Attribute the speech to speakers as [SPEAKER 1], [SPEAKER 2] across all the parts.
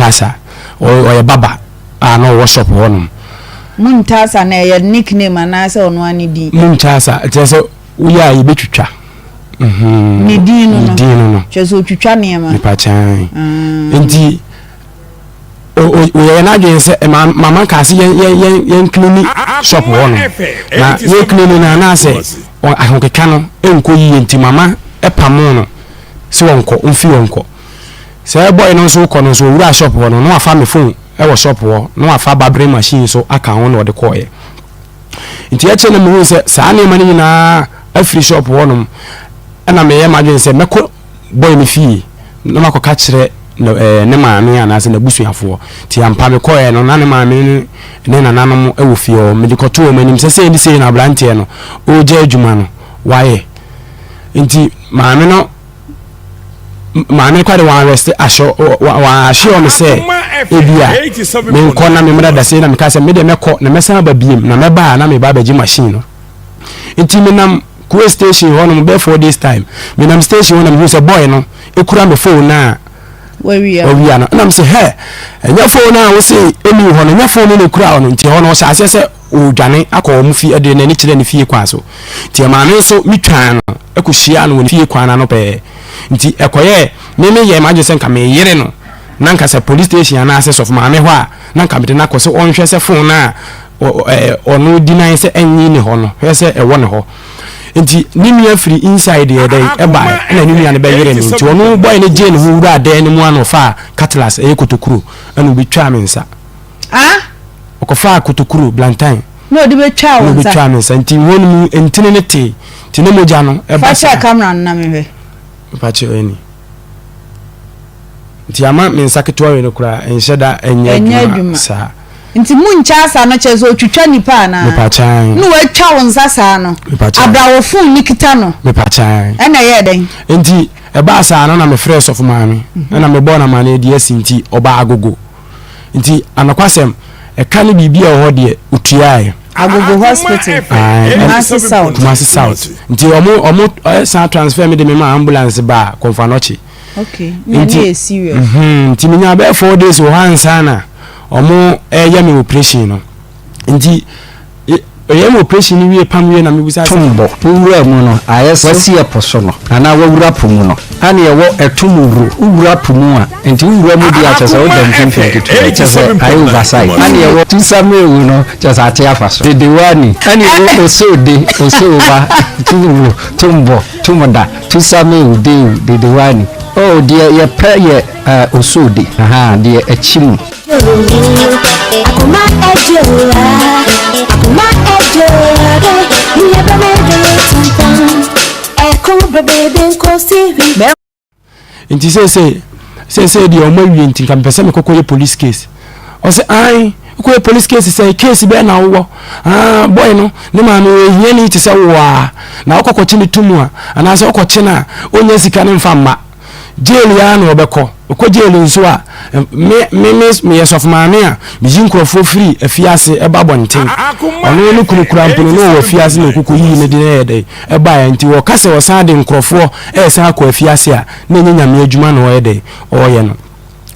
[SPEAKER 1] Muntasa or Baba no worship one.
[SPEAKER 2] Muntasa na your nickname and I say on one di.
[SPEAKER 1] Muntasa it is we are Ibichucha.
[SPEAKER 2] Nidino. Cheso chucha niema.
[SPEAKER 1] Nipacha. Enti we are not against Mama Kasi yen cleaning shop one. Na ye cleaning na say or I can enko yi enti mama epamono. So onko mfi onko. Say boy no so kono so wura shop one no afa me phone e wo shop wo no afa babring machine so aka ho no de koye. Enti e chene me say sa na mani na afri shop one na me ye madwen say meko boy me fi na makoka kire ne maame anase na busuafo ti ampa me koye no na ne maame ne nananom e wo fi o me de koto o manim say ndi say na brante no o je adwuma no waye nti maame no maame kwa de wan rest asho wa asho me say ebia me nko na me mra da say na me ka say me de meko na mesan ba biem na me ba na me ba baji machine no nti me nam Kuwe station one mo be 4 days time. Me nam station one am say boy no ekura me phone na
[SPEAKER 2] we
[SPEAKER 1] na am say he enya phone na wo say emi ho no nya phone no ekura no nti ho no say ase say o dwane akọ mu fi ade na ni kire ne fie kwa so nti ma me so mitwan no ekohia no fie kwa na no pe nti ekoye me ye ma je say nka me yire no na nka say police station na access of ma me ho a na nka me de na ko so onhwe say phone na ono deny say enyi ne ho no hwe say e wo ne ho nti ninu free inside the day e ba na ninu na be yire ni nti ono boy ne je ne hu wura de ne mu ano fa cutlass e kotokuru anu bi twa me nsa okofa kotokuru blantain
[SPEAKER 2] no de be twa won
[SPEAKER 1] sa twa me nsa nti wonu entine ne te ti ne moja no e ba
[SPEAKER 2] fa camera na me hwe
[SPEAKER 1] fa che eni nti ama me nsa ketwa we no kura enhyeda enya sa
[SPEAKER 2] nti munchasa no chezo twitwa nipa na
[SPEAKER 1] mepachan
[SPEAKER 2] no watwa wonsa sa no abrawo fun nikita no
[SPEAKER 1] mepachan
[SPEAKER 2] ena ye den
[SPEAKER 1] nti e ba sa no na me fresh of mami na me born na mane de asinti oba agogo nti anakwasem e kan bibia ho de utuae
[SPEAKER 2] agogo hospital
[SPEAKER 1] Kumasi South nti omo sa transfer me de me ma ambulance ba konfanochi
[SPEAKER 2] okay me serious
[SPEAKER 1] nti me nya be 4 days wo hansa na omo yami operation no nti yami operation ni wie pam wie na me busa
[SPEAKER 3] tumbo wura mu no ayese wasi eposo no ana wura pomu no ana ye wo etumuru wura pomu a nti wura mu dia chese wo dem fimfim chese ayi oversight ana ye wo tusame wu no chese ate afaso de wani ana ye wo osoba tumbo tumoda tusame wu de wani oh dia ye pe ye osodi aha dia echimu Akoma ejola Eko bebe ko sivi
[SPEAKER 1] nti say di omo wi nti kan pese me kokoye police case o say ai kokoye police case say case be na wo boy no ne ma no ehie ni ti say wo na okokoche ni tumu a ana say okoche na onye sika ne mfa ma jail ya na obekọ okọ jail nso a me yes of maame a bi nkrofo free afiase e ba bonten ono ne kurukura mpono no wo afiase na okuko yi ne de na ede e ba ya nti wo kase wo san de nkrofo e san akọ afiase a na nyanya me adwuma na wo ede o ye no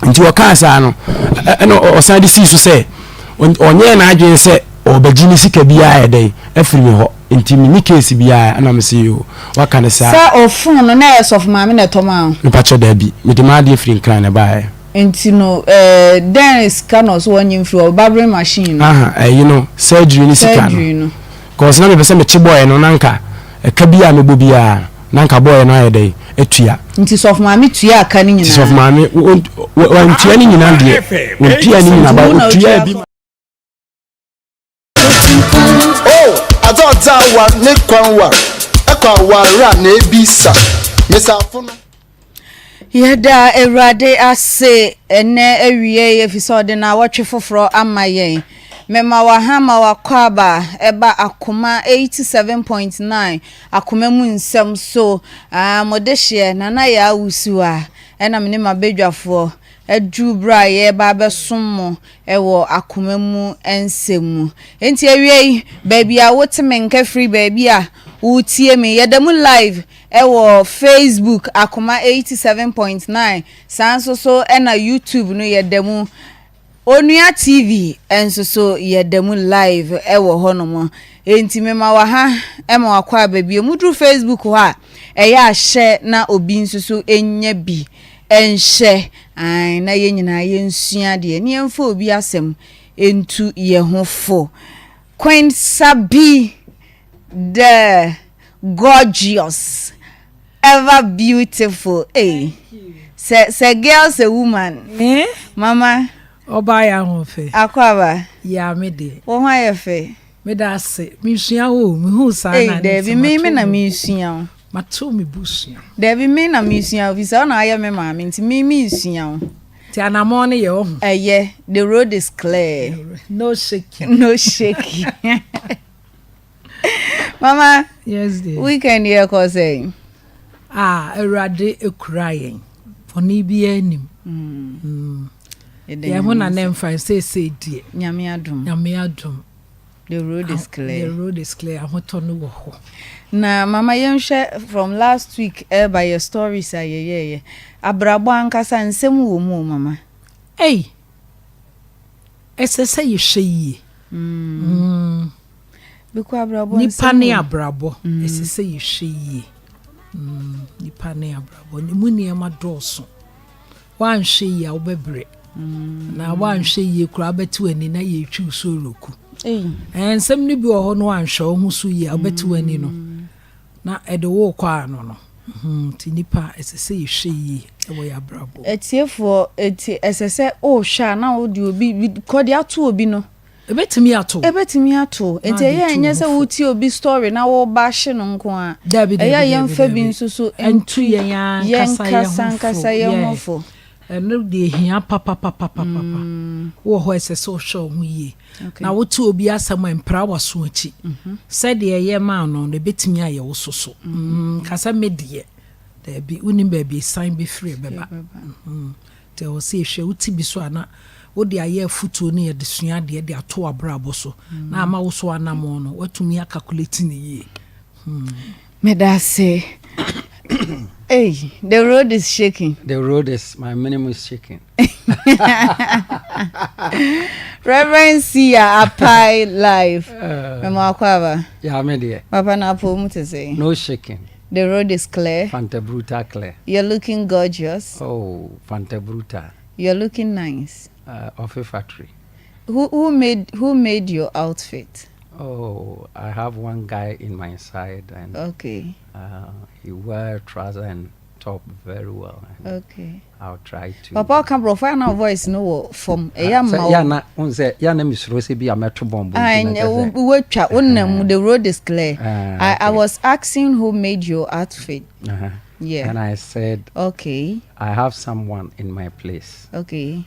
[SPEAKER 1] nti wo kasa no o san de si so se onye na adwen se obagini sika bia ede afiri me ho nti mi case bia ana me see you waka ne sa
[SPEAKER 2] ofun no na yes of maame na toma
[SPEAKER 1] me pacho da bi me de ma de free nkran na ba
[SPEAKER 2] nti no there is canos one in floor barbering machine
[SPEAKER 1] you know surgery ni sika no cause na me pese me chi boy no nanka ka bia me bo bia nanka boy no ayede etua
[SPEAKER 2] nti sof maame tua aka ni nyina
[SPEAKER 1] nti sof maame wan tua ni nyina de won tua ni nyina ba tua bi
[SPEAKER 4] Adota wa ne kwanwa ekwa wara na ebisa mesafo no
[SPEAKER 2] yeda ewrade ase ene ewie efisode na watwe foforo amayen mema wa hama wa kwaba eba Akoma 87.9 Akoma mu Nsem so modehye nana ya Owusuaa ena mene mabedwafo edu bra ye ba besom ewo Akoma mu Nsem enti ewie baby a wotime nka free baby a utie me yedemu live ewo Facebook Akoma 87.9 sanso so na YouTube no yedemu Onua TV enso so yedemu live ewo honomo enti mema wa ha ema wakwa babie mudru Facebook ho a eya ahye na obi nso so enya bi enhye ai na ye nyina ye nsua de ne emfa obi asem entu ye hofo Queen Sabi the gorgeous ever beautiful say girl say woman mama
[SPEAKER 5] Oba ya ho fe
[SPEAKER 2] akwaba
[SPEAKER 5] ya me de
[SPEAKER 2] wo ho ya fe
[SPEAKER 5] me da se mi sua wo mi hu sa na
[SPEAKER 2] de bi me na mi sua
[SPEAKER 5] mato mi busua
[SPEAKER 2] de bi me na mi sua visa na aye me ma me nti mi sua
[SPEAKER 5] ti anamo ne ye ho
[SPEAKER 2] the road is clear
[SPEAKER 5] no shaking
[SPEAKER 2] mama
[SPEAKER 5] yes dear
[SPEAKER 2] weekend here ko say
[SPEAKER 5] Erade ekurayen foni bi anim ya ho na nem fan say die
[SPEAKER 2] nyame adum the road is clear
[SPEAKER 5] ahoto no wo ho
[SPEAKER 2] na mama yenhwe from last week by your stories ayeye abrabo ankasa nsem wo mu mama
[SPEAKER 5] esese ye hweye
[SPEAKER 2] biko abrabo
[SPEAKER 5] nipa ne abrabo esese ye hweye nipa ne abrabo ni mu ne ma doso wan hweye a obebre na wan hweye kura betu ani na ye twi so roku ensem ni bi ho no wan hwe ho so ye obetu ani no na edo wo kwa no ti nipa esese ye hweye ewo ya abrabo
[SPEAKER 2] etiefo esese o hwa na wo di obi kodi ato obi no
[SPEAKER 5] ebetimi ato
[SPEAKER 2] enti ye enye se wuti obi story na wo ba hye no nko a eya yemfa bi nsusu
[SPEAKER 5] entu yen
[SPEAKER 2] kasa ye mofo
[SPEAKER 5] eno de hia papa wo ho esese o hwe ho ye na wuti obi asam empra waso achi se de ye ma no de betimi aye wo soso kasa medie da bi unim ba bi sign be free beba te o se hwe wuti bi so ana wo de aye futuo ne ye de sua de de ato abrabo so na ama wo so anamo no watumi calculate ne ye
[SPEAKER 2] medase the road is shaking.
[SPEAKER 3] My minimum is shaking.
[SPEAKER 2] Reverend Sia Apai live. Mama Kwaba.
[SPEAKER 3] Yeah, me dear.
[SPEAKER 2] Papa na po mu to say.
[SPEAKER 3] No shaking.
[SPEAKER 2] The road is clear.
[SPEAKER 3] Fanta Bruta clear.
[SPEAKER 2] You're looking gorgeous.
[SPEAKER 3] Oh, Fanta Bruta.
[SPEAKER 2] You're looking nice.
[SPEAKER 3] Of a factory.
[SPEAKER 2] Who made your outfit?
[SPEAKER 3] Oh, I have one guy in my side, and
[SPEAKER 2] okay.
[SPEAKER 3] He wear trouser and top very well.
[SPEAKER 2] Okay.
[SPEAKER 3] I'll try to.
[SPEAKER 2] Papa can profile na voice no from
[SPEAKER 3] yeah na unse ya na misro se bi ameto bomb.
[SPEAKER 2] We twa unnem the road is clear. I was asking who made your outfit. Yeah.
[SPEAKER 3] And I said,
[SPEAKER 2] okay.
[SPEAKER 3] I have someone in my place.
[SPEAKER 2] Okay.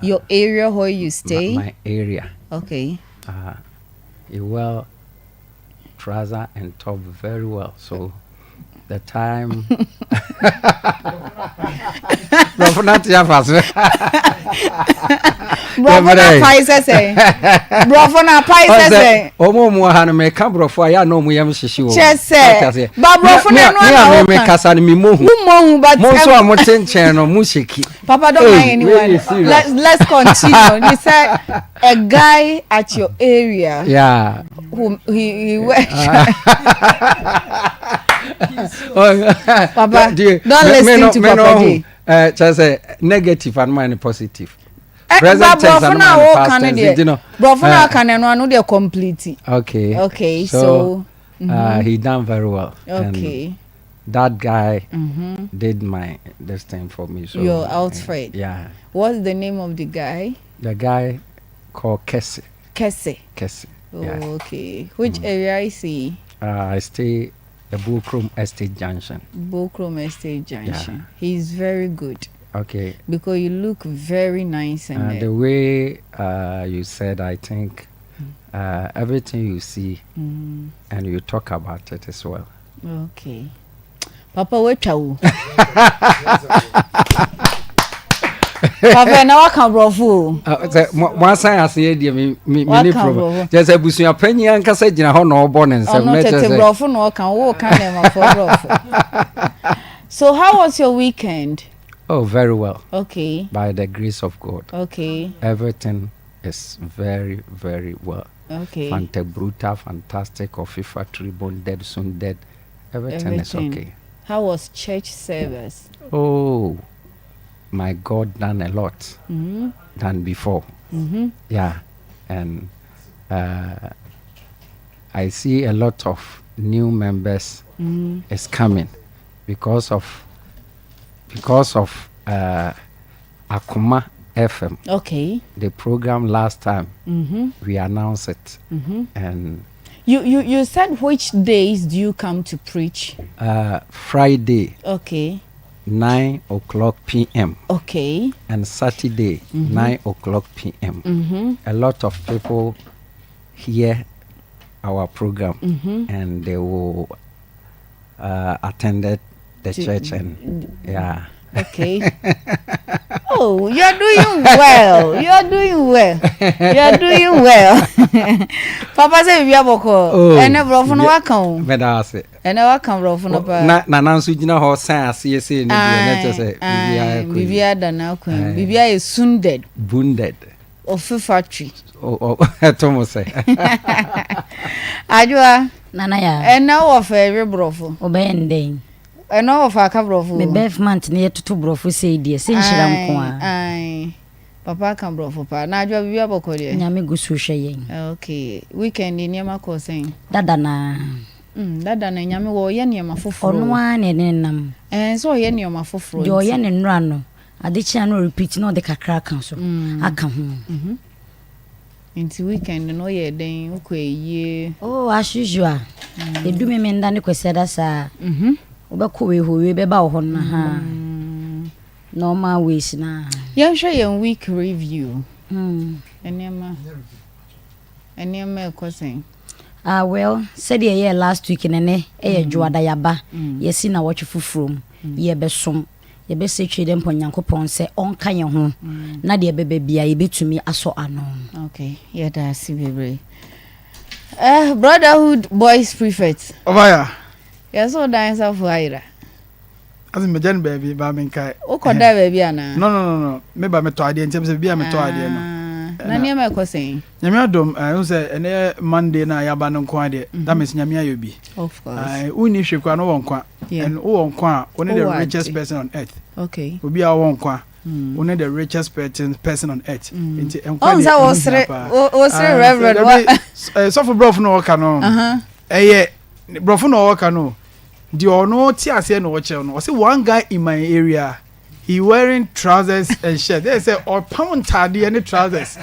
[SPEAKER 2] Your area where you stay?
[SPEAKER 3] My area.
[SPEAKER 2] Okay.
[SPEAKER 3] He wear trouser and top very well. So the time Brofuna
[SPEAKER 2] paisa say. Brofuna paisa say.
[SPEAKER 3] Omo mu ha no me ka brofo ya no mu yam hihyi wo.
[SPEAKER 2] Chese. Ba brofuna no na
[SPEAKER 3] me kasa no me mohu.
[SPEAKER 2] Mohu but
[SPEAKER 3] mo so am tenchen no mu sheki.
[SPEAKER 2] Papa don't mind anyone. Let's continue. You said a guy at your area.
[SPEAKER 3] Yeah.
[SPEAKER 2] Who he Papa, don't listen to Papa.
[SPEAKER 3] Just negative and mind positive.
[SPEAKER 2] Present tense and past tense. You know, Brofuna can no they complete. Okay. So
[SPEAKER 3] he done very well.
[SPEAKER 2] Okay.
[SPEAKER 3] And that guy did this thing for me. So
[SPEAKER 2] your outfit.
[SPEAKER 3] Yeah.
[SPEAKER 2] What's the name of the guy?
[SPEAKER 3] The guy called Kesse.
[SPEAKER 2] Oh, yeah. Okay. Which area is he?
[SPEAKER 3] I stay the Bullcrum Estate Junction.
[SPEAKER 2] Yeah. He's very good.
[SPEAKER 3] Okay.
[SPEAKER 2] Because you look very nice and
[SPEAKER 3] the way you said, I think everything you see and you talk about it as well.
[SPEAKER 2] Okay. Papa, what you? Papa na waka brofo.
[SPEAKER 3] One science here dey me problem. Just abusua panyi ankasa gina ho na obo ne nsem
[SPEAKER 2] na just brofo no kan wo kan na for brofo. So how was your weekend?
[SPEAKER 3] Oh, very well.
[SPEAKER 2] Okay.
[SPEAKER 3] By the grace of God.
[SPEAKER 2] Okay.
[SPEAKER 3] Everything is very, very well.
[SPEAKER 2] Okay.
[SPEAKER 3] Bruta, fantastic, or FIFA tribune, dead, soon dead. Everything is okay.
[SPEAKER 2] How was church service?
[SPEAKER 3] Oh, my God, done a lot than before. Yeah. And I see a lot of new members is coming because of Akoma FM.
[SPEAKER 2] Okay.
[SPEAKER 3] The program last time we announced it, and
[SPEAKER 2] you said which days do you come to preach?
[SPEAKER 3] Friday.
[SPEAKER 2] Okay.
[SPEAKER 3] 9:00 p.m.
[SPEAKER 2] Okay.
[SPEAKER 3] And Saturday 9:00 p.m. A lot of people hear our program and they will attended the church and yeah.
[SPEAKER 2] Okay. Oh, you're doing well. You're doing well. You're doing well. Papa say we aboko. Ene brofo no waka o.
[SPEAKER 3] Medase.
[SPEAKER 2] Ene waka brofo no pa.
[SPEAKER 3] Na nanso gina ho san ase ese ni na tese bibia ko.
[SPEAKER 2] Bibia da na ko. Bibia is sunded.
[SPEAKER 3] Bunded.
[SPEAKER 2] Of factory.
[SPEAKER 3] Oh, Tomo say.
[SPEAKER 2] Ajua
[SPEAKER 6] Nana ya.
[SPEAKER 2] Ene wo fa ewe brofo.
[SPEAKER 6] Obeyenden.
[SPEAKER 2] Ene wo fa ka brofo.
[SPEAKER 6] Me birth month na yetutu brofo say die se nhira nko a.
[SPEAKER 2] Ai. Papa kan brofo pa. Na ajua bibia boko de.
[SPEAKER 6] Nyame gusu hwe yen.
[SPEAKER 2] Okay. Weekend ni niam akosen.
[SPEAKER 6] Dada na.
[SPEAKER 2] Dada na nyame wo ye niam afoforo.
[SPEAKER 6] Ono a ne nenam.
[SPEAKER 2] So ye niam afoforo.
[SPEAKER 6] Yo ye ne nra no. Adechia no repeat no de kakra kan so. Aka ho.
[SPEAKER 2] Into weekend no ye den ukwe.
[SPEAKER 6] Oh, as usual. Edu me menda ne kweseda sa. Obekọ we ho we beba ho na ha. Normal ways na.
[SPEAKER 2] Ye hwe ye week review. Eniema ekosen.
[SPEAKER 6] Well, said ye last week ne e dwoada yaba. Ye si na watch fufrom. Ye besom. Ye be se twede mpo Nyankopon se onka ye ho. Na de bebe bia ye betumi aso ano.
[SPEAKER 2] Okay, ye da si bebre. Brotherhood boys prefect.
[SPEAKER 7] Ovaya.
[SPEAKER 2] Yes, so dance of Ira.
[SPEAKER 7] As in Majan baby, Baminkai.
[SPEAKER 2] O koda baby ana.
[SPEAKER 7] No. Maybe I'm a toy in terms of being a toy.
[SPEAKER 2] Nani am I saying?
[SPEAKER 7] Yamadum, I was a Monday na Yabanon Quadi. That means Yamia you be.
[SPEAKER 2] Of course.
[SPEAKER 7] I only should go on qua. And on qua, one of the richest person on earth.
[SPEAKER 2] Okay.
[SPEAKER 7] Will be our own qua. One of the richest person on earth.
[SPEAKER 2] Oh, that was Reverend.
[SPEAKER 7] So for Brof no cano. Eh, Brof no cano. The ono ti ase no watch no. See one guy in my area. He wearing trousers and shirt. They say or pound tardy any trousers. You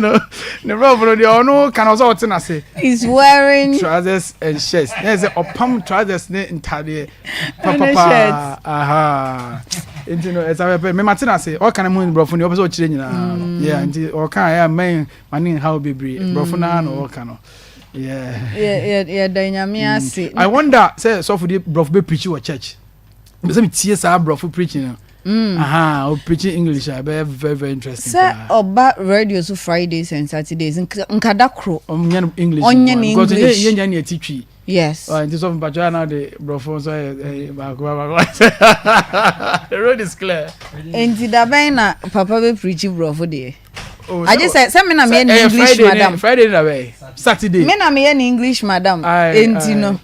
[SPEAKER 7] know, the Brof the ono can also say.
[SPEAKER 2] He's wearing
[SPEAKER 7] trousers and shirts. They say or pound trousers in tardy. Papa. Aha. You know, as I me Martina say, all kind of moon Brof the opposite change na. Yeah, until or can I man money how be Brof na no kind of. Yeah,
[SPEAKER 2] dynamic see.
[SPEAKER 7] I wonder, say, so for the Brof be preaching at church. Because me tears are Brof preaching. Or preaching English. I be very, very interesting.
[SPEAKER 2] Sir, oba radio so Fridays and Saturdays. Nkadakro.
[SPEAKER 7] English.
[SPEAKER 2] Onyen English.
[SPEAKER 7] Because you need teach.
[SPEAKER 2] Yes.
[SPEAKER 7] And this of Bajana the Brof so the road is clear.
[SPEAKER 2] And the na papa be preaching Brof there.
[SPEAKER 7] I
[SPEAKER 2] just said some me English madam.
[SPEAKER 7] Friday na way. Saturday.
[SPEAKER 2] Me na me English madam. Enti no.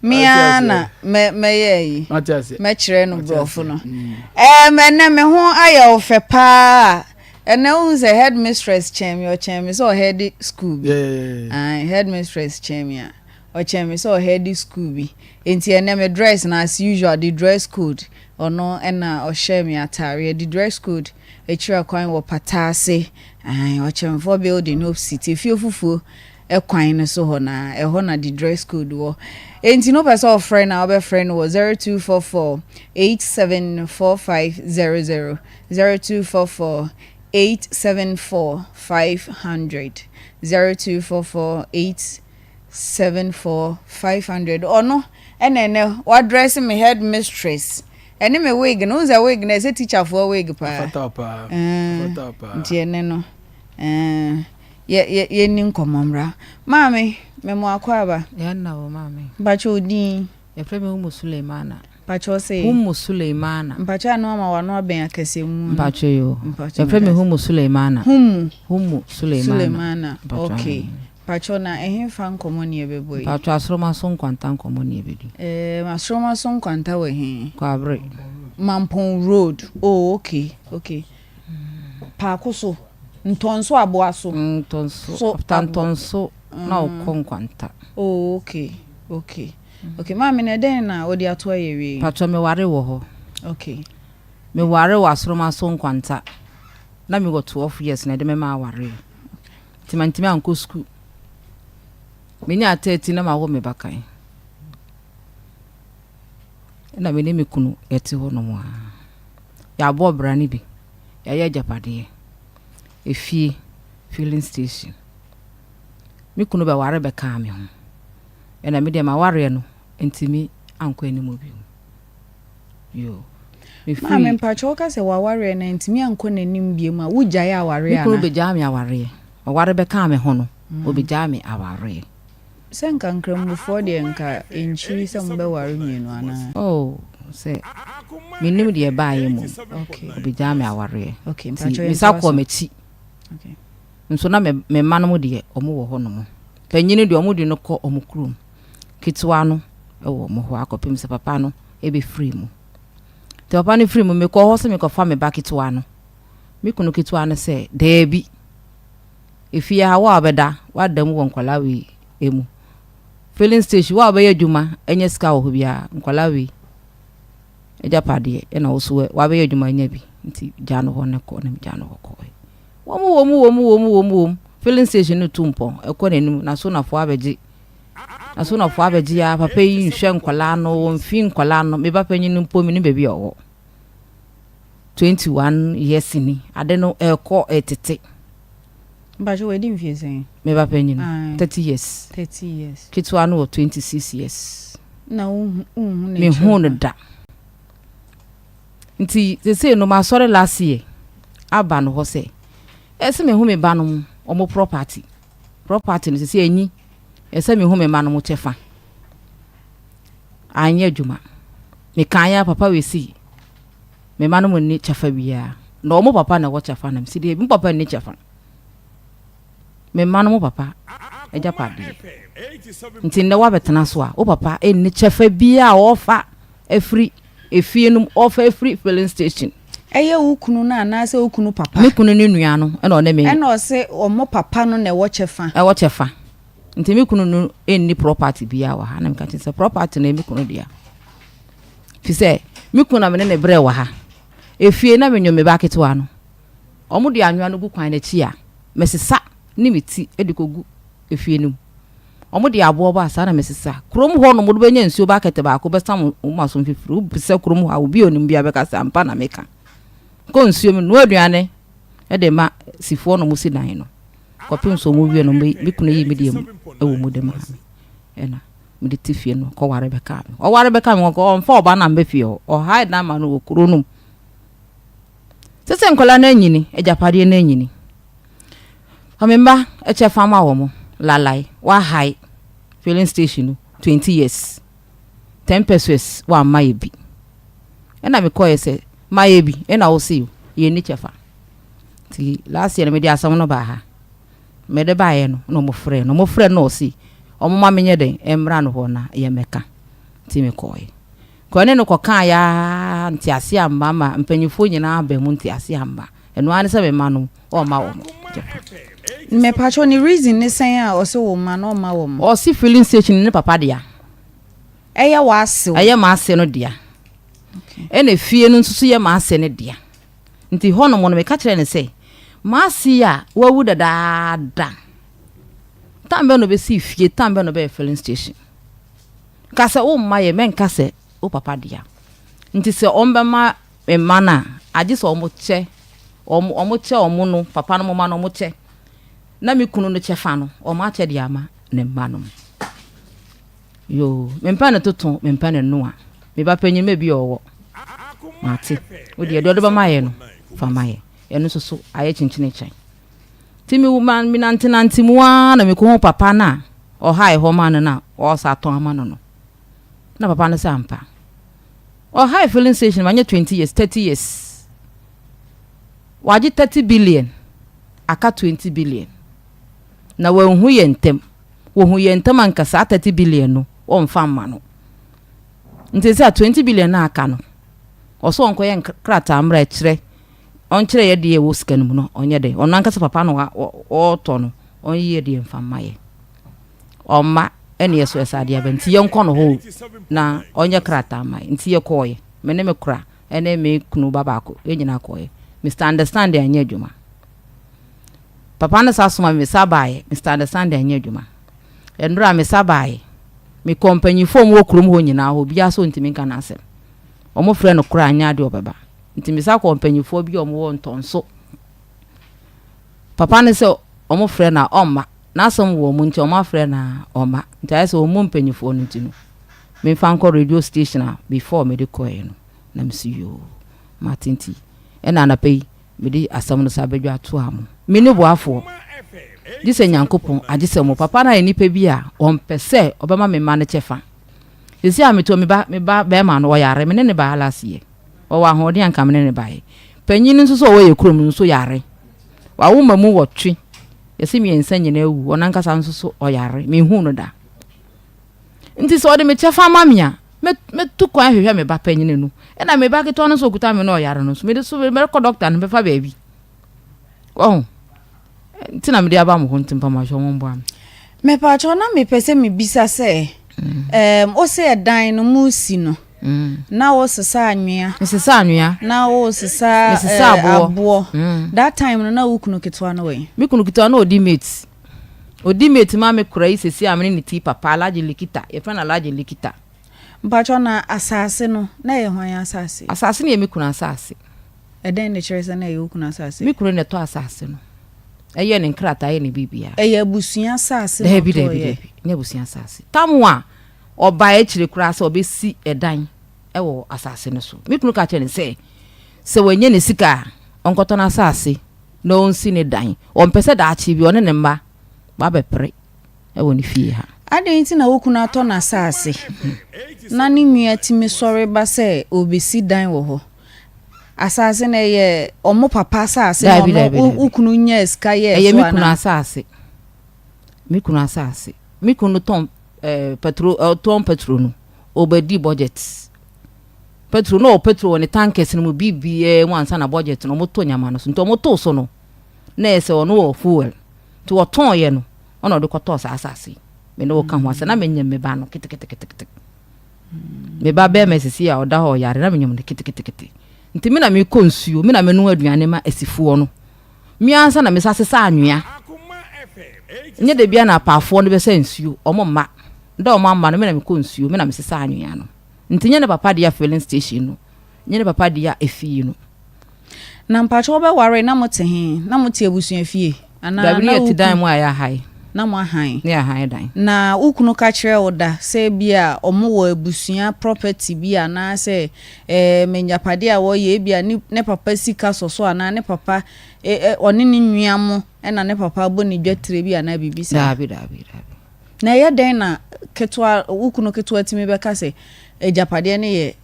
[SPEAKER 2] Me ana me ye. Me kire no Brof no. Me me ho aye ofe pa. And now who's a headmistress chem your chem so head school.
[SPEAKER 7] Yeah.
[SPEAKER 2] Headmistress chem ya. Or chem so head school bi. Enti ene me dress na as usual the dress code. Ono ena o share me atare the dress code. Echira kwan wo patase. O chem for building up city fufu kwan no so ho na the dress code wo. Enti no person of friend na our friend was 0244 874500 0244 874 500 0244 874 500 or no ene what dress me headmistress ene me wig no za wig na se teacher for wig pa
[SPEAKER 7] Fatapa.
[SPEAKER 2] ntie ne no ye ni nkomomra mami me mo akwaba
[SPEAKER 8] ya na wo mami
[SPEAKER 2] bacho din
[SPEAKER 8] e freme Umu Suleimana
[SPEAKER 2] bacho se
[SPEAKER 8] Umu Suleimana
[SPEAKER 2] bacho no ma wa no aben akese mu
[SPEAKER 8] bacho yo e freme Umu Suleimana Umu Suleimana
[SPEAKER 2] okay bacho na ehemfa nkomo ne ebeboy
[SPEAKER 8] bacho asroma so nkwanta nkomo ne ebedu
[SPEAKER 2] asroma so nkwanta we he
[SPEAKER 8] kwa abre
[SPEAKER 2] Mampong Road oh okay Pakoso ntonso aboaso
[SPEAKER 8] ntonso na okonkwanta
[SPEAKER 2] oh okay mama na den na odi ato ayewe
[SPEAKER 8] pacho me ware wo ho
[SPEAKER 2] okay
[SPEAKER 8] me ware wasroma so nkwanta na me go 12 years na de me ma ware timantimi anko school me nya 30 na ma wo me bakan na me ne me kunu eti ho no mo ya bo brani bi ya ye japade efie filling station me kunu be ware be ka me ho na me de ma ware no entimi anko ani mo bi yo me free
[SPEAKER 2] mama mpacho ka se wa ware na entimi anko nanim bie ma wo gya ya ware ana
[SPEAKER 8] me kunu be gya me aware o ware be ka me ho no o be gya me aware
[SPEAKER 2] senka nkramufo de nka enchiri se mbe ware mienu ana
[SPEAKER 8] oh se minim de ba ye mu
[SPEAKER 2] okay
[SPEAKER 8] o be gya me aware
[SPEAKER 2] okay mpacho
[SPEAKER 8] me sakọ mechi
[SPEAKER 2] okay
[SPEAKER 8] nso na me manom de omo wo ho no mo panyini de omo de no kọ omo krum kitwa no e wo mo ho akopim se papa no e be free mu te papa no free mu me kọ ho se me kọ fa me ba kitwa no me kunu kitwa no se debi efia ha wa beda wa dam wo nkwala we emu filling station wa be adwuma enye ska wo bia nkwala we ejapade e na Owusuaa wa be adwuma nya bi nti gya no ho ne kọ na me gya no ho kọ Wom filling station no tumpo ekọ nanim na so na fo abeji ya papa yi nhwe nkwala no won fi nkwala no me papa nyin mpo mi ni bebi owo 21 years ni ade no ekọ etete
[SPEAKER 2] mpacho we di mfie sen
[SPEAKER 8] me papa nyin 30 years kitwa no 26 years
[SPEAKER 2] na
[SPEAKER 8] me hu no da nti se no ma sore last year aba no ho se ese me hu me ba no omo property no se enyi ese me hu me ma no mo chefa anya adwuma me kan papa we si me ma no mo ni chefa bia na omo papa na wo chefa na me si de bi papa ni chefa me ma no mo papa eja pade nti ne wa betena so a o papa ni chefa bia ofa efie no ofa efri filling station
[SPEAKER 2] eye ukunu na na se ukunu papa
[SPEAKER 8] me kunu ne nua no e na o ne me
[SPEAKER 2] e na o se omo papa no na wo chefa
[SPEAKER 8] nti me kunu no ni property bia wa ha na me ka se property na me kunu dia fi se me kunu na me ne bre wa ha efie na me nyo me ba ketewa no omo de anwa no gu kwan na chi a mesesa ni meti edikogu efie no omo de abo ba sa na mesesa krom ho no mo do benya nsuo ba kete ba ko be sam mo aso mfifiri u se krom ha obi onim bia be ka sa ampa na meka ko nsuo me no aduane e de ma sifo no mo si dan no kopim so mo wie no me kunu yi me de mu e wo mo de ma e na me de tifie no ko ware be ka me o ware be ka me ko mfa oba na mbe fie o hide na ma no okuro no sese nkola na nyini ejapade na nyini amemba eche fama wo mo lalai wa high filling station 20 years 10 pesos wa mayebi ena me koye se mayebi ena wo see ye ni chefa ti last year me dia asam no ba ha me de ba ye no mo frɛ no see omo ma menye den emra no ho na ye meka ti me koye ko ne no koka ya nti ase amba ma mpanyifo nyina ba mu nti ase amba eno ane se me ma no o ma wo
[SPEAKER 2] me pacho ni reason ne sen a o se wo ma no ma wo mo
[SPEAKER 8] o si filling station ne papa dia
[SPEAKER 2] eye wa ase
[SPEAKER 8] eye ma ase no dia okay ene fie no nsusu ye ma ase ne dia nti ho no mo no me ka kire ne se ma ase ya wa wu da tambe no be si fie tambe no be filling station kasa o ma ye men kasa o papa dia nti se ombe ma e mana agi so omo che omo no papa no mo ma no mo che na mi kunu no chefa no o ma che dia ma ne mba no yo mempa ne toto mempa ne noa me ba panyin me bi owo mate wo de do ba maye no fa maye eno so aye chinchine chen timi woman mi nanti mu na me ko papa na o hai ho man na o sa ton ama no na papa no sa ampa o hai filling station manye 20 years 30 years waji 30 billion aka 20 billion na wo hu yentem anka sa 30 billion no o mfa ma no nti sa 20 billion na aka no o so onko ye krata amra kire on kire ye de wo sika no no onye de on anka sa papa no o to no on ye de mfa maye oma ene yeso esade abenti ye nko no ho na onye krata mai nti ye koye mene me kra ene me kunu baba ko enyina koye Mr. Understand anya adwuma papa na sasoma me sabaye Mr. Understand anya adwuma enura me sabaye me company form wo krum ho nyina ho bia so ntimi nka na asem omo frɛ no kra anya de obeba ntimi sa company fo bi omo wo ntonso papa ne se omo frɛ na omma na asem wo mu nti omo frɛ na omma nti ayi se omo mpanyifo no ntino me fan ko radio station before me de koye no na me si yo matinti ena na pei me di asem no sa bedwa to am me ne boafo dise nyankopon agise mo papa na enipa bi a ompese obema me ma ne chefa esi ameto me ba be ma no yare me ne ba alasie o wa ho de anka me ne ba ye panyin nso so wo ye krom nso yare wa wo mamu wotwe esi me ensa nyina ewu onanka sa nso so o yare me hu no da nti so de me chefa mamia me tu kwa hwehwe me ba panyin no na me ba keto no so okuta me no yare no so me de so me ko doctor no be fa baabi oh tina me de aba mo ho ntimpa ma hwo mo mboa
[SPEAKER 2] me pa cho na me pese me bisa se o se dan no musi no na wo sesa anwea na wo sesa abo that time no na wo kunu ketwa no we
[SPEAKER 8] me kunu ketwa no odimate ma me kura isesi amene ni ti papa alaje likita e fa na alaje likita
[SPEAKER 2] mpacho na asase no na ye hwan asase
[SPEAKER 8] ne me kunu asase
[SPEAKER 2] eden ne chere se na ye kunu asase
[SPEAKER 8] me kunu ne to asase no eye ne nkrata ye ne bibia
[SPEAKER 2] eye abusua asase
[SPEAKER 8] no to ye ne abusua asase tamwa oba e chire kura se obesi edan ewo asase no so me kunu ka chere se wenye ne sika onkoto na asase no onsi ne dan onpese da achi bi one ne mba ba bepre ewo ne fie ha
[SPEAKER 2] adenti na woku na to na asase na ni nua timi sori ba se obesi dan wo ho asase na ye omo papa asase no ukunu nya ska ye
[SPEAKER 8] so na mikunu asase mikunu ton petrol no obedi budget petrol no petrol ne tankers no bibi wansa na budget no moto nyama no so nto moto so no na ese ono fuel to oton ye no ono de koto asase me no ka ho asa na menye me ba no kitikiti me ba be mesisi ya oda ho yare na menyem de kitikiti nti me na me konsuo me na me no aduane ma asifuo no mi ansa na me sase sa anwea nye de bia na paafo no be sa nsuo omo ma nda omo amma no me na me konsuo me na me sesa anwea no nti nye ne papa dia filling station no nye ne papa dia efi no
[SPEAKER 2] na mpacho be ware na mote he na mote abusua fie
[SPEAKER 8] ana na ti dan mu aya hai
[SPEAKER 2] na mo han
[SPEAKER 8] ya han dan
[SPEAKER 2] na ukunu ka kire oda se bia omo wo abusua property bia na se menyapade a wo ye bia ne papa sika soso ana ne papa oni ni nnuamo na ne papa boni dwetire bia na bibisa
[SPEAKER 8] dabi
[SPEAKER 2] na ye den na ketwa ukunu ketwa timi be ka se ejapade ne ye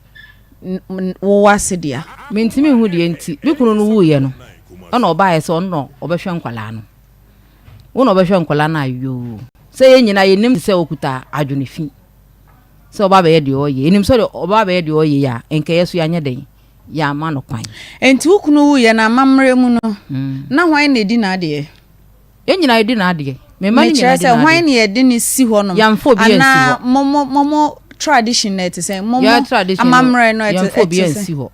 [SPEAKER 2] wo wasedia
[SPEAKER 8] mentimi hu de enti bikunu no wu ye no ona oba ye se ono obehwe nkwala no wona obehwe nkwala na ayo se ye nyina ye nim se okuta adwone fi se oba be ye de oye enim so de oba be ye de oye ya enke yeso ya nya den ya ma no kwan
[SPEAKER 2] enti ukunu wu ye na mamre mu no na hwan na edi na ade ye
[SPEAKER 8] nyina edi na ade me ma nyina ade
[SPEAKER 2] na hwan na edi ni si ho no ana momo tradition net say momo amamre no
[SPEAKER 8] et si ho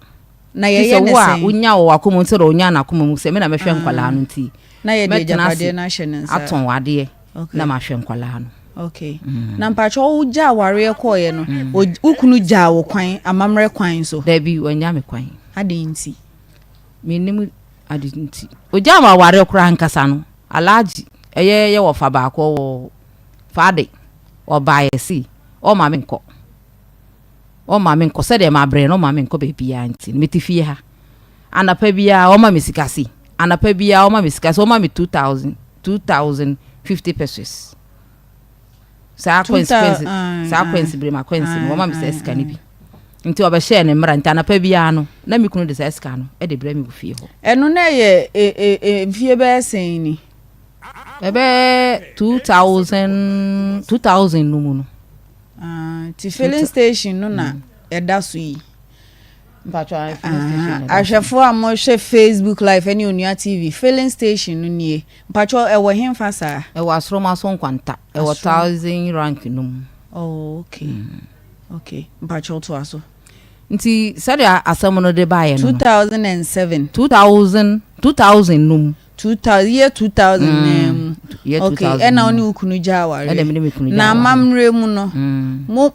[SPEAKER 2] na ye ne say
[SPEAKER 8] unya wo akomo nse ro unya na akomo mu se me na mehwe nkwala no nti
[SPEAKER 2] na ye de japade na hye nsa
[SPEAKER 8] aton wade na mahwe nkwala no
[SPEAKER 2] okay na mpacho uja aware ekoye no ukunu ja wo kwan amamre kwan so
[SPEAKER 8] da bi wanya me kwan
[SPEAKER 2] ade nti
[SPEAKER 8] menim ade nti uja ma aware okura nkasa no alaji ye wo fa ba ko wo fade o ba ye si o ma me nko o ma me nko se de ma bre no ma me nko be bia nti meti fie ha anapa bia o ma me sikasi anapa bia o ma me sikasi o ma me 2050 pesos sa consequence bre ma consequence o ma me sika ni bi nti oba share ne mra nti anapa bia no na me kunu de sa sika no e de bre me fie ho
[SPEAKER 2] eno na ye fie be sen ni
[SPEAKER 8] ebe 2000 no mu no
[SPEAKER 2] ti filling station no na eda so yi
[SPEAKER 8] mpatwa filling station
[SPEAKER 2] ahwefo amo hwe Facebook live ani onua TV filling station no nie mpatwa ewo hemfa sa
[SPEAKER 8] ewo asroma so nkwanta ewo 1000 rank no mu
[SPEAKER 2] okay okay mpatwa to aso
[SPEAKER 8] nti sade asem no de bae no
[SPEAKER 2] 2007
[SPEAKER 8] 2000 no mu
[SPEAKER 2] 2000 okay ena oni ukunu jaware na mamre mu no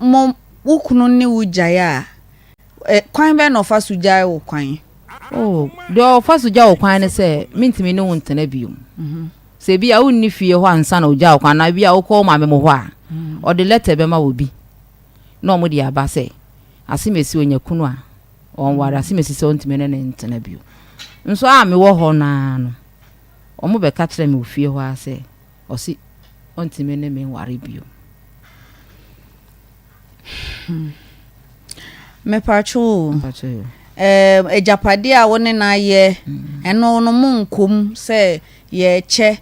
[SPEAKER 2] mo ukunu ni wujaya kwan be no fa sujaya wo kwan
[SPEAKER 8] do fa sujaya wo kwan ne se mintimi ne wontena biom se bia wonni fie ho ansa na ujaya wo kwan na bia wo ko ma me mo ho a o de letter be ma wo bi na o mo di aba se asimesi onyakunu a on wara asimesi se ontimi ne ntena biom nso a me wo ho na no omo be ka kire me ofie ho ase osi ontime ne me ware bio
[SPEAKER 2] me pacho ejapade a woni na ye eno no munkom se ye che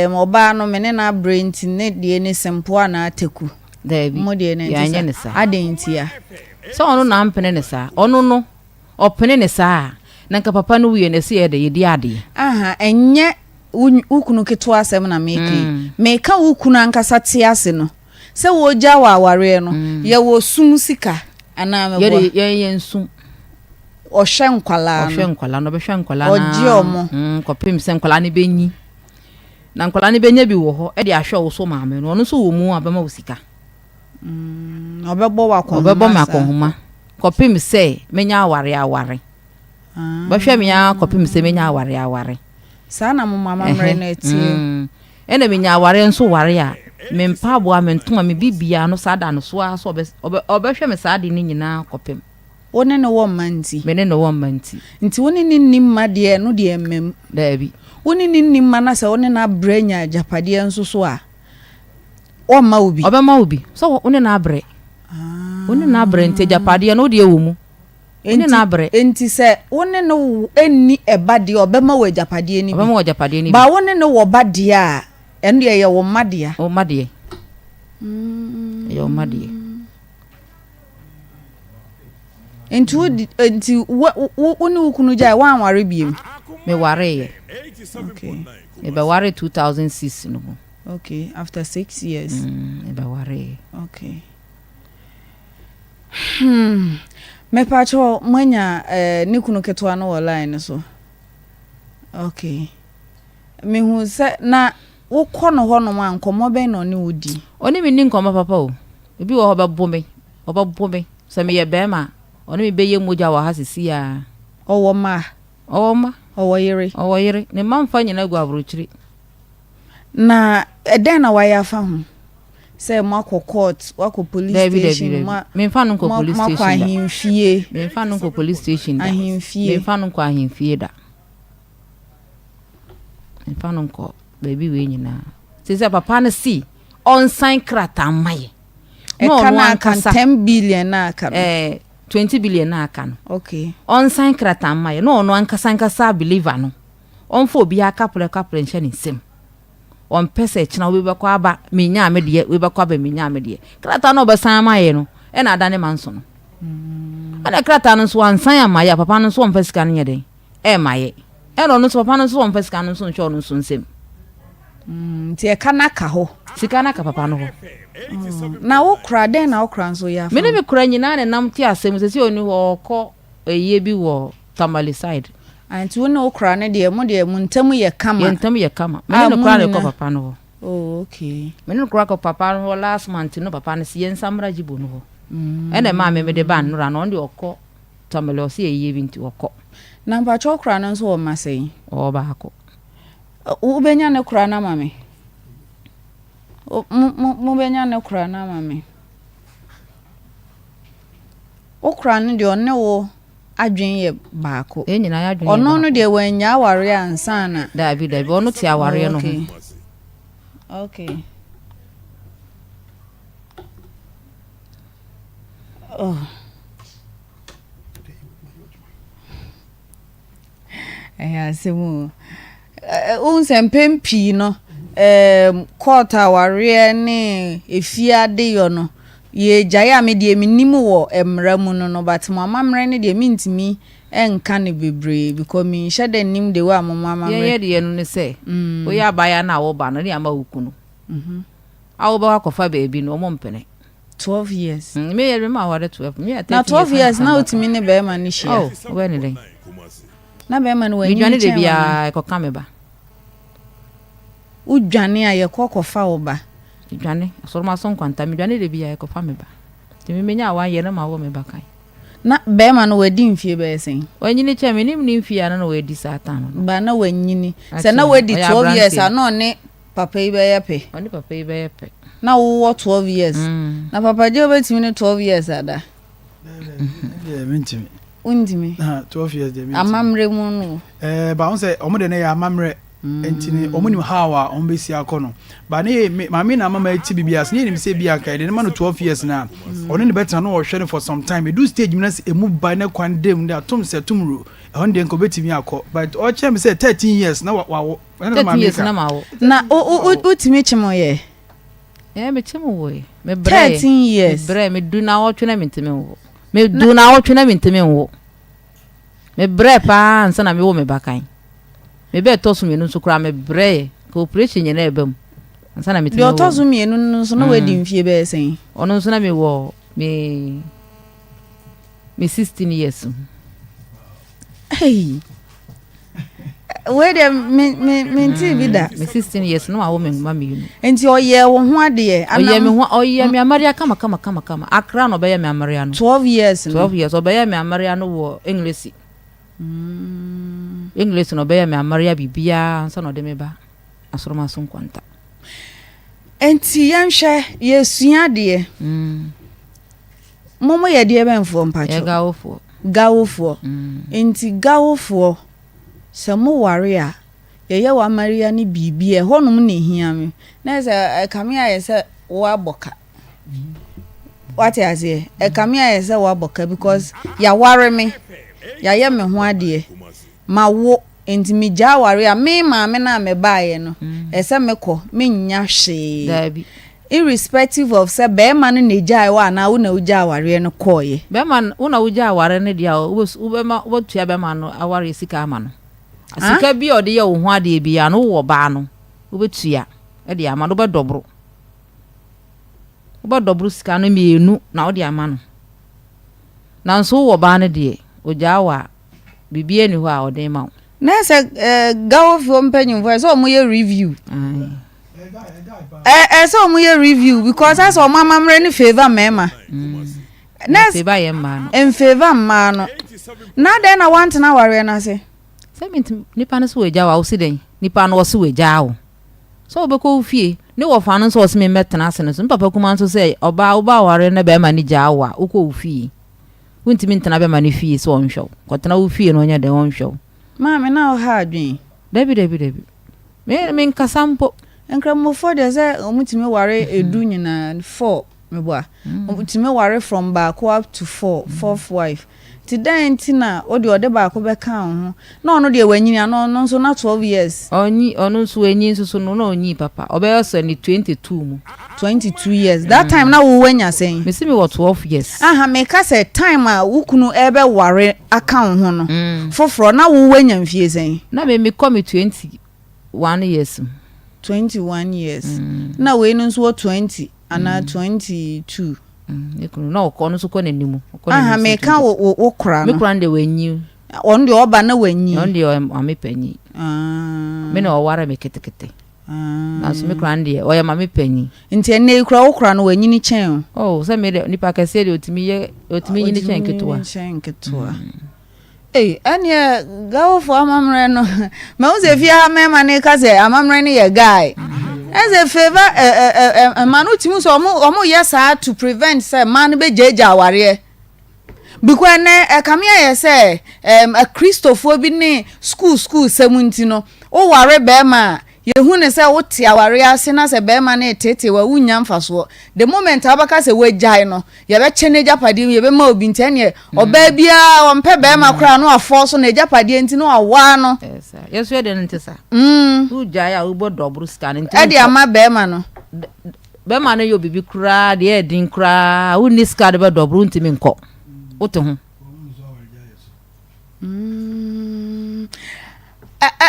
[SPEAKER 2] oba no me ne na brain ne de ne sempo na ateku
[SPEAKER 8] dabi
[SPEAKER 2] mo de ne
[SPEAKER 8] ntisa
[SPEAKER 2] adentia
[SPEAKER 8] so ono na mpene ne sa ono no opene ne sa na nka papa no wie ne se ye de yedi ade
[SPEAKER 2] enye ukunu keto asem na meka ukunu ankasa te ase no se wo gya wa aware no ye wo sum sika ana mebo
[SPEAKER 8] ye nsum
[SPEAKER 2] o hwe nkwala
[SPEAKER 8] no be hwe nkwala na
[SPEAKER 2] oji omo
[SPEAKER 8] kopim se nkwala ne benyi na nkwala ne benya bi wo ho e de ahwe wo so maame no no so wo mu abema wo sika
[SPEAKER 2] obebo wa ko
[SPEAKER 8] obebo ma ko homa kopim se menya aware ba hwe menya kopim se menya aware
[SPEAKER 2] sana mu mama mre na eti
[SPEAKER 8] ena menya aware nso ware a me mpa bo a me ntoma me bibia no sada no so a so obehwe me sada ni nyina kopem
[SPEAKER 2] one ne wo manti
[SPEAKER 8] me ne no wo manti
[SPEAKER 2] nti one ni nimma de no de emem
[SPEAKER 8] dabi
[SPEAKER 2] one ni nimma na se one na branya japade nso so a o ma obi
[SPEAKER 8] obema obi so one na abre one na abre nte japade no de ewo mu one na abre
[SPEAKER 2] enti se one no enni ebade obema wo japade ni
[SPEAKER 8] obema wo japade ni
[SPEAKER 2] ba one no wo bade a eno ye wo made
[SPEAKER 8] o made yo made
[SPEAKER 2] enti woni ukunu jai wan ware biem
[SPEAKER 8] me ware ye
[SPEAKER 2] okay
[SPEAKER 8] e be ware 2006 no
[SPEAKER 2] okay after 6 years
[SPEAKER 8] e be ware
[SPEAKER 2] okay me pacho manya ni kunu ketwa no line so okay me hu se na wo kono ho no man komo ben no ne wodi
[SPEAKER 8] oni mi ni nkomo papa o ebi wo obebo me se me ye be ma oni mi be ye moja wa hasisi ya
[SPEAKER 2] owo ma owo yere
[SPEAKER 8] ne mamfa nyina gu abrochiri
[SPEAKER 2] na eden na wa ya fa hu se mako court wako police station
[SPEAKER 8] me mfa no police station
[SPEAKER 2] mako ahimfie
[SPEAKER 8] me mfa no police station da
[SPEAKER 2] ahimfie
[SPEAKER 8] me mfa no ahimfie da me mfa no baby we nyina se papa na si on sign krata maye
[SPEAKER 2] no kana kan 10 billion na aka
[SPEAKER 8] 20 billion na aka no
[SPEAKER 2] okay
[SPEAKER 8] on sign krata maye no ankasa believer no on fo bi aka couple nche Nsem on pese china we be kwa aba menya amede we be kwa ba menya amede krata no be san maye no e na adane manso no ana krata no so an san amaye papa no so on pesika no yede e maye e no so papa no so on pesika no so ncho no so Nsem
[SPEAKER 2] ti e kana ka ho
[SPEAKER 8] sika na ka papa no ho
[SPEAKER 2] na wo kra den na wo kra nso ya
[SPEAKER 8] me ne me kra nyina ne nam ti asem se oni ho ko eye bi wo Tamale side
[SPEAKER 2] anti wo ne wo kra ne de mu ntam ye kama
[SPEAKER 8] me ne kra ne ko papa no ho
[SPEAKER 2] oh okay
[SPEAKER 8] me ne kra ko papa no ho last month no papa ne se nsamra jibo no ho ene ma me de ban no ra no de okọ Tamale o se eye bi nti okọ
[SPEAKER 2] na mpa cho kra no nso wo masei
[SPEAKER 8] o ba ko
[SPEAKER 2] wo benya ne kra na mame mo benya ne kra na mame okra no de one wo adwen ye baako
[SPEAKER 8] e nyina ya adwen
[SPEAKER 2] ono no de wanya aware ansa na
[SPEAKER 8] da bi ono ti aware no
[SPEAKER 2] okay oh semu Nsem pempi no court aware ne efiade yo no ye jaya me de minim wo emra mu no but mama mre ne de mintimi enka ne bebre because me shede nim de wa mama mre
[SPEAKER 8] ye de no ne se o ya baya na wo ba no ne ama wukunu awo ba kofa beebi no mo mpene
[SPEAKER 2] 12 years
[SPEAKER 8] me ye ma ware 12 me ya
[SPEAKER 2] 12 years na otimi ne be ma ni shia
[SPEAKER 8] oh we ne den
[SPEAKER 2] na be ma no wa
[SPEAKER 8] ni dwane de bia ko kameba
[SPEAKER 2] udwane aye kokofa wo ba
[SPEAKER 8] dwane so ma son kwanta me dwane de bia ko fa me ba ti me menya wa ye na ma wo me ba kai
[SPEAKER 2] na be ma no wadi mfie be sen
[SPEAKER 8] wanyini che me nim ni mfie ana no wadi satan
[SPEAKER 2] ba na wanyini se na wadi 12 years ana ne papa ibe yepe
[SPEAKER 8] oni papa ibe yepe
[SPEAKER 2] na wo 12 years na papa je obetimi ne 12 years ada
[SPEAKER 7] mentimi
[SPEAKER 2] undimi
[SPEAKER 7] 12 years de
[SPEAKER 2] amamre mu no
[SPEAKER 7] ba on say omo de na ya amamre entini omunim hawa ombesi akono ba ne mama na mama eti bibias ne nim se bia kai de ma no 12 years na ono ne better no hwe for some time e do stage na se emu ba na kwandem de atom se tumru on de nko betimi akọ but o chem se 13 years na wa
[SPEAKER 8] 13 years na ma wo
[SPEAKER 2] na o timi chimo ye
[SPEAKER 8] me chimo wo me bre
[SPEAKER 2] 13 years
[SPEAKER 8] bre me du na o twena mentime wo me du na o twena mentime wo me bre pa ansa na me wo me bakan me be tosu me nso kra me bre cooperation ye na ebam ansa na me timi wo
[SPEAKER 2] de tosu me nso na wadi mfie be sen
[SPEAKER 8] ono nso na me wo me 16 years
[SPEAKER 2] hey we de me TV da
[SPEAKER 8] me 16 years no awo me ma me yunu
[SPEAKER 2] enti oye wo ho ade
[SPEAKER 8] oye me ho oye me amaria kama akra no be ye me amaria no
[SPEAKER 2] 12 years
[SPEAKER 8] 12 years obe me amaria no wo English English no be me amaria bibia ansa no de me ba asoroma so nkwanta
[SPEAKER 2] enti yanhwe yesua de momo ye de benfo mpacho gawofo enti gawofo Samu warrior, ye wa Maria ni bibi e honum ne hia me. Na se kamia ye se wa boka. What I say? E kamia ye se wa boka because ya ware me. Ya ye me ho ade. Ma wo enti mi ja warrior me ma me na me baaye no. E se me ko me nya hwe.
[SPEAKER 8] Dabi.
[SPEAKER 2] Irrespective of say be man ne ja wa na wo na uja warrior no koye.
[SPEAKER 8] Be man wo na uja warrior ne dia wo be ma wo tua be man no aware sika ama no. Asika bi ode ye wo ho ade bia no wo ba no wo betua e de ama no be dobro sika no mienu na wo de ama no na nso wo ba no de ojawa bibie ni ho a ode ma
[SPEAKER 2] na se gawo fo mpanyin fo so mo ye review so mo ye review because as o mama mre ni favor mema na
[SPEAKER 8] favor ye ma no
[SPEAKER 2] en favor ma no na de na want na ware na se
[SPEAKER 8] nipa no so weja wa osiden nipa no so weja wo so obeko fie ne wo fa no so osime metena ase no so papa kuma so say oba ware na be ma ni ja wa ukọ ufie wuntimi ntena be ma ni fie so onhwo kotena wo fie no nya de onhwo
[SPEAKER 2] ma me na o ha adwen
[SPEAKER 8] debi me nkasampo
[SPEAKER 2] enkramofo de say omutimi ware edu nyina 4 meboa omutimi ware from back up to 4th wife Today Tina odi ode ba ko be kan ho na ono de wanyini ano no so na 12 years
[SPEAKER 8] oni ono so wanyi so no na onyi papa obeyoso ni 22 mu
[SPEAKER 2] 22 years that time na wo wanya sen
[SPEAKER 8] me see me what 12 years
[SPEAKER 2] aha me ka say time a wukunu ebe ware akan ho no foforo na wo wanya mfie sen
[SPEAKER 8] na me come 21 years
[SPEAKER 2] 21 years na we no so 20 ana 22
[SPEAKER 8] ekunu na okono so ko nanimu
[SPEAKER 2] aha me ka wo kra no
[SPEAKER 8] me kra nde wanyi
[SPEAKER 2] on de oba na wanyi
[SPEAKER 8] on de amepanyi me na owara me ketekete na so me kra nde oya mame panyi
[SPEAKER 2] nti ene kra wo kra no wanyi ni chen
[SPEAKER 8] oh se me de nipa ka se de otimi ni chen ketoa
[SPEAKER 2] anya gawo fo amamre no me wo se fia me ma ne ka se amamre ni ye guy as a favor manu timu so omo yes to prevent say man be jeja aware because ne kamia ye say a Christopher bi ne school 70 no o ware be ma ye hu ne say wo te aware ase na say be ma na tete wa wunya mfaso the moment abaka say we jai no ye be chene japade ye be ma obi ntane oba bia o mpe be ma kra no afo so na japade enti no awa no
[SPEAKER 8] yes we de ntesa u jai a u bo dobru scan enti
[SPEAKER 2] e de ama be ma no
[SPEAKER 8] be ma no yo bibi kra de e din kra u ni scan be dobru ntimi nko wote ho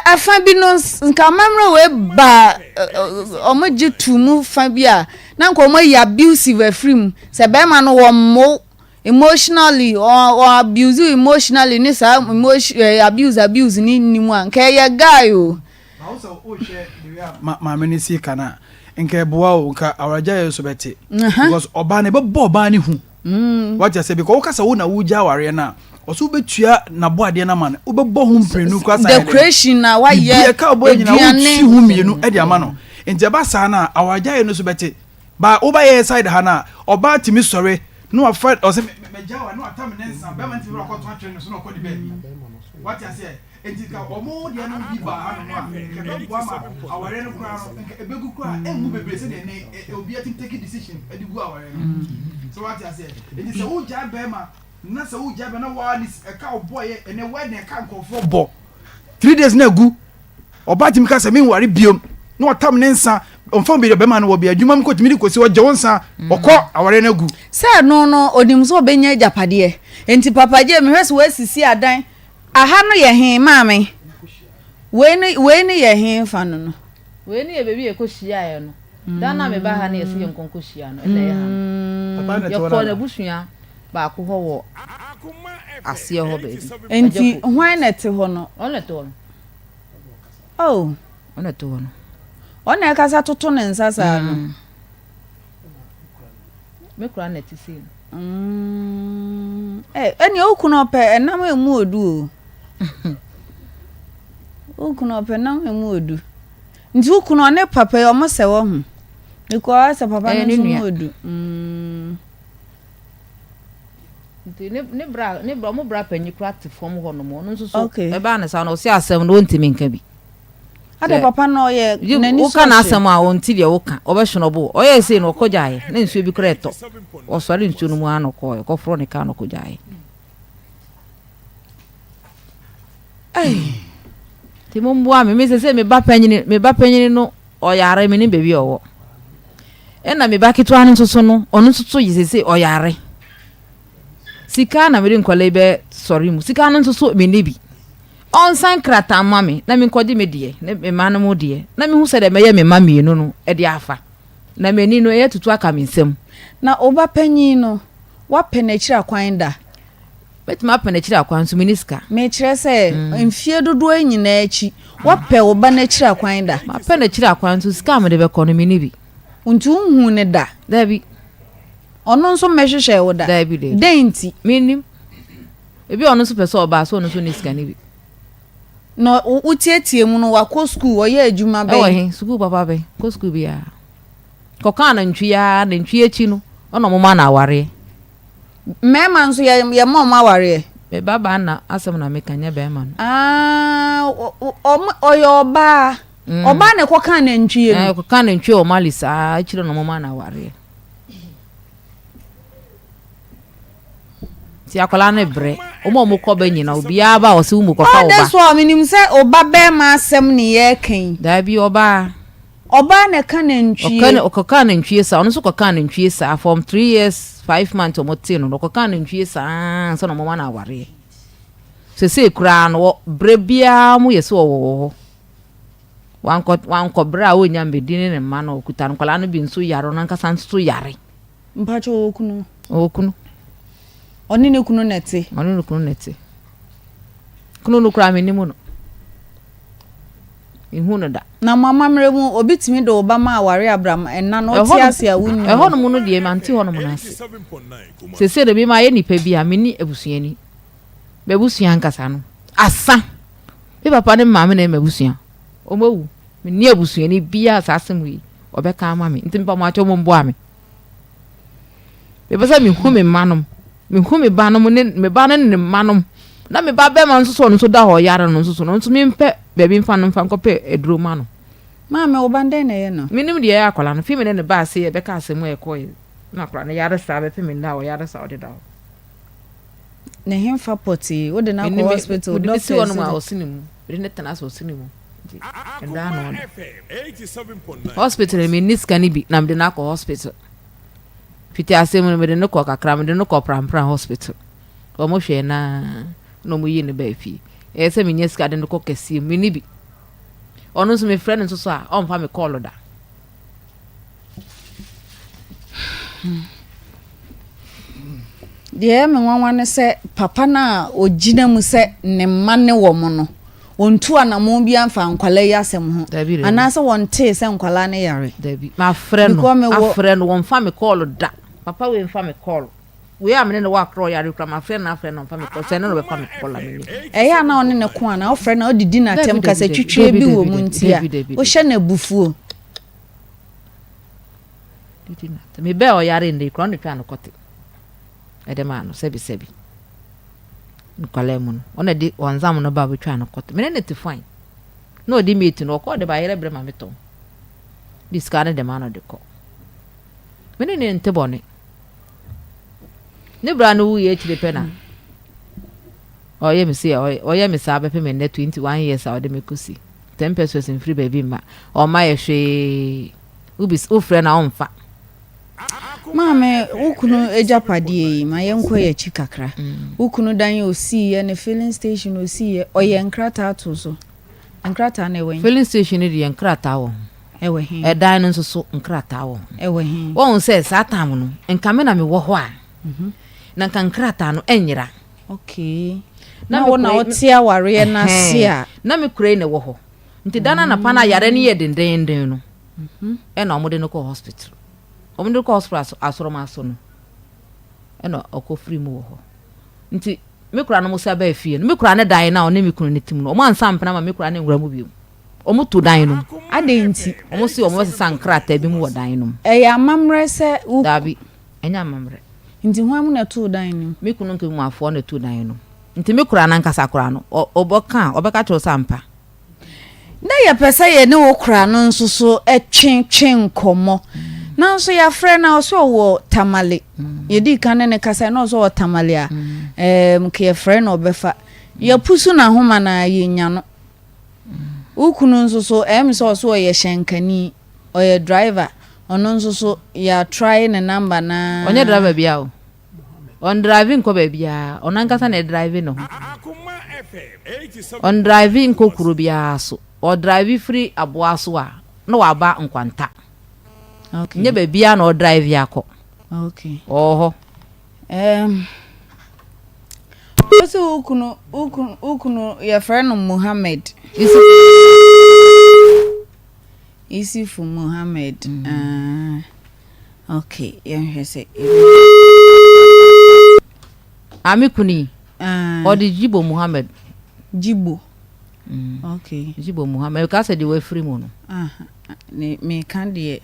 [SPEAKER 2] afa bi no nka mamra we ba omoji tumu fa bi a na nko mo ya abusive free se be ma no wo mo emotionally or abuse emotionally ni sa abuse ni mu an ka ye guy o
[SPEAKER 7] also o share ma me ni si kana nke boa o nka awraja ye so bete because oba ne be bo oba ni hu what you say because o kasa wo na wo ja ware na oso betua na bo ade na man wo be bo hu mprenu kwa sa
[SPEAKER 2] the creation na wa ye
[SPEAKER 7] ka bo nyina wo ti hu mienu e de ama no nje ba sa na awraja ye no so bete ba wo ba ye side ha na oba timi sore no afraid o say me jawa no atam nensa be man ti ro ko to atwe so no ko di be what you say etika omo de no bi ba ha no a ke bo ama aware no kra no e begu kra e mu bebre se de ne obi ati take decision e di gu aware no so what you say it is a wo ja be ma na se wo ja be na wa ni e ka oboy e ne we ne ka nkofo bo 3 days na gu oba tim ka se me ware biom na otam nensa onfon bi be ma no wo bi adwuma m ko timi ko si wo je wonsa okọ aware na gu
[SPEAKER 2] se no onim so obenya japade enti papa je me hwese we sisi adan aha no ye hen maame we ni ye hen fa no
[SPEAKER 8] we ni e bebi e ko hia ye no dan na me ba ha na ye se ye nkonko hia no ele ya ha ye ko na busua ba ko ho wo ase ho bebi
[SPEAKER 2] enti hwan na te ho no
[SPEAKER 8] ona to no
[SPEAKER 2] oh
[SPEAKER 8] ona to no
[SPEAKER 2] ona ka sa toto ne nsasa no
[SPEAKER 8] me kura na ti si
[SPEAKER 2] eni okuno ope enam emu odu okuno ope nam emu odu nti okuno ne papa yo mo se wo hu because papa no emu odu
[SPEAKER 8] nti ne bra mo bra panyi kura te fom ho no mo no so e ba na sa no se asem no ntimi nka bi
[SPEAKER 2] ada papa no ye
[SPEAKER 8] nani so ka na asem a onti de wo ka obehwe bo oye se no kojaye na nsuo bi kura eto o sori nsuo no mu anoko ko fro ne ka no kojaye ti mo mboa me se me ba panyini no oyare me ni bebi owo na me ba kitwa no so no ono so yisese oyare sika na me nkwale be sori mu sika no so me nebi on san krata mame na me nkodi me de me manu mu de na me hu se de me ye me mame enu no e de afa na me ni no ye tutu aka me nsem
[SPEAKER 2] na oba panyin no wa penechira kwan da
[SPEAKER 8] betima penechira kwan so miniska
[SPEAKER 2] me kire se mfie dodo anyina achi wa pe oba na kira kwan da
[SPEAKER 8] ma penechira kwan so sika me de be kono me ni bi
[SPEAKER 2] untu hu ne da
[SPEAKER 8] dabi
[SPEAKER 2] ono nso mehwehwe wo da
[SPEAKER 8] dabi de
[SPEAKER 2] denti
[SPEAKER 8] minim ebi ono so pese oba so ono so niska ni bi
[SPEAKER 2] no utietie mu no wako school wo ye adwuma be
[SPEAKER 8] he school papa be ko school bia ko kana ntwi echi no ono mo ma na aware
[SPEAKER 2] mema nso ye mo ma aware
[SPEAKER 8] be baba na asem na mekanya be ma no
[SPEAKER 2] oyo oba ne ko kana ntwi no
[SPEAKER 8] ko kana ntwi o malisa achiro no mo ma na aware ti akola ne bre mo ko ba nyina obi aba o se mu ko fa oba
[SPEAKER 2] that's why minim se oba be ma asem ne ye kan
[SPEAKER 8] da bi oba
[SPEAKER 2] ne kana ntwi
[SPEAKER 8] o kana ntwi sa ono so ko kana ntwi sa from 3 years 5 months o moti no ko kana ntwi sa so no mo ma na aware se kura no bre bia mu yesi wo wanko bra o nyambe dini ne ma no okuta no kola no bi nso yaro na nkasa nso yare
[SPEAKER 2] mpacho okunu oni ne kunu nete kunu no kura me ni mu no
[SPEAKER 8] ihu no da
[SPEAKER 2] na mama mremu obitimi do oba ma aware abram enna no ti ase a wunni
[SPEAKER 8] ho no mu no de ma nti ho no mu na ase se de bi ma ye nipa bi a meni ebusuani be busuan kasa no asa bi papa ne mama na mebusuan o mawu meni ebusuani bia asasem wi obeka ama me nti mpa ma cho mo mbo ame be pesa mi hu me manom me hu me ba no me ba no ne manom na me ba be ma nso so no so da ho yare no nso so no nso me mpe be bi mfa no mfa nkope eduro ma no
[SPEAKER 2] Mama obande na ye no.
[SPEAKER 8] Minim de ya akwala no fi me ne ba se e be ka asemu e koy na akwala no yare sa be fi me nda wo yare sa ode da wo
[SPEAKER 2] Na hemfa poti wo de na ko hospital
[SPEAKER 8] doctor si wono ma osinimu be ne tana so osinimu nda no hospital me niska ni bi na me de na ko hospital fiti asemu me de no ko kakra me de no ko prampran hospital o mo hwe na no mo yi ne ba fi e se me nyeska de no ko kesi me ni bi ono so me friend nso so a on fa me call da
[SPEAKER 2] de me nwanwane se papa na ogina mu se ne mma ne wo mo no ontu anamo bi amfa nkwala yi asem ho anase wonte se nkwala ne yare
[SPEAKER 8] dabi ma friend no won fa me call da papa we fa me call we am ne no wa kro yare kra ma friend na friend no fa me call se no be fa me call la me
[SPEAKER 2] eya na one ne ko ana o friend na odidi na tem kasa twitwe bi wo mu ntia o hye na bufuo
[SPEAKER 8] didi na me be o yare ndi kro no twa no kote edema no sebi nkwala mu no ona di wanzam no ba betwa no kote me ne te fine no di meet no ko de ba yere bre ma meto diskane de mano de ko me ne nte bone ne bra no ye chire pena oye me see oye me sabe pe me ne 21 years a de me kusi 10 pesos in free baby ma o ma ye hwe ubis ufre na onfa
[SPEAKER 2] Mama ukunu ejapadie ma yenko ye chikakra ukunu dan ye osi ye ne filling station osi ye oye nkrata ato so nkrata na ewen
[SPEAKER 8] filling station ni ye nkrata wo
[SPEAKER 2] ewe hin
[SPEAKER 8] e dan no so nkrata wo
[SPEAKER 2] ewe hin
[SPEAKER 8] won se satam no nka me na me wo ho a na nka nkrata no enyira
[SPEAKER 2] okay na wona otia ware na sia
[SPEAKER 8] na me kure ne wo ho nti dana na pana yare ne ye denden no e na omode no ko hospital omode ko hospital asoro ma so no e na okọ free mu wo ho nti me kura no mo sa ba afie no me kura ne dan na o ne me kunu ne tim no o man sampena ma me kura ne ngura mu bi omo to dan no
[SPEAKER 2] ade nti
[SPEAKER 8] omo si omo se sankrata bi mu wo dan no
[SPEAKER 2] eya mamre se
[SPEAKER 8] dabi enya mamre
[SPEAKER 2] nti ho amu na to dan no
[SPEAKER 8] me kunu nke mu afo na to dan no nti me kura na nkasa kura no obeka cho sampa
[SPEAKER 2] na ye pese ye ne wo kura no nso so etwen komo na nso ya frɛ na so wo tamale ye di kan ne kasa na so wo tamale a ke ye frɛ na obefa ye pusu na homa na ye nya no ukunu nso so so ye shenkani o ye driver ono nso so ya try ne number na
[SPEAKER 8] onye driver bia o on driving ko ba bia onankasa na driving no on driving ko kuro bia so o drive free aboaso a no wa ba nkwanta
[SPEAKER 2] okay
[SPEAKER 8] nye ba bia na o drive yakọ
[SPEAKER 2] okay
[SPEAKER 8] oho
[SPEAKER 2] so ukunu ya friend Muhammad isi fu Muhammad okay ya say
[SPEAKER 8] amikuni odi Jibo Muhammad
[SPEAKER 2] Jibo okay
[SPEAKER 8] Jibo Muhammad ka say the way free mo no
[SPEAKER 2] me kan de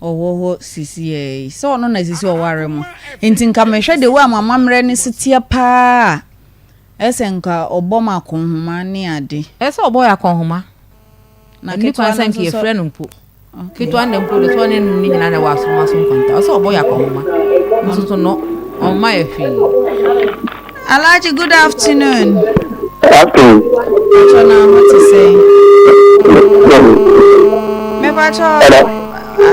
[SPEAKER 2] owo sisi so no na sisi o ware mo enti nka me hwe de wa mamamre ne sitia pa esenka oboma konhuma ne ade
[SPEAKER 8] ese obo ya konhuma na kitwa sanki e frɛ no mpo kitwa ne mpo de so ne ni nyina na wa so kwanta ese obo ya konhuma nso no on my fi
[SPEAKER 2] Alaji, good afternoon.
[SPEAKER 9] Afternoon.
[SPEAKER 2] What to say? Me pacho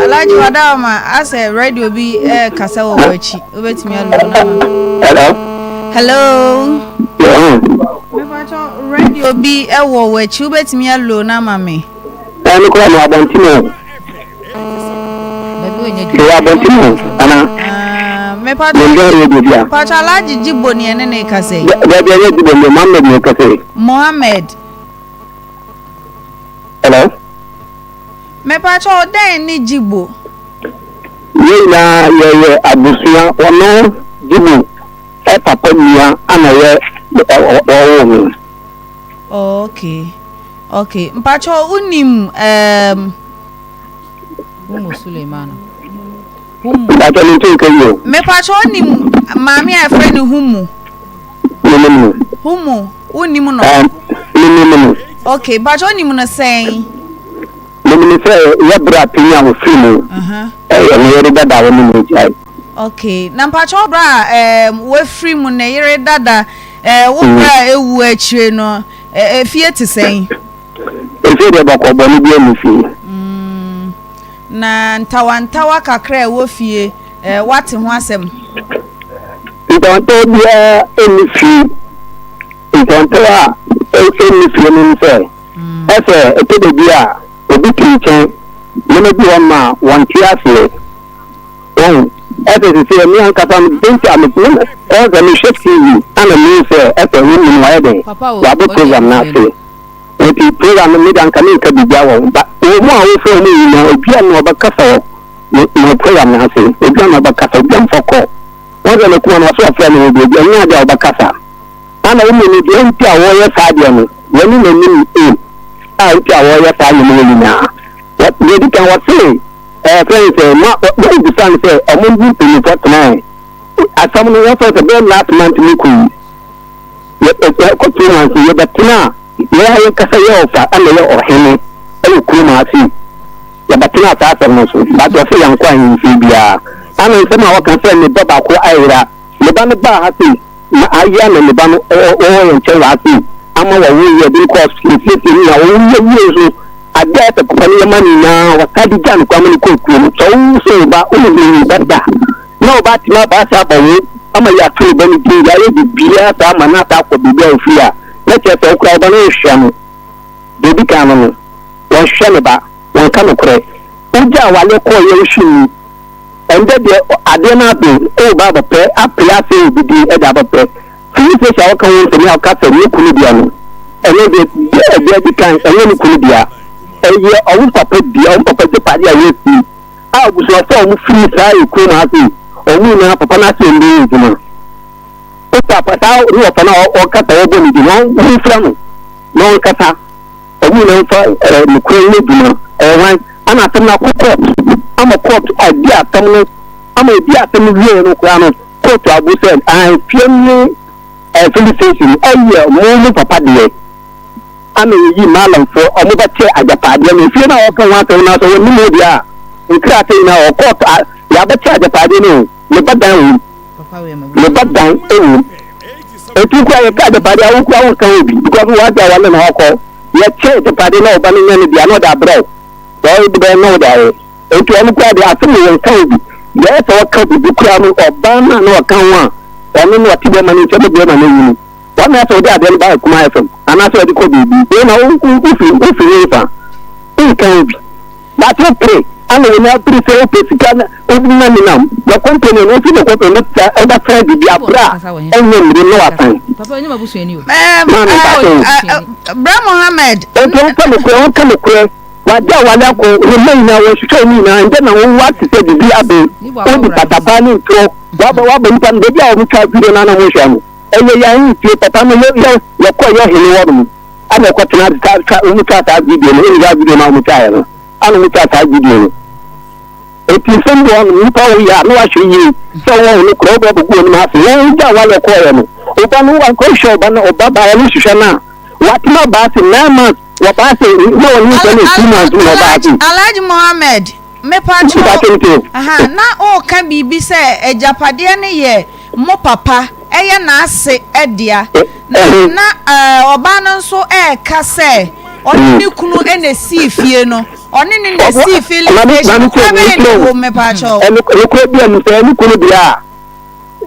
[SPEAKER 2] Alaji wadama ase radio bi kasa wo wachi obetimi alu na. Hello. Me pacho radio bi wo wachi obetimi alu na mama.
[SPEAKER 9] Ani ko na abantino.
[SPEAKER 8] Baby wenye
[SPEAKER 9] di abantino ana.
[SPEAKER 2] Me pacho Alaji Jibo ni ene ne kase.
[SPEAKER 9] Baby ene Jibo ni Muhammad ne kase.
[SPEAKER 2] Muhammad.
[SPEAKER 9] Hello.
[SPEAKER 2] Me pacho den ni Jibo.
[SPEAKER 9] Ye na ye abusia ono Jibo e papa nia ana ye owo.
[SPEAKER 2] Okay. Mpacho unim
[SPEAKER 8] Umu Suleiman.
[SPEAKER 9] That I think you.
[SPEAKER 2] Me patroni mami a friend humu. Humu, unimu no. Okay, patroni mu na saying.
[SPEAKER 9] Me say ya bra pinya wo fimu. Yere dada wo ni jai.
[SPEAKER 2] Okay, na patro bra we free mu na yere dada wo bra ewu achire no fie te saying.
[SPEAKER 9] Efie de bako boni bi emu fie.
[SPEAKER 2] Na ntawa kakra wo fie wate ho asem.
[SPEAKER 9] Ntanto bia emu fie. Ntanto a emu fie ni se. Ese etede bia obi kinchen me bi won ma won ti ase. Ese se mi an kata mi tinta mi ese mi shift TV ana mi se ese mi wa ede. Wa bo program na se. Eti program mi dan kan ka bi bia wo ba o mo a wo fe mi na obi an no ba kasa no program na se obi an no ba kasa bi am foko wọ́n jẹ́ lẹ́kùn ọ̀nà ọ̀ṣọ́ ọ̀fẹ́ ni òbí ẹ̀jẹ̀ ní àjà ọba kásá. Ana wọ́n mú di ẹ̀ǹtí àwọ̀ ọ̀yẹ́ sáadìẹ̀ nù wọ́n ní lè ní ẹ̀ ẹ̀ǹtí àwọ̀ ọ̀yẹ́ sáadìẹ̀ nù wọ́n nyinaa. Wọ́n di kan wọ́n sè fẹ́yìn sẹ́ wọ́n di sàn sẹ́ ọmọ bí mpanyinfọ́ tẹ̀lé asam ni wọ́n sọ sẹ́ bẹ́ẹ̀ last month ní kù yẹ kó 2 months yẹ bẹ̀ tẹ́lá yẹ ayé kásá yẹ ọ̀fà ẹ̀nà yẹ ọ̀hẹ́ni ẹ̀yẹ kúrò máa sí yẹ bẹ̀ tẹ́lá àtàtà nù so bàtọ̀ fẹ́ yàn kó àyìn fi bíà. Ana nsema waka se ne baba ko ayira ne ba ne ba ha se na aya na ne ba no o nche wa se ama wa wo ye bi ko sisi ni ya wo ye so aga ta ko ne mani na wa ka di jan ko amani ko ku so so ba o ni bada no ba ti ma ba sa ba wo ama ya tu ba ni bi ya ye bi bia ta ma na ta ko bi bia ofia na che to ko ba no hwa no de bi kan no wo hwa ne ba won ka no kore uja wale ko ye hwi and then the adena be o baba pe apia se bi di e da ba pe fi se sha kan wo se ni akasa ni kunu bia no ene de kan ene ni kunu bia e ye owu papa bia o papa je padi aye si a bu so fo mu free sai ku na si owu na papa na se ndi juma o papa ta ni o fana o kata o bo ni di no ni fra no kata owu na fa ni ku ni juma wan ana tana ko ama court adi atamno ama edi atamno wie no kwa no court abu said I fiemi felicitation aye mo papa de ama yi malam fo omo ba che ajapade no fie na o kan wa kan na so ni mo dia nkra te na o court ya ba che ajapade no le badan etu kwa ya ka ajapade awu kwa won kan obi because wa da wala na hoko ya che ajapade na o ba ni nyane dia no da bro so bi no da etu anu kwa de atumi yen kan bi ye so ka bi kura no oba na no kan wa onu no ati be mani chebe be mani yini wa na so de ade ba kuma fm ana so de ko bi e na o fi fa e kan bi ba to pray ana na pray se o pesika na o bi na mi na ya company no fi ko to no ta e da friend bi abra enye mi no atan
[SPEAKER 8] papa enye mabusu eni o
[SPEAKER 2] Bra Mohammed
[SPEAKER 9] o to kan ko wadi awale ko remain na wo hwehwe ni na nje na wo wa ti se bibi abe o di patapa ni ntro wa ba npa nde bia o mutwa video na na mo hwa no eye ya yin ti papa no yo ko yo hene wo no ana ko tena ta o mutwa ta video no ni ga video na o mutwa ya no ana mutwa ta video no e ti sem do no mutwa wo ya no wa hwe yi so wo no kro ba bu no ma se wo ja wale ko ya no o ba no wa ko show ba no o ba ba ya ni hwehwe na what no ba se na ma wa ba se no ni ko ni kuma ju no ba ti
[SPEAKER 2] Alhaji Mohammed me patro na o ka bibi se ejapade ne ye mo papa eye na ase edia na oba no so ka se oni ni kunu ene si fie no oni ni ne si fie le ko me patro
[SPEAKER 9] ko bia mi se ni kunu bia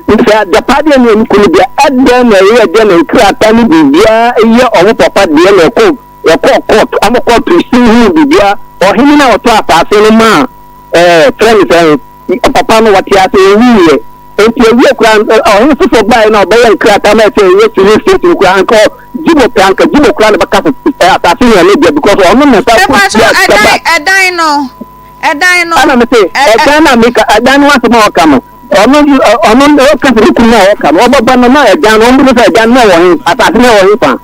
[SPEAKER 9] nse japade ni kunu bia adde na ye de na kra ta ni bia ye owo papa de na ko ya court am court isi bibia o hini na oto apase no ma friend papa no wati ase wiye enti ewie kura o hini so bai na obaye nkra ta na se ye tiri state kura anko jibo kura na baka apase ya media because o no na sa
[SPEAKER 2] edan no
[SPEAKER 9] ana me say edan na me ka edan wa se ma o kama ono o ka se ku na o kama o baba na edan no mbu se edan na wo hin apase na wo hin pa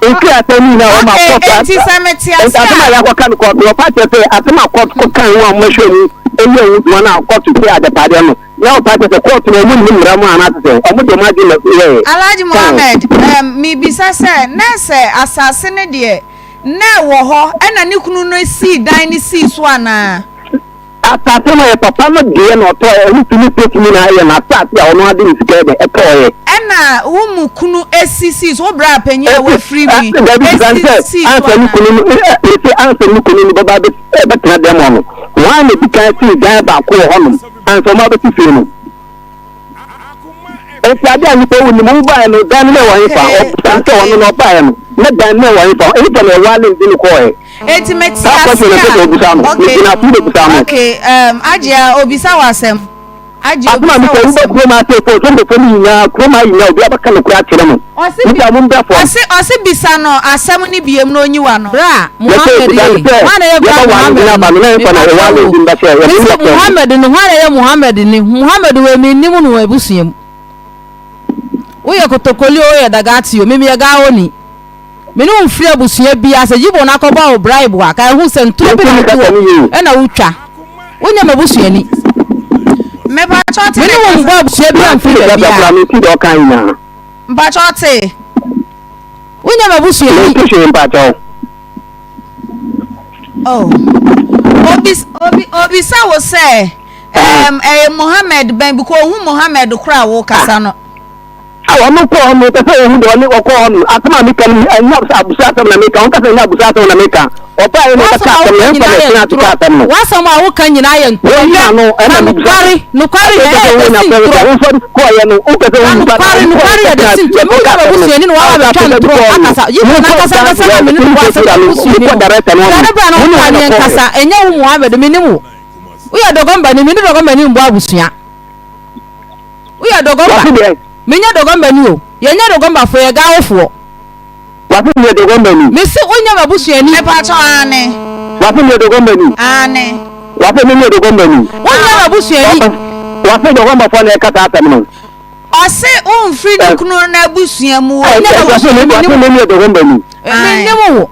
[SPEAKER 9] nke atani na o ma court
[SPEAKER 2] anti sameti asa
[SPEAKER 9] atama ya kwa kan court o pa che atama court ko kan wa mo hwe ni eyi wana court say at the party no now party the court no mun mun ramu ana say omo de ma di na ye
[SPEAKER 2] Alhaji Mohammed mi bisa say na say asase ne de na wo ho na ne kunu no si dan ni si so ana
[SPEAKER 9] asase no papa no de na to e tumi petimi na ye na asase a ono ade ni sika de e to ye
[SPEAKER 2] na wo mu kunu SCC so bra panyi e we free bi
[SPEAKER 9] SCC answer ni kunu ni answer ni kunu ni baba be tena dem ono wa na tika si dan ba ko honum answer ma be fi no e ade ani pe woni mu ba no dan na wa ifa o answer ono no ba no na dan na wa ifa e to na wa le ndi ko e
[SPEAKER 2] Ultimate okay ajia obisa wasem ajia obisa wasem
[SPEAKER 9] kuma se ko so ko ni ya kuma yi na obi abaka no kura kire mo
[SPEAKER 2] ose bisa no asem ni biem no onyiwa no
[SPEAKER 8] bra Muhammad wana ye Muhammad no wana ye Muhammad we mi nimu no ebusuam wo ye kotokoli o ye dagati o mimi ye ga oni meni wo mfiri abusua bia se jibo na koba o bribe wa ka hu se ntro bi na to e na wutwa wonya mabusua ni
[SPEAKER 2] me ba chote
[SPEAKER 8] meni wo mbo abusua bia mfiri bia
[SPEAKER 2] mba chote
[SPEAKER 8] wonya mabusua ni
[SPEAKER 2] oh obisa wo se Mohammed ben biko hu Mohammed kura wo kasa no
[SPEAKER 9] awono ko hono te fe hu do ni ko hono atama mi kan nya abusa ta na mi kan ka nya abusa ta na mi kan o pa ni ka ta me fa le na ta ta no
[SPEAKER 8] wa so ma wo kan nyina ye nto
[SPEAKER 9] ya no e na
[SPEAKER 8] no kwari
[SPEAKER 9] ko ya no o ka te hu pa
[SPEAKER 8] no kwari ya de sin mo ka ba busu ni no wa ba twa ntro akasa yibo na kasa kasa mi ni wa sa busu ni no na bra no wa ni kasa enya wo Muhammad mi ni mu wo ya dogomba ni mi ni dogomba ni mbo abusua wo ya dogomba menya dogomba ni o yenya dogomba fo ye gawofo
[SPEAKER 9] wafu ni dogomba ni
[SPEAKER 8] mesi onya mabusua ni
[SPEAKER 2] e pa cho ane
[SPEAKER 9] wafu ni dogomba ni
[SPEAKER 2] ane
[SPEAKER 9] wafu ni dogomba ni
[SPEAKER 8] onya mabusua ni
[SPEAKER 9] wafu dogomba fo na kata atam no
[SPEAKER 2] ose on free ni kunu na abusua mu
[SPEAKER 9] onya mabusua ni dogomba ni
[SPEAKER 8] nyemo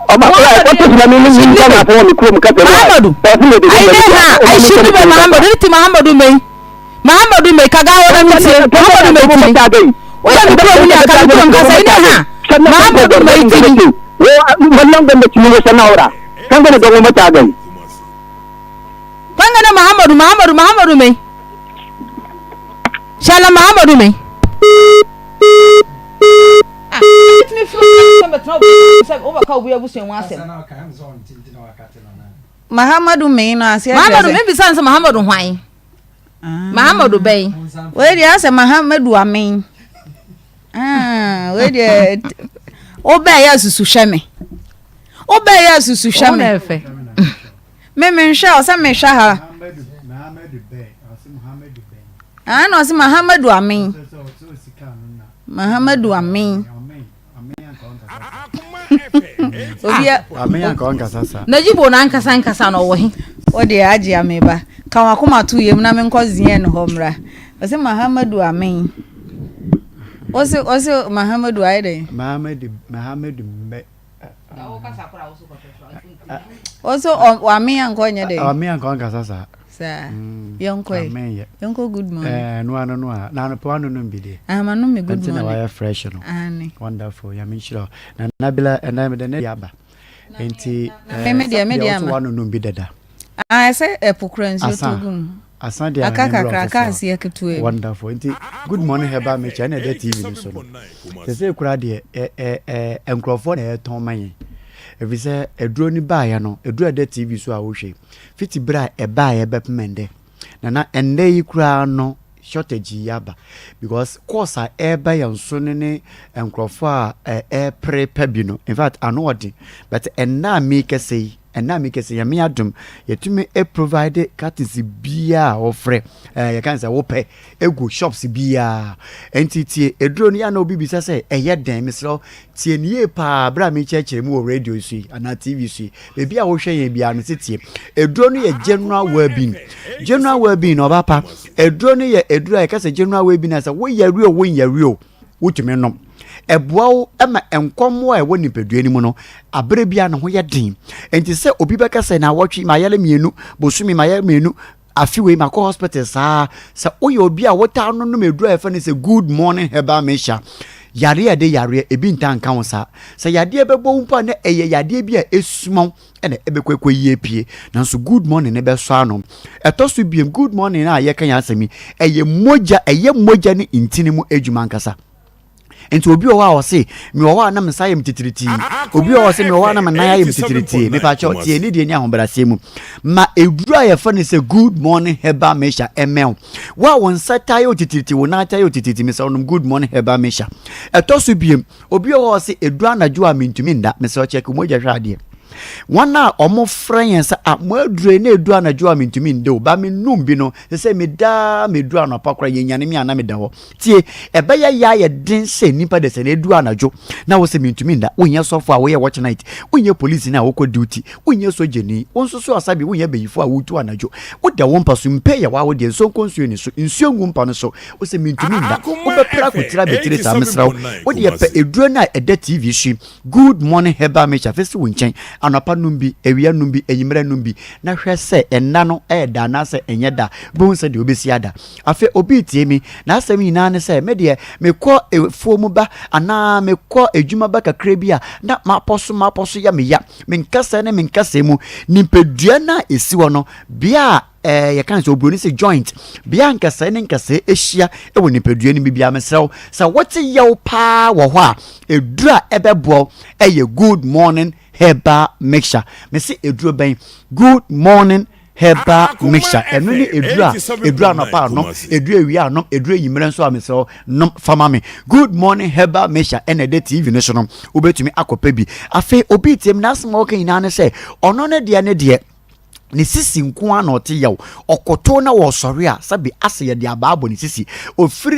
[SPEAKER 9] Oba ko to na ni ka na fo ni krom kata
[SPEAKER 8] Muhammadu ai shi ni be Muhammadu ni ti Muhammadu me kaga wona mi se Muhammadu me ti o ya mi pro ni aka ko ngasa ina ha Muhammadu me ti
[SPEAKER 9] wo wannan ganda ki ne sanawara kan ganda dogo mata gai
[SPEAKER 8] kan ganda Muhammadu me shala Muhammadu me mi flo ko me tro se o ba ka obu abusu en wasem
[SPEAKER 2] Muhammadu me no asia
[SPEAKER 8] Muhammadu me bi san se Muhammadu hwan Muhammadu Bey.
[SPEAKER 2] We dey say Muhammadu Amin. We dey Obey asusu hweme. Obey asusu hweme. Me nhwa o say me hwa ha. Muhammadu Bey, o say Muhammadu Bey. No say Muhammadu Amin. Muhammadu Amin. Obia
[SPEAKER 7] Amen ka onka sasa.
[SPEAKER 8] Na jibo na nkasa no wo he.
[SPEAKER 2] O dey agi ameba. Kan akoma tu yem na me nkozie no homra. O se Muhammadu Amin. O se Muhammadu aide.
[SPEAKER 7] Muhammadu me.
[SPEAKER 8] O kasa kora o so ko.
[SPEAKER 2] O so Amin ankonye de.
[SPEAKER 7] Amen ka onka sasa.
[SPEAKER 2] Sa. Yonko.
[SPEAKER 7] Amen.
[SPEAKER 2] Yonko good morning.
[SPEAKER 7] No na no po no mbide.
[SPEAKER 2] Ma no me good morning.
[SPEAKER 7] Na wire fresh no.
[SPEAKER 2] Ani.
[SPEAKER 7] Wonderful. Ya me shiro. Na nabila na me de ne yaba. Enti
[SPEAKER 2] media
[SPEAKER 7] ma. Wano no mbide da.
[SPEAKER 2] Say epokransi otogun.
[SPEAKER 7] Asan dia
[SPEAKER 2] akaka si eketue.
[SPEAKER 7] Wonderful. Enti good morning heba me cha na de TV ni so no. Say kura de enkrofo na eton man. Evi say eduro ni ba ya no, eduro de TV so a wo hwe. Fiti bra e ba ya bepmende. Na ende yi kura no shortage yaba because course a eba ya nso ne enkrofo a prepare bi no. In fact anodi but enna make say ya me adum yetumi provide courtesy bia ofre ya kan say wo pe ego shops bia entity eduro ni ana obi bisa say eye den misro tie nie pa bra me chekere mu radio su ana TV su be bia wo hwe ye bia no tie eduro no ye general well-being obapa eduro no ye eduro ya ka say general well-being say wo ya rio wotumi nom
[SPEAKER 10] ɛboa ɛma enkomo a ɛwɔ nipadua ni mu no abere bia na ho yɛ den enti sɛ obi bɛka sɛ na wɔtwe ma yɛle mienu bosumi ma yɛle mienu afiwe ma ko hospital saa sɛ oye obi a wota no no medura ɛfa ne sɛ good morning herbal mixture yare de yare ebi ntanka wo sa sɛ yade bɛbɔ mpa na ɛyɛ yade bi a esumon ɛna ɛbɛkwekwe yie pie nanso good morning ne bɛso ano ɛtɔ biem good morning na yɛ kan ya asɛmi ɛyɛ moja ne intini mu adwuma nkasa enti obi o wa o se me o wa na msa yem titiriti obi o se me o wa na na yem titiriti me pa cho tie ni de ni ahombrase mu ma edura ye fa ne se good morning herbal mixture emel wa won sata yo titiriti won ata yo titiriti me se onum good morning herbal mixture etoso biem obi o se edura na jo a mentumi nda me se o check mo hwa ade wana omo friends a moadure na edu anajo a mentumi nde o ba me num bi no se me da me du anopakora yenyane me ana me da ho tie ebeya ya ye den se nipa de se na edu anajo na wo se mentumi nda wonye sofo a wo ye watch night wonye police na wo ko duty wonye sojeni wonsoso asabi wonye beyifo a wo tu anajo wo da won paso mpe ya wa wo de so konsuo ni so nsuo ngumpa no so wo se mentumi nda wo be pra kutira betire sa mesra wo de pe eduro na eda TV shi good morning herbal mixture fesi wo nchen anapa numbi ewia numbi enyimra numbi na hwe se enna no da na se enye da bon se de obesi ada afi obi tie mi na asem nyina ne se me de me kɔ efuomu ba ana me kɔ edwuma ba kakra bi a na maposo ya me ya me nkasa ne me nkasa mu nimpedua na esi wo no bia ye kan so obroni se joint bia nkasa ne nkasa ehia ewo nipadua ni bibia mesrew sa wote yew pa wo ho a edura ebebo eye good morning herbal mixture me se eduro ben good morning herbal mixture eno ni edura no pa no edura ewia no edura yimre nso amesrew no fama me good morning herbal mixture ene de TV no so no obetumi akopa bi afi obi tiem na asem o kan ina ne se ono ne de ne sisi nko ana ote yaw okoto na wo sori a sabi ase ye de abaabo ne sisi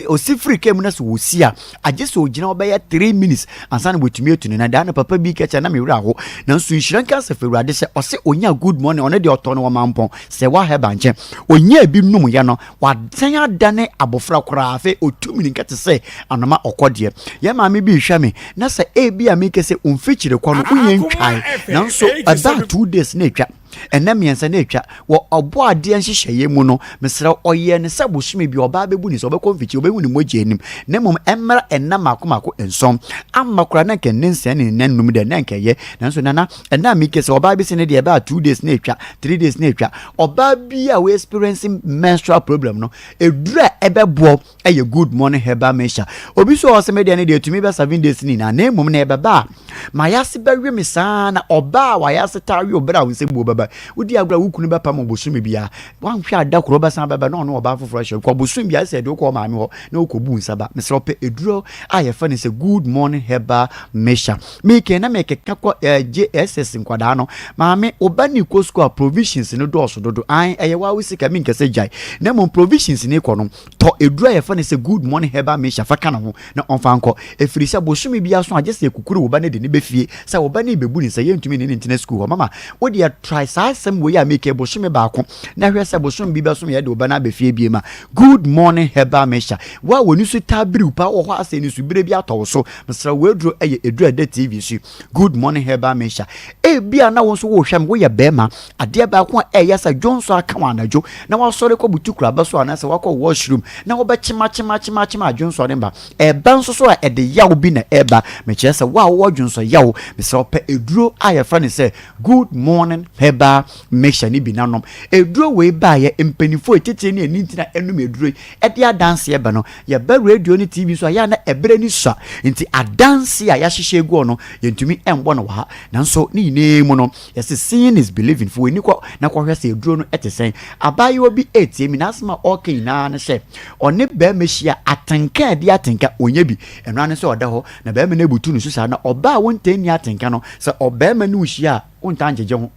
[SPEAKER 10] osifri kem na so wosi a agese ogina obeya 3 minutes ansa na wetumi etunu na da na papa bi kecha na mewura ho na nso nhyiran ka se fewurade se ose onya good morning one de oto no wo mampon se wa heba nche onya bi num ya no wadan adane abofra kora afa otumi nkete se anoma okode ye ma me bi hwa me na se ebi a me kese onfichire kwa no unye ntwan na nso about 2 days na etwa enam yensa na etwa wo obo ade nhyehyeye mu no mesra oye ne sabosume bi oba bebu ni so be konfichi obewu ni moje anim na mom emra enam akomako ensom amakora na ken nse ne nanum de na nkeye nanso nana enam mi kese oba bi se ne de ba 2 days na etwa 3 days na etwa oba bi a we experiencing menstrual problem no edura ebebo eye good morning herbal mixture obi so o se me de ne de tumi be 7 days ni na mom na ebeba ma yase bewe me saa na oba wa yase tawe obra wo se bu baba udi agra wukunu be pam obosumi bia wan hwa ada kro ba san baba no no oba foforo hwe ko obosumi bia se de ko ma me ho na okobu nsaba mesro pe eduro aye fa ne se good morning herbal mixture me ke na me ke kako JSS nkwada no ma me obani ko school provisions no do so dodo an eye wa wusika me nkese jai na mo provisions ni ko no to eduro aye fa ne se good morning herbal mixture fa kana ho na onfa nko efiri se bosumi bia so agye se kukuru wo ba ne de ni befie se wo ba ne bebu ni se yentumi ni internet school ho mama wo de try some way make bosume baako na hwe se bosume bi beso ye de oba na befie bie ma good morning herbal mixture wa woni su tabriu pa wo ho ase ni su bire bi atọ so mesra wedro eye edura de TV su good morning herbal mixture e bia na won so wo hwam wo ye bema ade baako eye sa jonso aka wanajo na wa sore ko butukura baso ana se wakọ washroom na wo be chima jonso ne ba e ban so a ede yawo bi na eba me kire se wa wo jonso yawo mesra pa eduro ayefa ne se good morning herbal mixture ni bi nanom eduro we ba ye empanifo etete ni enitina enum eduro e dia dance ye ba no ye ba radio ni TV so ya na ebre ni so nti adanse a ya hyehye egu no ye ntumi embo no wa nanso ni nemu no yes seeing is believing for ni ko na ko hwese eduro no etesen abaye obi etimi na asma okay na ne hye one ba mehia atenka dia atenka onye bi eno ane so oda ho na ba me na butu no so sa na oba wonten ni atenka no se oba ma ni uhia wontan jeje ho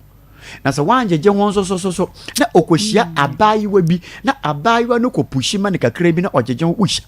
[SPEAKER 10] na sɛ wangyegye ho so na okohyia abayewa bi na abayewa no kɔpushi ma ne kakra bi na ɔgyegye ho wish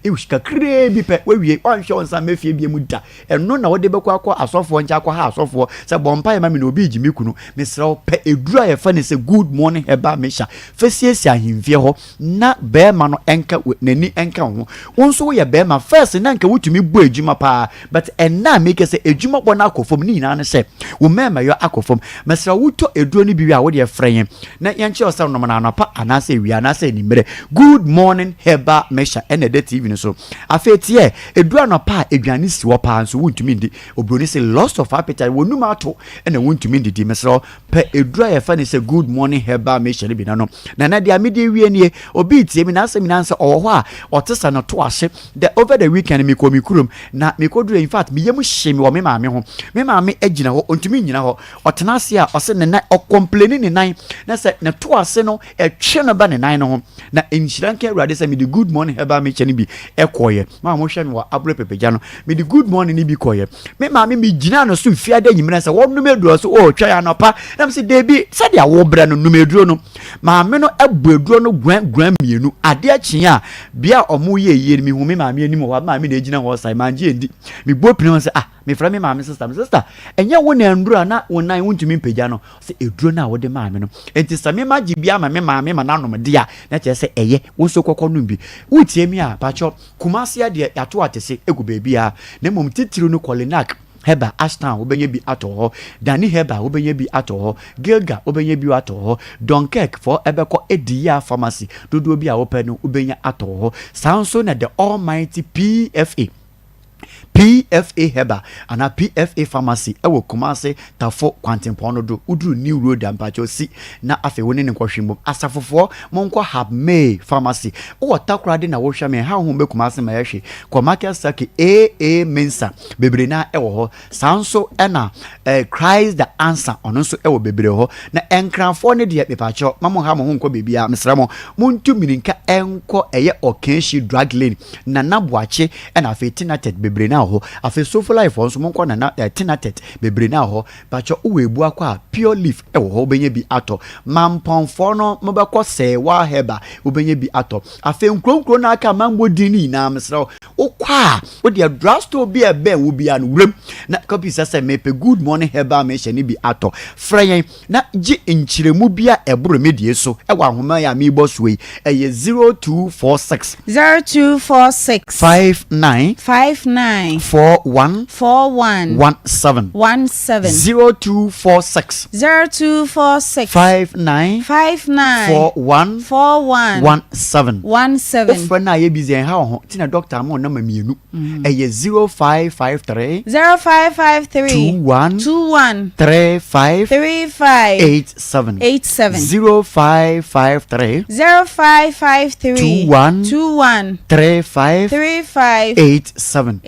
[SPEAKER 10] wish kakra bi pɛ wawie wanhwɛ wo nsa mafie bi mu da ɛno na wode bɛkɔ akɔ asɔfoɔ nkyɛ akɔ ha asɔfoɔ sɛ bɔmpa yɛ ma me na obi gyimi kunu mesrɛ wo pɛ ɛduru a yɛfa ne sɛ good morning heba mesha fɛsiesie ahemfie hɔ na bɛrima no ɛnka n'ani ɛnka ho wo nso woyɛ bɛrima first na nka wotumi bɔ adwuma paa but ɛna make sɛ adwuma bɔ no akɔ fam ne nyinaa ne sɛ wo mɛma yɛ akɔ fam mesrɛ wotɔ eduro no bi wi a wode ɛfrɛ yɛn na yɛnkyɛ ɔsɛ nom na anɔpa anaasɛ wi anaasɛ nimmerɛ good morning heba mesha ɛna ɛda tv no so afei tie eduro anɔpa a aduane si wɔ paa nso wontumi ndi obroni sɛ loss of appetite wonum ato ɛna wontumi ndidi mesrɛ pɛ eduro a yɛfa ne sɛ good morning heba mesha ne bi na no na de amede wie nie obi tie mi na asɛ mi na sɛ ɔwɔ hɔ a ɔte sa no to ahye the over the weekend mi kɔ mi kurom na mi kɔ duro in fact mi yam hye mi wɔ me maame ho me maame agyina hɔ ontumi nyina hɔ ɔtena ase a ɔsɛ ne nan ɔcomplain ne nan na sɛ ne to ase no ɛtwe no ba ne nan no ho na nhyira nka awurade sɛ mi de good morning heba me kyɛ ne bi ɛkɔyɛ ma mo hwɛ mi wɔ aburo pepegya no mi de good morning ne bi kɔyɛ me maame mi gyina no so fiade nyimira sɛ wɔn nume duro so o twa ya no pa na me sɛ debi sɛ de awo bra no nume duro no maame no abu eduro no gran mienu ade akye a bia omo ye yie mi hu me maame anim hɔ maame na gyina hɔ sai manje ndi mi bo pini ho sɛ me fra me maame sister enye wo na nduro na wonan wontumi mpagya no sɛ eduro na wo de maame no enti sɛ me magye bia ma me maame ma nanom de a na kyerɛ sɛ ɛyɛ wo so kokɔ no bi wotie mi a pacho kumase ade yato atese egu baabi a na mom titiri no kolinak heba ashtown obenye bi ato ho dani heba obenye bi ato ho gilga obenye bi ato ho donkek for ebeko ediya pharmacy dodo bi a open no obenya ato ho sanso na the almighty PFA heba ana PFA pharmacy ewo Kumase tafo kwantempo no do uduru new road ampacho si na afe woni ne kwahwembo asafofo monko have may pharmacy o takura de na wo hwa me ha ho be Kumase ma yehwe ko market saki AA mensa bebre na ewo ho sanso ena Christ the answer ono so ewo bebre ho na enkranfo ne de pepacho mamo ha mo ho nko bebia mesramo montumi nka enko eye okenshi drug lane na naboache ena afe tinated bebre na ho afi sofa life onso monko na tinatet bebre na ho bacho uwebu akwa pure leaf ewo ho benye bi ato mamponfo no mobekọ sewa heba obenye bi ato afi nkronkro na aka mambo dini na mesra okwa wo de drugstore bi ebe wo bia no wrem na copy sese mepe good morning heba me hye ni bi ato freyen na gi nchiremu bia ebro medie so ewa ahoma ya mi boswe eye 0246
[SPEAKER 2] 59
[SPEAKER 10] 41 17 0246 59 41 17 ofra na ye busy ha ho tina doctor mo na mamienu eye 0553 21 35 87 0553 21 35 87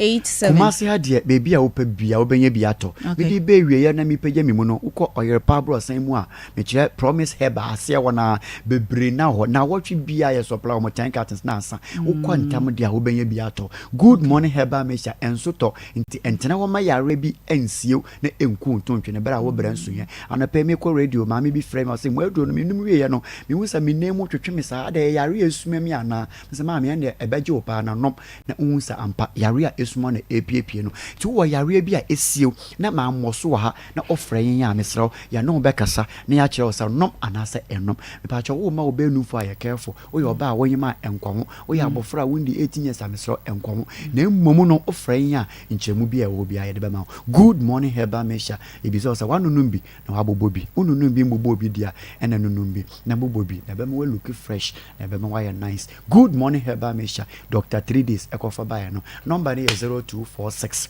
[SPEAKER 10] Kumasi hade baby a opa bia obenya bi ato me di be wie na mi pagya mi mu no ukọ oyere pabro san mu a me kire promise heba ase wona bebre na ho na wotwe bia ye supply o mo tank cartons na asa ukọ ntam de a obenya bi ato good morning heba me sha enso to nti entena wo ma yare bi ensiew na enku ntontwe ne bra wo bra nso ye anapa me ko radio ma me bi frame ase mo adu no me num wie ye no me hu sa me nemu twetwe me sa ade yare esuma mi ana me se ma me ande ebeje opa na nom na hu sa ampa yare a esuma na epiepie no ti wo yare bi a esiew na ma ammoso ha na ofra yen ya mesrew ya no be kasa na ya kire osa nom anase enom me pa cho wo ma obenu fo ya careful wo yo ba wonyima enkwamo wo ya abofra wundi 18 years amesrew enkwamo na mmomu no ofra yen ya nchemu bi a wo bi a ye de be ma good morning heba mesha ebiso osa wanunum bi na wabobobi ununum bi mbobobi dia ena nunum bi na bobobi na be ma look fresh na be ma why nice good morning heba mesha Dr. 3 days ekofa ba ya no number ni 0246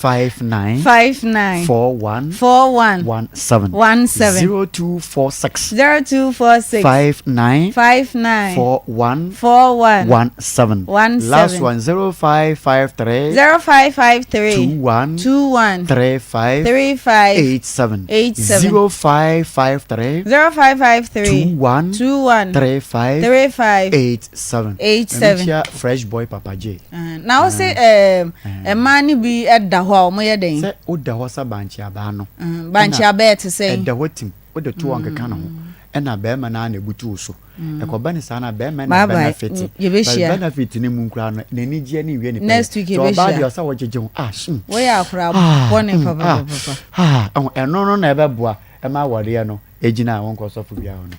[SPEAKER 10] 59 41 17 0246 59 41 17 last one 0553 21 35 87 0553 21 35 87 fresh boy Papa J
[SPEAKER 2] now say ma ni bi eda ho a mo ye den
[SPEAKER 10] se oda ho sa banchi aba no
[SPEAKER 2] banchi aba te say
[SPEAKER 10] eda watim oda to wanka kana ho ena be ma na ebutu so ekoba ni sana be ma na benefit benefit ni mu nkura no na ni gie ni wie ni
[SPEAKER 2] next week
[SPEAKER 10] so ba dia sa wo jeje
[SPEAKER 2] wo ya akura bone papa
[SPEAKER 10] eno no na ebe boa e ma wore no ejina won ko so fu bia ho no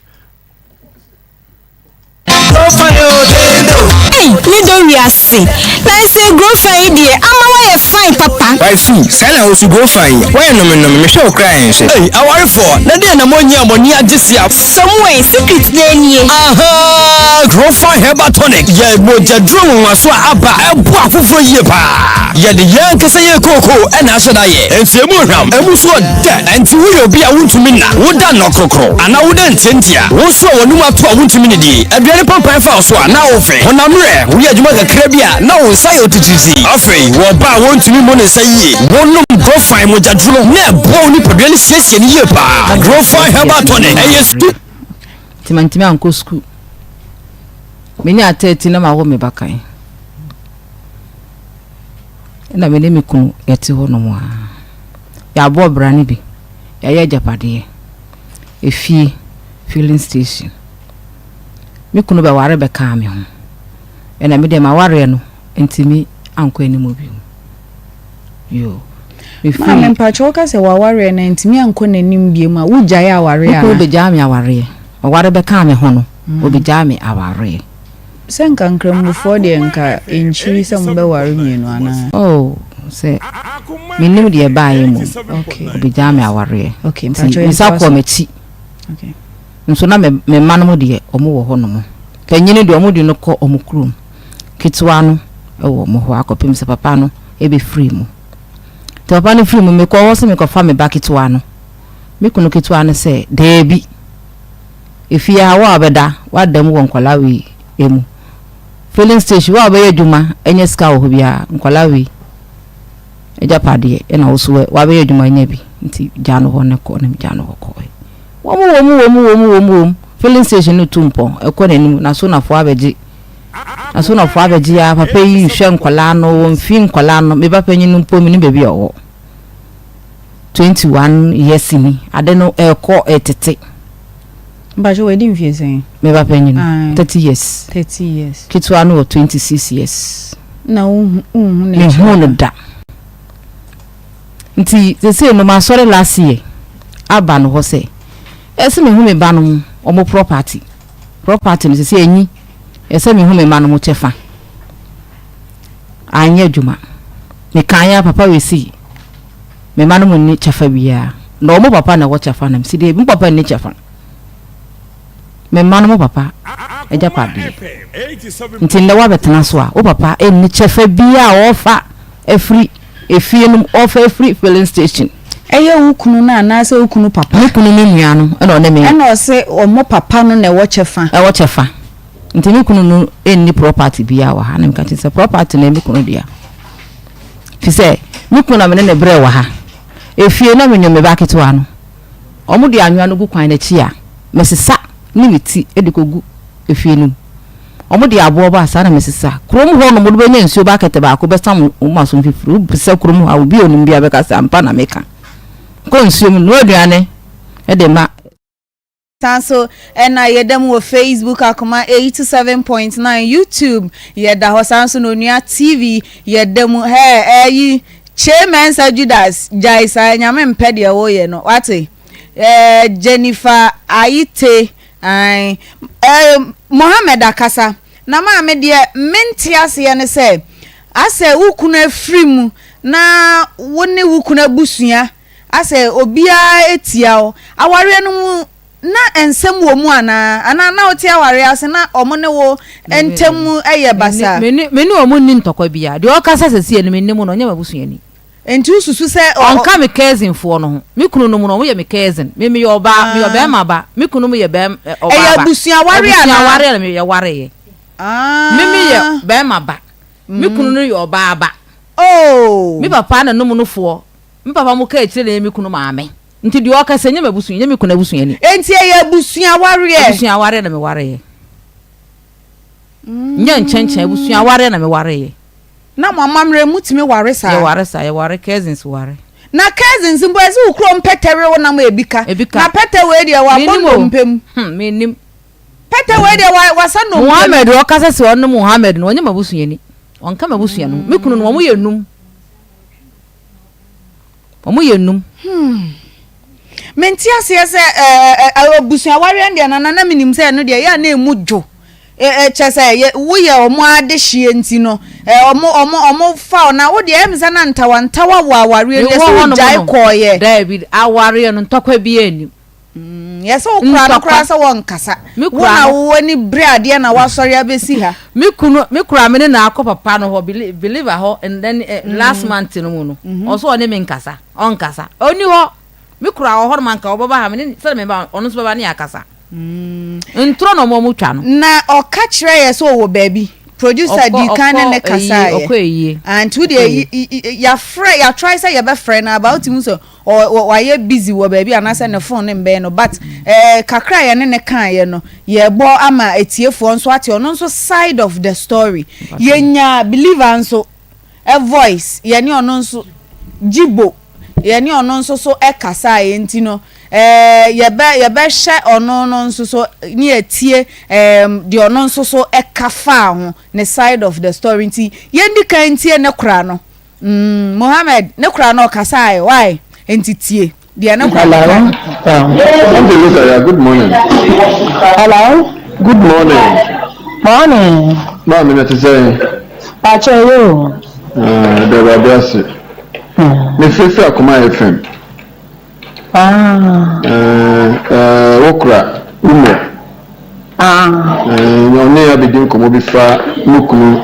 [SPEAKER 11] me don't we are see. Let's say grow fine dear. I'm away fine papa.
[SPEAKER 12] Why fool? Sell us go fine. Why no me show crying. Hey, I worry for. Na dey na money this year.
[SPEAKER 11] Somewhere secret dey near.
[SPEAKER 12] Aha! Grow fine herbal tonic. Yeah, moja drum waso aba. Ebo afoforo yie pa. Yeah, the young kese ye koko e na aseda ye. Entie mu hwam. Emu so de. Enti wo ye obi a wontumi na. Wo da no krokro. Ana wo de ntentia. Wo so wonum ato a wontumi ne di. Aduane pampan fa so na wo fe. Honamre, wo ye adwuma kakra bia na wo nsa ye otutuzi. Afei, wo ba wontumi mo ne nsa yie. Wonum go fine moja drum. Na ebo ni podwe ne siesie ne yie pa. Grow fine herbal tonic. Eyesu.
[SPEAKER 8] Timantimi anko school. Meni ateti na ma wo me bakan. Na me ne me kunu yete ho no mo a. Ya abo brane bi. Ya ye japade. Efie filling station. Me kunu be ware be ka me ho. Na me de ma ware no entimi anko ani mo bi. Yo.
[SPEAKER 2] Ma me mpacho ka se wa ware na entimi anko nanim bi ma wo gyae aware a.
[SPEAKER 8] Ko be gya me aware. O ware be ka me ho no. O be gya me aware.
[SPEAKER 2] Senka nkramufo de nka enchi se mbe ware mienu ana.
[SPEAKER 8] Oh, se minim de baaye mu.
[SPEAKER 2] Okay.
[SPEAKER 8] Obi jame aware.
[SPEAKER 2] Okay,
[SPEAKER 8] mpacho nsa ko mechi.
[SPEAKER 2] Okay.
[SPEAKER 8] Nso na me manum de omo wo ho no mo. Panyini de omo de no ko omo krum. Kitwa no e wo mo ho akopim se papa no e be free mu. Te papa no free mu me ko wo se me ko fa me ba kitwa no. Me kunu kitwa no se debi. Ifia wa abeda wa dam wo nkwala wi emu. Filling station wa be adwuma enye ska wo bia nkwala wi ejapade e na Owusuaa wa be adwuma nya bi nti jano ho ne ko ne jano ho ko wo filling station no tumpo e ko nanim na so na fo abeji ya papa yi hwe nkwala no wo mfi nkwala no me ba panyi no mpo mi ni bebi owo 21 years ni ade no e ko etete
[SPEAKER 2] Mbajo we din fie sen.
[SPEAKER 8] Me ba panyi no 30 years.
[SPEAKER 2] 30 years.
[SPEAKER 8] Kitwa no 26 years.
[SPEAKER 2] Na
[SPEAKER 8] ne hono da. Nti se no ma sore last year. Aba no ho se. Ese me hu me ba no omo property. Property no se enyi. Ese me hu me ma no mo chefa. Anya djuma. Me kanya papa we si. Me ma no mo ni chefa bia. Na omo papa na wo chefa na msi de papa ni chefa. Me manu papa ejapade nti nda wa betena so a o papa enni chefa bia ofa efie no ofa free filling station
[SPEAKER 2] eye ukunu na na se ukunu papa
[SPEAKER 8] ukunu ni nua no e no ne me
[SPEAKER 2] e no se omo papa no na wo chefa nti ni kunu no enni property bia wa ha na me ka se property na me kunu dia fi se mi kunu na me ne bre wa ha efie na me nyome ba ketewa no omo de anwa no gu kwan na chi a mesesa ni miti edikogu efienum omo de abo ba sa na mesesa krom ho no mo be nya nsuo ba kete ba ko be sam ma so mfifuru bisa krom ha obi onum bia be ka sa ampa na meka ko nsuo mu no aduane e de ma Sanso ena yedem wo Facebook Akoma 87.9 YouTube yeda ho sanso no nua TV yedem yi chairman Sir Judas Jaisa nyame mpede wo ye no wate Jennifer Aite Mohammed Akasa na ma me de mentiase ye ne se ase ukunu afrimu na woni ukunu abusua ase obia etia o aware no na ensem wo mu ana na oti aware ase na omo ne wo entemu eye basa
[SPEAKER 8] meni omo ni ntokwa bia de o kasa sese ni meni mu no nya abusua ni
[SPEAKER 2] enti ususu se
[SPEAKER 8] onka me cousin fo no ho me kunu no mu no mo ye me cousin me ye oba me oba ma ba me kunu mu ye be oba
[SPEAKER 2] eye abusua ware ana
[SPEAKER 8] ware na me ye ware ye me ye be ma ba me kunu no ye oba ba
[SPEAKER 2] oh
[SPEAKER 8] me papa na no mu no fo me papa mo ka etire na me kunu ma ame nti de o kasa nya me abusua nya me kunu abusua ni
[SPEAKER 2] enti eye abusua
[SPEAKER 8] ware na me ware ye nya nchenchen abusua ware na me ware ye
[SPEAKER 2] na mama mre mutimi ware sa
[SPEAKER 8] ye ware cousins ware
[SPEAKER 2] na cousins mbo ezi ukro mpetere wo na ma ebika na pete we dia wa bono mpem
[SPEAKER 8] menim
[SPEAKER 2] pete we dia wa sa no
[SPEAKER 8] Muhammad o kasa se onno Muhammad no onye mabusuani onka mabusuani no mekunu no mo yenum omo yenum
[SPEAKER 2] menti ase ese abusua ware ndia na minim se no dia ya na emudwo chese wo ye omo adehie nti no omo fa na wo de emza na ntawa wa ware le so jai koye
[SPEAKER 8] David aware no ntokwa bi anim
[SPEAKER 2] yes o kura so won kasa wo na wo ni brade na wasori abesi ha
[SPEAKER 8] me kura me na akọ papa no ho believer ho and then last month no mu no also one me nkasa on kasa oni ho me kura ho man ka obaba ha me se me ba onu so baba ne akasa ntro no mo mutwa no
[SPEAKER 2] na o ka kire yes o wo baby producer di kan ne kasa ye and who dey ya frɛ ya try say ya be frɛ na about him so or ye busy wo baby anasa ne phone ne mbe no but kakra ye ne kan ye no ye bo ama etiefo nso ate ono nso side of the story ye nya believer nso a voice ye ne ono nso jibo ye ne ono nso so kasa ye ntino ye be hye ono no nso so ni etie de ono nso so kafa ho ne side of the story nti ye ndi kan tie ne kura no Mohammed ne kura no kasa ye why enti tie de ne kura
[SPEAKER 13] good morning.
[SPEAKER 11] Hello.
[SPEAKER 13] Good morning.
[SPEAKER 11] Morning.
[SPEAKER 13] Mama me say
[SPEAKER 11] Pacho yo.
[SPEAKER 13] The rabasi. Me fefe Akoma FM. Okra umo nyone ya bidin komo bi fa nukunu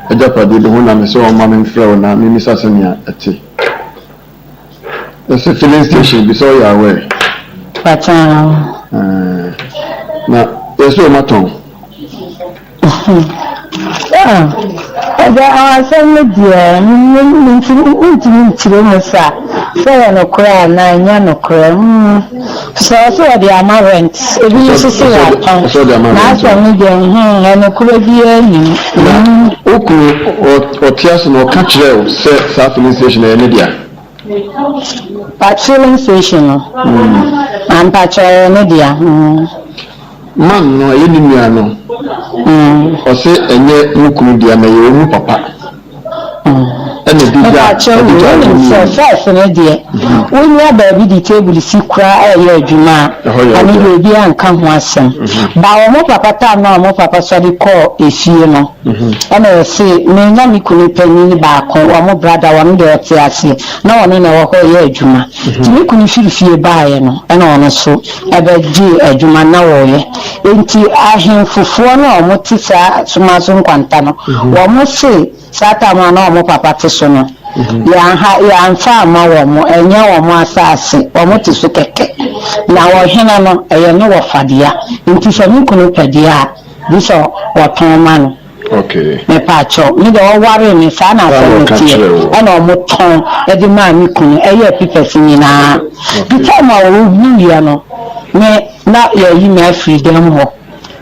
[SPEAKER 13] ajapade be hona me so o ma me frɛ na me misase nia ate the filling station bi so ya we
[SPEAKER 11] Pacha
[SPEAKER 13] na eso maton
[SPEAKER 11] awasɛm deɛ ntimi musa sɛ yɛ nokora na nya nokora sɛ ɔsɛ wɔde ama rent ebi nso sɛ yɛatɔn na asɛm deɛ ɛnokora biara nim
[SPEAKER 13] wokuru ɔtease na ɔka kyerɛ sɛ saa filling station ɛyɛ ne dea
[SPEAKER 11] filling station no ampakyɛ ne dea
[SPEAKER 13] man no ɛyɛ ne nua no ɔse ɛnyɛ nukunu dia na yɛ omu papa ɛna bi ja
[SPEAKER 11] first ne deɛ wonya baabi di table si kura ɛyɛ adwuma ani baabi anka ho asɛm ba wɔn papa ta na wɔn papa sɔre kɔ efie no ɛna ɛse me nya me kunu panyin baako wɔn brada wɔn de ɔte ase na wɔn na wɔ hɔ yɛ adwuma me kunu fie baayɛ no ɛna wɔn so ɛbɛgye adwuma na wɔyɛ enti ahemfofoɔ no wɔn te saa soma so nkwanta no wɔn se sata ma na wɔn papa te so no ya amfa ama wɔn ɛnyɛ wɔn asase wɔn te so kɛkɛ na wɔhena no ɛyɛ no wɔ fadea nti sɛ me kunu pɛdeɛ bi sɛ wɔtɔn ma no me pacho me de wɔware me saa na asɛm tie ɛna wɔn tɔn ɛde ma me kunu ɛyɛ pipɛs nyinaa bi time a wɔwu ya no me na yɛyi me afiri dɛm hɔ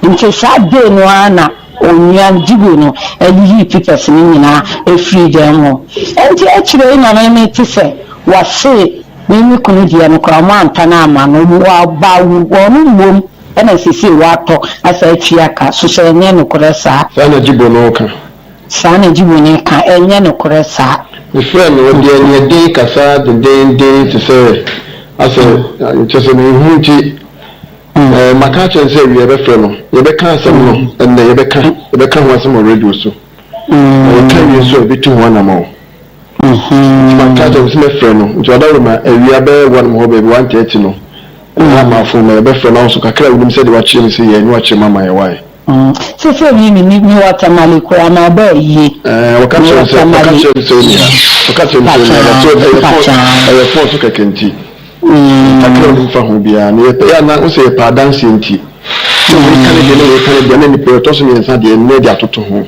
[SPEAKER 11] nti saa day no ana onyan jigo no ɛyiyi pipɛs nyinaa afiri dɛm hɔ ɛnti akyire na na me te sɛ wɔse me kunu deɛ no kora mo antana ama no wɔaba wɔn wom ɛna sisi watɔ asa atwi aka so sɛ ɛnyɛ no korɛ saa
[SPEAKER 13] na jibo no ka
[SPEAKER 11] saa na jibo ne ka ɛnyɛ no korɛ saa
[SPEAKER 13] me friend no deɛ ne de kasa de te sɛ asa kyese me hunti maka kyerɛ sɛ wie bɛfrɛ no yɛbɛka asɛm no ɛnna yɛbɛka ho asɛm wɔ radio so yɛka wie so ɛbɛtu ho anama wo maka kyerɛ sɛ mɛfrɛ no nti ɔda ma awia bɛyɛ wɔ no hɔ baabi 1:30 no ma fo na bɛfrɛ no so kakra wonim sɛ de wakyerɛ me sɛ yɛ ne wakyerɛ mama yɛ wae
[SPEAKER 11] sɛ mi watamale kora na ba yie
[SPEAKER 13] wɔka kyerɛ sɛ ɛyɛ fɔ so kɛkɛ nti kakra wonim fa ho biara na yɛpɛ yɛ na wo sɛ yɛpɛ adanseɛ nti yɛka ne deɛ na nipa yɛtɔ so mmiɛnsa deɛ nnɛ de atoto ho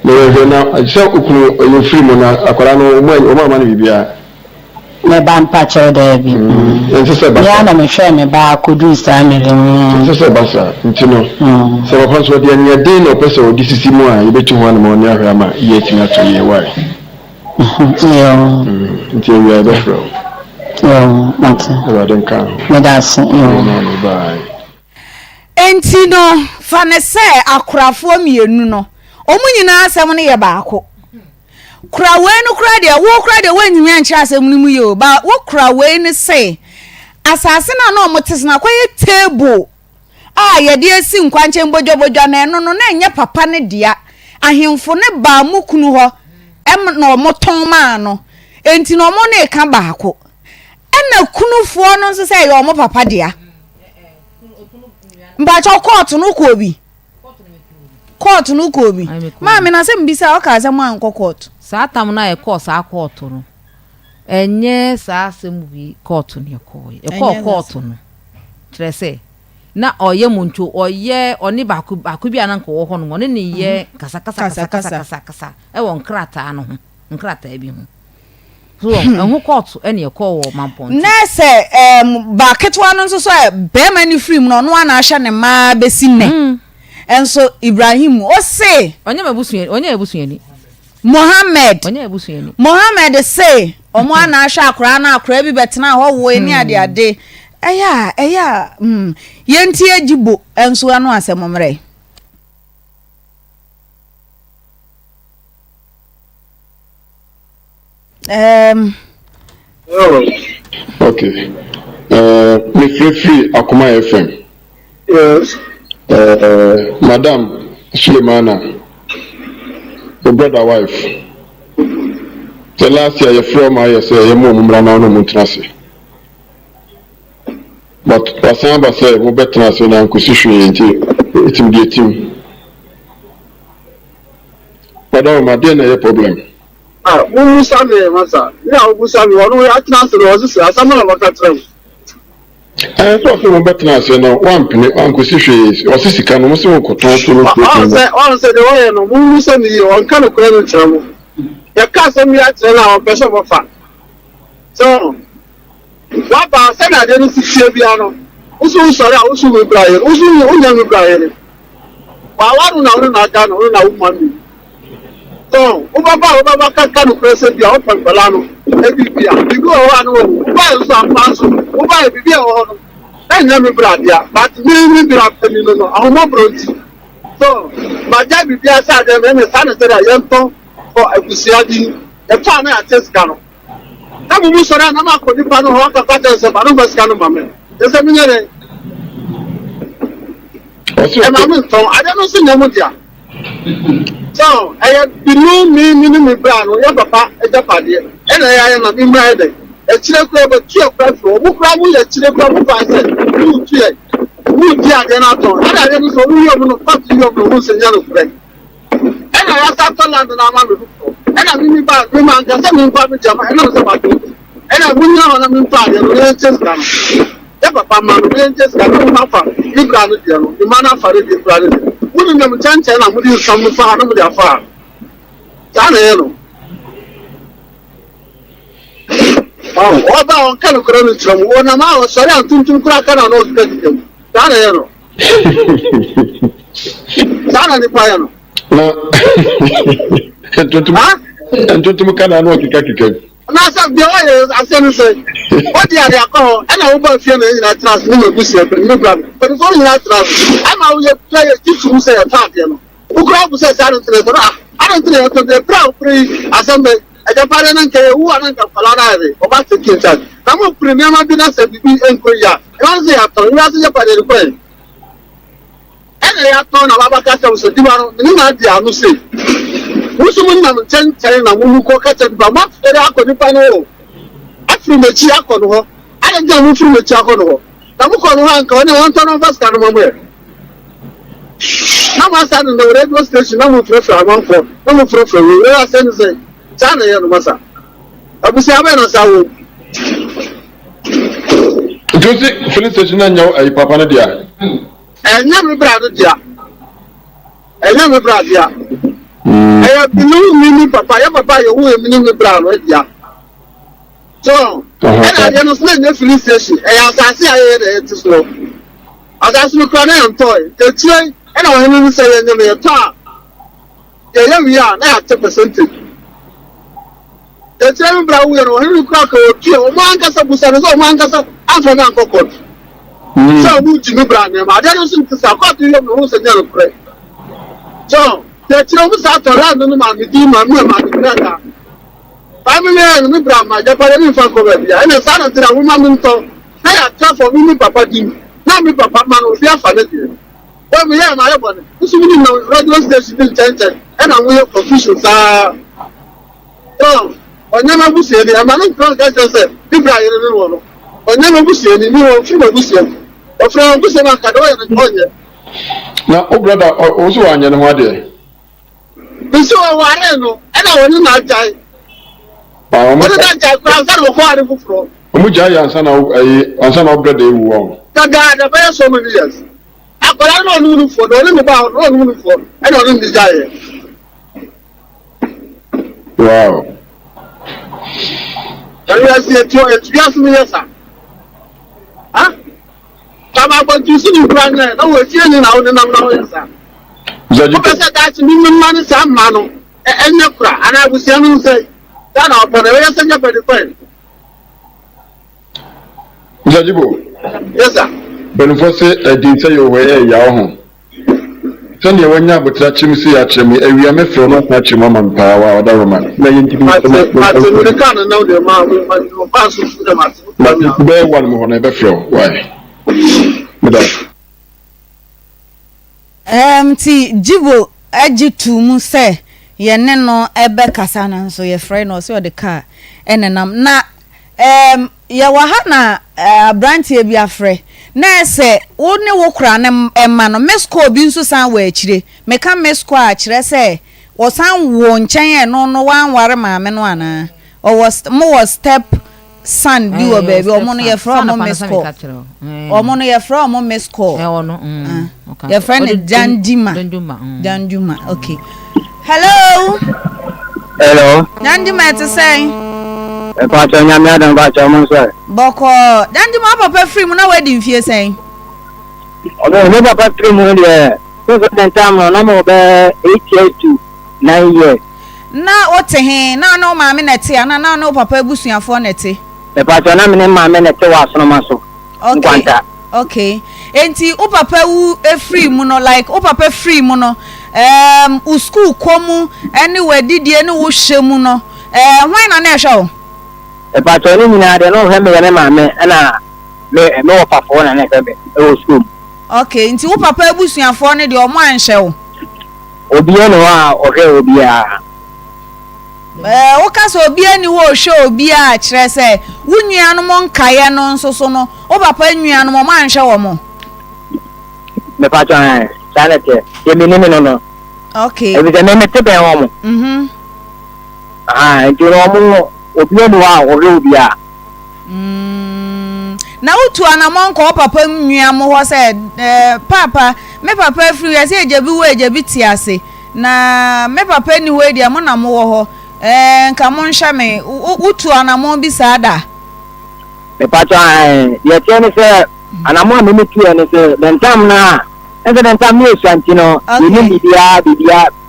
[SPEAKER 13] na yɛhwɛ na sɛ okunu yɛfiri mu na akwara no ɔma ama no biribiara
[SPEAKER 11] me Bempah cho there be ya na me hwe me ba kodu family
[SPEAKER 13] se basa ntino se ba so de anya dey no pese odi sisi mu a yebetu ho na mo ne ahwa ma ye tina to ye why nti we are there
[SPEAKER 2] enti no fa ne se akorafo mienu no omu nyina asem no ye baako kura we no kura de wo kura de wanyimi anche asem no mu ye ba wo kura we ne se asase na no motes na kwaye table ye de asi nkwanche mbodwobodwa na eno no na enye papa ne dia ahemfo ne ba mu kunu ho em no moton ma no enti no mo ne ka baako ena kunufo no nso se ye omo papa dia mba cho court no ko bi ma me na se mbisa o ka se mo anko court
[SPEAKER 8] sa tam na e court sa court no enye sa se mu bi court no e court no trese na oye muncho oye oni baku bi ananko wo ho no ne ye kasa e won krata no ho nkrata bi ho so enho court ene e call wo mampon
[SPEAKER 2] na se ba ketwa no so be mani film no no ana ahye ne ma besi ne enso Ibrahim o se
[SPEAKER 8] onye ebusuani
[SPEAKER 2] Mohammed se omo ana ahye akora na akora bi betena ho wo eni ade eya yenti agibo enso anu asemomre
[SPEAKER 13] Okay. Me free Akoma FM.
[SPEAKER 9] Yes.
[SPEAKER 13] Madam Sulemana, the brother wife. The last year you from my say you mum rana no muntrase. But wasamba say mo betrase na nkusihwe enti etim die tim. Madam madem na problem.
[SPEAKER 9] Musa me masa. Ya Musa me wono ya transfer was say asama na wakatrem.
[SPEAKER 13] So for mo betrase na one pene nkusihwe osisika no mo se okoton so no problem.
[SPEAKER 9] On say the way no Musa me on kan ko no chamo. Ya ka se mi atre na on person mo fa. So wa ba se na de no sisie bia no. Usu sori a usu me braye. Usu unya me braye. Wa waru na na ga no na umami. So, Ubaba Kanu Crescent, the open Balano, every you go on, buy some pass, Uba be on. I never brought ya, but we be up to our more. So, my dad be outside them and the son said I am for a Pusiadi, a farmer at Tescano. Come we surround a mark for the panel of the patterns of Anubascano Mamma. There's a minute. I don't know, Sinamudia. So, I have been me brown, or your papa, a japadi, and I am not in my day. A children of a chill platform, who probably a children of a said, who dear, then I told, and I didn't so we are going to fuck you up the woods and yellow bread. And I asked after London, and I mean, back, remind us, I mean, Papa Jama, and I was about to. And I wouldn't know I'm in Friday, and we're just gone. Papa, man, we're just gone. You got it, the man of Farid Friday. Wouldn't them chance and I'm with you some far with their far. Daniel. Oh, what about kind of credit from 1 hour? Sorry, I'm too crack and I'm not getting them. Daniel. Daniel, piano.
[SPEAKER 13] And to Mukana, no, Kika.
[SPEAKER 9] Now, some the oil, I say, what the other call, and I will feel in that trust, but it's only that trust. I'm out here playing who say a party. Who grab says, I don't think the proud free assembly. I can find an uncle who are not Falari or Master Kitchen. I'm a premium dinner said, be inquiry. Once they have told you, you're by the way. And I have told about customs, you are not the Anusi. Usually, I'm telling a woman who catch it, but what's the Akon? After the Chiacono, I don't know who the Chiacono. Namukono Hanko, and I want to know what's going on. Now, I said in the radio station, no prefer among for no prefer. We are saying, China, Massa. I will say, I know.
[SPEAKER 13] Josie, Phyllis station and your a papa, dear.
[SPEAKER 9] And never brought it, dear. And never brought it. I have been papa, who is meaning the brown, yeah. So,
[SPEAKER 13] I don't know the filling station. I see I to slow. As I see crying on toy. The train and I want to say in the top. Yeah, we are now 10%. The train brown will Henry Cracker or kill Mancasa Busan or Mancasa after Uncle Court. So, who Jimmy Brand, I don't seem to support you who's a yellow prey. So, the train was out around the man, the demon, family and me brama Japanese fan cover and a son of the woman I have come for me papa Jim. Now me papa man will be a fan. When we are my one, this will know radio station change and I'm with officials are so on never was any a man from Gaza people are on never was any new film of Busia or from Busama Cado and Konya. Now, oh brother, also on your day. We saw a warren and I will not die. Omujaya ansana brother ewu. Gaga the so many years. Akola no nunu for no le ba no nunu for. I don't desire. Wow. Can you see it you ask me yes sir. Huh? Come about to see you brand no we see ni na oni na yes sir. Because that me man sam mano. Enye kura and I will say that our brother, we are sending up the friend. Jajibo. Yes, sir. Benefose, I didn't say you were your home. Send you when you have a touch him, see at me, and we are met from not touching mom and power or the woman. May you can't know the man will pass through the matter. But bear one more never flow. Why?
[SPEAKER 2] Jibo, Ajitu Muse. Yene no ebe kasa na nso ye frɛ no so de car enenam na ye wa ha na abrantie bi afrɛ na ese wo ne wo kura ne ema no mesko bi nso san wa akire meka mesko a kire se wo san wo nkyɛn no no wan ware maame no ana o was mo step son bi wo baby o mo no ye frɛ mo mesko o mo no ye frɛ mo mesko ye frɛ ne danduma okay. Hello.
[SPEAKER 9] Hello.
[SPEAKER 2] Dandima to say.
[SPEAKER 9] E pa cho nya me adan ba cho mo say.
[SPEAKER 2] Boko. Dandima papa free mu na wedding fie say.
[SPEAKER 9] Odo me papa free mu de. So den time no mo be 8 to 9 years.
[SPEAKER 2] Na o te he na no ma me nete ana na no papa ebusuafo nete.
[SPEAKER 9] E pa cho na me ma me nete wa so no ma so.
[SPEAKER 2] Okay. Okay. Enti o papa wu e free mu no like o papa free mu no u school komu anywhere didie ne wo hyemu no hwan na na ehwe o
[SPEAKER 9] e pa to ni nyina de no he me ma me na me wo papa na na be e school.
[SPEAKER 2] Okay, nti wo papa ebusuafo ne de o mo anhye o
[SPEAKER 9] obi ene wa o he obi a
[SPEAKER 2] wo ka so obi ani wo hwe obi a kire se wunua no mo nkaye no nso so no wo papa nua no mo anhye wo mo
[SPEAKER 9] me pa to sanete ye me no.
[SPEAKER 2] Okay.
[SPEAKER 9] Ebi de me te be ho mo. Nti no mo obi ene wa o he obi a.
[SPEAKER 2] Na utu anamon ko papa nua mo ho se papa me papa free ya se ejebi wo ejebi ti ase na me papa ni we dia mo na mo wo ho nka mo nhya me utu anamon bi sada
[SPEAKER 9] me pato ye tiene se anamon me tu ene se bentam na ese bentam mi esantino ni bibia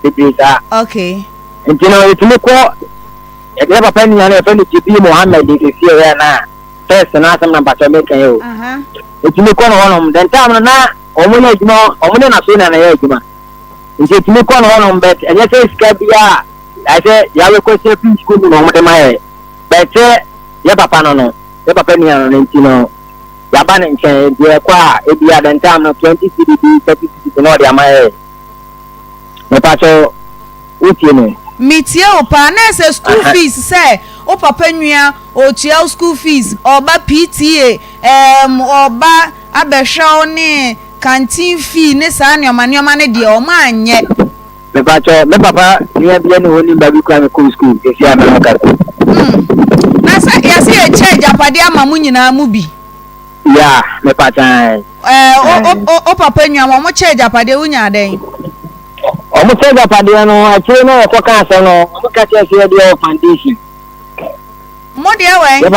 [SPEAKER 9] bibisa.
[SPEAKER 2] Okay.
[SPEAKER 9] Ntino etime ko e de papa ni na e fe ni tibi Muhammad de fie we na first na asem na pato me kan yo. Etime ko no honom bentam na omo na ejuma omo na so na ya ejuma. Nti etime ko no honom bet enye se ska bia I say ya we ko se pin school no mo de mai bet ya papa no ya papa ni no ntino ya ba ne nchen de kwa e bia bentam no 20 cd 30 cd no de mai me pato utine
[SPEAKER 2] mitie o pa na se school fees say o papa nua o tia school fees oba PTA oba abehwa ne canteen fee ne sa nyoma ne de o ma anye
[SPEAKER 9] me papa ni bia ne woni ba bi kwa me school e fi ana ka
[SPEAKER 2] na sa ya se e charge apade ama mu nyina mu bi
[SPEAKER 9] ya me pata
[SPEAKER 2] o papa nua mo charge apade wunya den
[SPEAKER 9] o mo charge apade no a che no ko ka so no mo ka che se de foundation
[SPEAKER 2] mo de we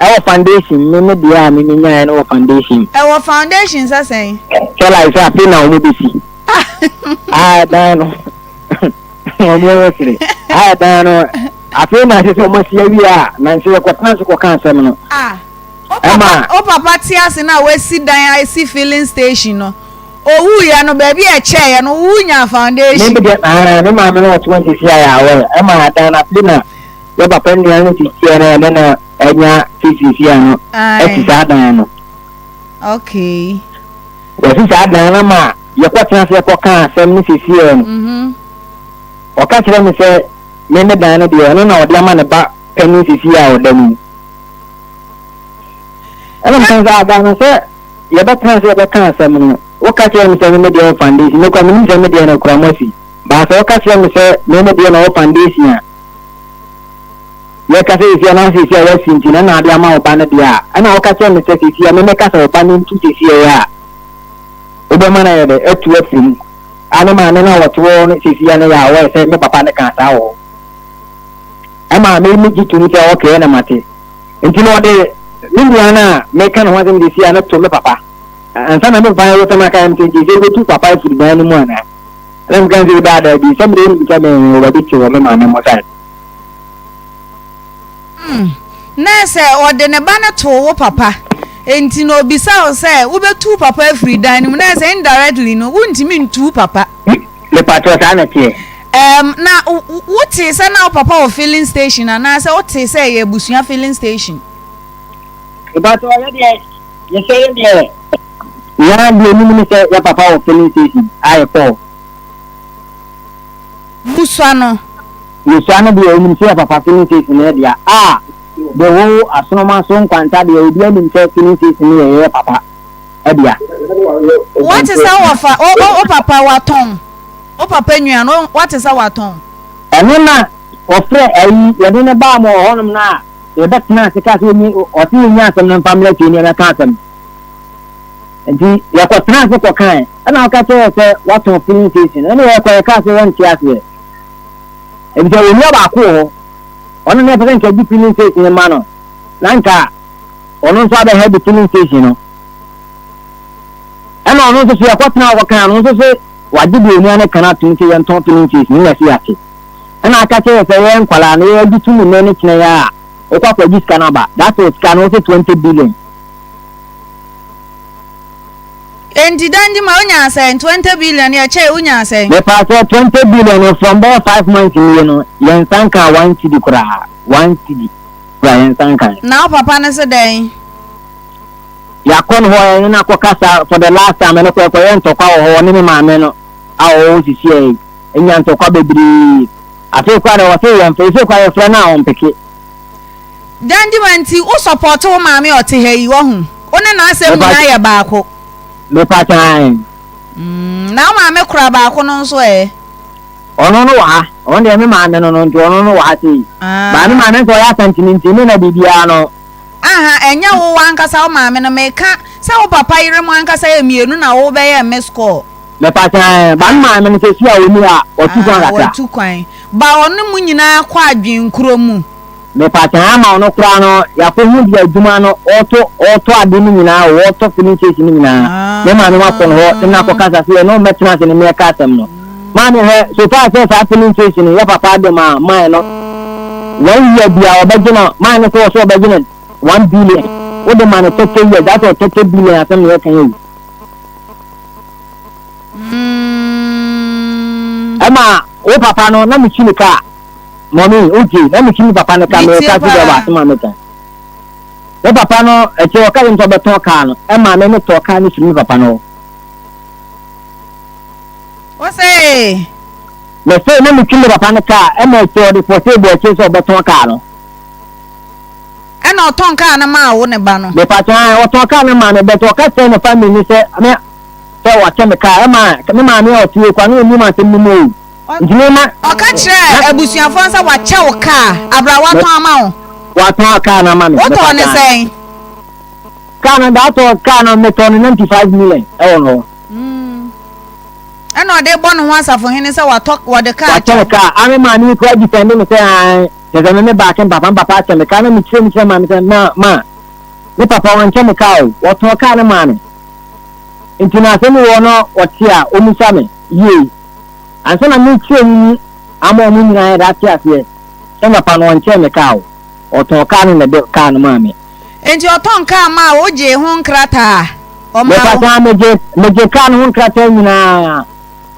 [SPEAKER 9] Our foundation, me dia me nya no foundation.
[SPEAKER 2] Our foundation sa say.
[SPEAKER 9] Tell I say pay now no be see. Ah, dan. Ah, dan. Afi na se so mo sia wi a na se ko tan so ko kan asem no.
[SPEAKER 2] O papa ti ase na we si dan I see filling station no. Owu ya no baby e che ya no wu nya foundation.
[SPEAKER 9] Me be no ma me no 20 sia ya we. Dan na fi na. Yo papa ni an ti sia na enya sia no. E ti sa dan no.
[SPEAKER 2] Okay.
[SPEAKER 9] We ti sa dan na ma ye ko tan se ko kan asem ni sia no. O ka kire me se me dan na de no na o de ma ne ba peni sia o da mu. Ana kan za da na se ye ba tan se ba kan asem no. O ka kire me se me de foundation no ko me se me de na kura mo si. Ba so o ka kire me se me de na o foundation a. Ye ka se sia na se sia we sinti na na de ma o ba na de a. Ana o ka kire me se sia me ka se o ba ni tu sia ya. O be ma na ye de etu afim. Ana ma na wato ne sia na ya we se me papa ne kan sa wo. Ama me mi gitu ni se o ke na mate. Enti no de ni na me kan ho de sia na to me papa. Ansa na me ba yo ma kan ti je go tu papa fu ba ni mu ana. Ram kan ji ba da bi samre ni ka me o ba ti wo me ma na mo sai.
[SPEAKER 2] Na se o de ne ba na to wo papa. Enti no bisa o se wo betu papa free dan mu na se indirectly no wuntimi ntu papa.
[SPEAKER 9] Le patro sa na tie.
[SPEAKER 2] Na wuti se na papa o filling station na se wuti se ye busuya filling station.
[SPEAKER 9] Le patro ya de ye se de. Ya de ni se ya papa o filling station. Ai po.
[SPEAKER 2] Busano.
[SPEAKER 9] Busano bi o ni se papa filling station ne dia. The whole astronomer son kwanta de obi ani se filling station ne ye papa. Edia.
[SPEAKER 2] What is our o papa waton? O papa nua no what is our ton?
[SPEAKER 9] Eno na ofre ayi ye ne ba mo honum na ye betna se ka se ni o ti nya asem na family ti ni na ka asem. Enti ye ko tna se ko kan. Ana ka che se waton filling station. Eno ye ko ka se won ti ase. Ebi je oni ba ko ho. Ono ne pesen ke di filling station ma no. Nanka ono so abe head filling station no. Ana ono so ye ko tna ko kan ono so wajidi oni ane kana tunke yan ton filling station ni wasi ate. Ana aka che se ye nkwala na ye di tumu ne ne kine ya. O kwa ji scanner ba. That is scanner 20 billion.
[SPEAKER 2] Enti danji ma unya say 20 billion ya che unya say.
[SPEAKER 9] Me pass 20 billion from there 5 months you know. Yen sanka 1 cedi kura. 1 cedi. Kura yen sanka.
[SPEAKER 2] Now papa na se den.
[SPEAKER 9] Ya kon ho na ko kasa for the last time no ko yen to kwa ho ni ma me no. A o sisi e. Enya to kwa bebiri. Afi kwa na wo se yen fe kwa ye fra na on peke.
[SPEAKER 2] Danji manti o support wo ma me o te he yi wo hu. One na asem na ya ba ko.
[SPEAKER 9] Me patang.
[SPEAKER 2] Na ma me kura ba ko no so e.
[SPEAKER 9] Ono no wa, on de me ma me no nti ono no wa ti. Ba me ma me so ya santini nti me na bibia no.
[SPEAKER 2] Aha, enya wo wankasa wo ma me no me ka sa wo papa yire mo ankasa ya mienu na wo be ya me score.
[SPEAKER 9] Me patang, ba ma me no se sia oni a o tu kwan aka.
[SPEAKER 2] O tu kwan. Ba onu mu nyina kwa adwen kuro mu.
[SPEAKER 9] Me patang ma ono kura no ya ko hu dia adwuma no oto ade ni nyina oto filling station ni nyina. Me ma me ma ko ho na ko kasa se no metina se ni me ka tem no. Ma me he so far se sa filling station ya papa de ma no. 1 year bia obagina ma ne ko so obagina 1 billion. O de ma ne 30 years that 30 billion asem ye kan yi. Ama o papa no na mi chini ka. Mommy, okay, let me kill papa na ka me ka ti do ba ma me ka. O papa no e che o ka nto beton ka no. E ma me me to ka ni chini papa no.
[SPEAKER 2] O say.
[SPEAKER 9] Me say na me kill papa na ka e ma che o de for say bo che so beton ka no.
[SPEAKER 2] E na o ton ka na ma wo ne ba no.
[SPEAKER 9] Me pa cha o ton ka na ma me beton ka say no family ni say me say wa che me ka e ma me o ti kwa no ni ma tem ni mo. Njima
[SPEAKER 2] oka kire abusuafo nsa wa che wo ka abra wa ton ama wo
[SPEAKER 9] wa ton ka na ma me
[SPEAKER 2] wo ton ne sen
[SPEAKER 9] kana da to kana me ton 95 million e wo no
[SPEAKER 2] ana de bo no ho asafo hene se wa tok wo de ka
[SPEAKER 9] wa che ka ame ma ni ko defend me say tẹ̀sán mi baaki papa akyɛ mi kaa na mi kyerɛ maa mi sɛ ma ne papa wɔn nkyɛn mi kaa o wɔtɔn kaa ne maa mi nti na asɛm wɔ no wɔte a ɔmu sa mi yie ansa na mi kyerɛ mu ama ɔmu nyinaa yɛde ate aseɛ sɛ papa no wɔn nkyɛn mi kaa o wɔtɔn kaa ne na de kaa ne maa mi.
[SPEAKER 2] nti ɔtɔn kaa maa o gye ho nkrataa ɔmaa o.
[SPEAKER 9] papa megye kaa ne ho nkrataa nyinaa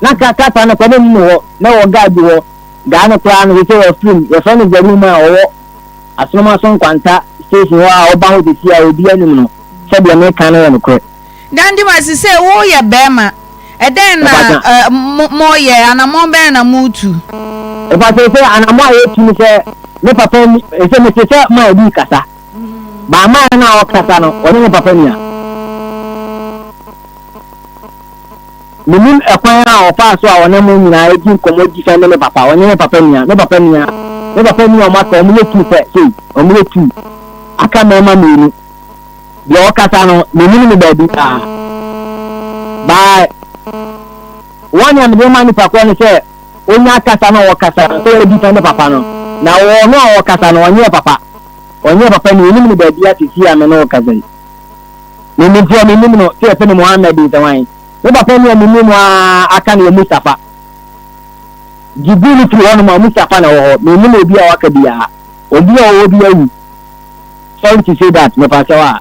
[SPEAKER 9] na krataa no kɔ ne mu wɔ na wɔ gaadi wɔ gaa ne koraa no yɛsɛ wɔ film yɛfɛ no gyaru mu a ɔwɔ asoroma so nkwanta station hɔ a ɔba ho bɛsi a obi anim no sɛdeɛ meka no yɛ nokorɛ.
[SPEAKER 2] dandi ma si sɛ woyɛ bɛrima ɛdɛn na moyɛ anammɔ bɛn na motu.
[SPEAKER 9] ɛpasɛ sɛ anammɔ a yɛtu no sɛ ne papa sɛ mete sɛ ma adi kasa baama no a ɔkasa no ɔne ne papa ni a menim ɛkwan a ɔfaa so a ɔne mo nyinaa ɛdi nkɔmmɔ di sɛ ne ne papa ɔne ne papa ni a ɔmo aka ɔmo yɛ tu sɛ sei ɔmo yɛ tu aka mɛma mmienu deɛ ɔkasa no menim ne baabi saa baa wɔne a mede ma nipa korɔ no sɛ onya akasa no wɔkasa sɛ ɔdi sɛ ne papa no na wɔno a wɔkasa no ɔnyɛ papa ni menim ne baabi ate si a me ne wɔkasa yi menim no sɛ yɛpɛ ne Mohammed sɛ wan ne papa ni a menim a aka ne yɛ Mustafa Jibril firi hɔ no ma Mustafa na wɔ hɔ menim obi a waka biara obi a wɔwɔ bi awu sorry to say that mepa sɛ wa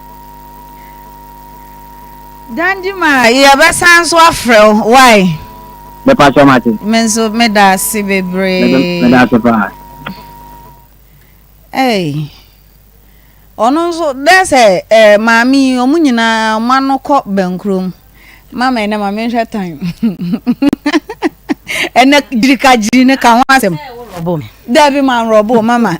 [SPEAKER 2] Danjima yɛbɛsan so afrɛ why
[SPEAKER 9] mepa sɛ mate
[SPEAKER 2] me nso meda ase bebree
[SPEAKER 9] meda ase paa
[SPEAKER 2] ɔno nso dɛ sɛ maame ɔmo nyinaa ɔmo ano kɔ Bɛnkrom mama ene mama nhwɛ time ene dirikagiri ne ka ho asɛm da bi man robo mama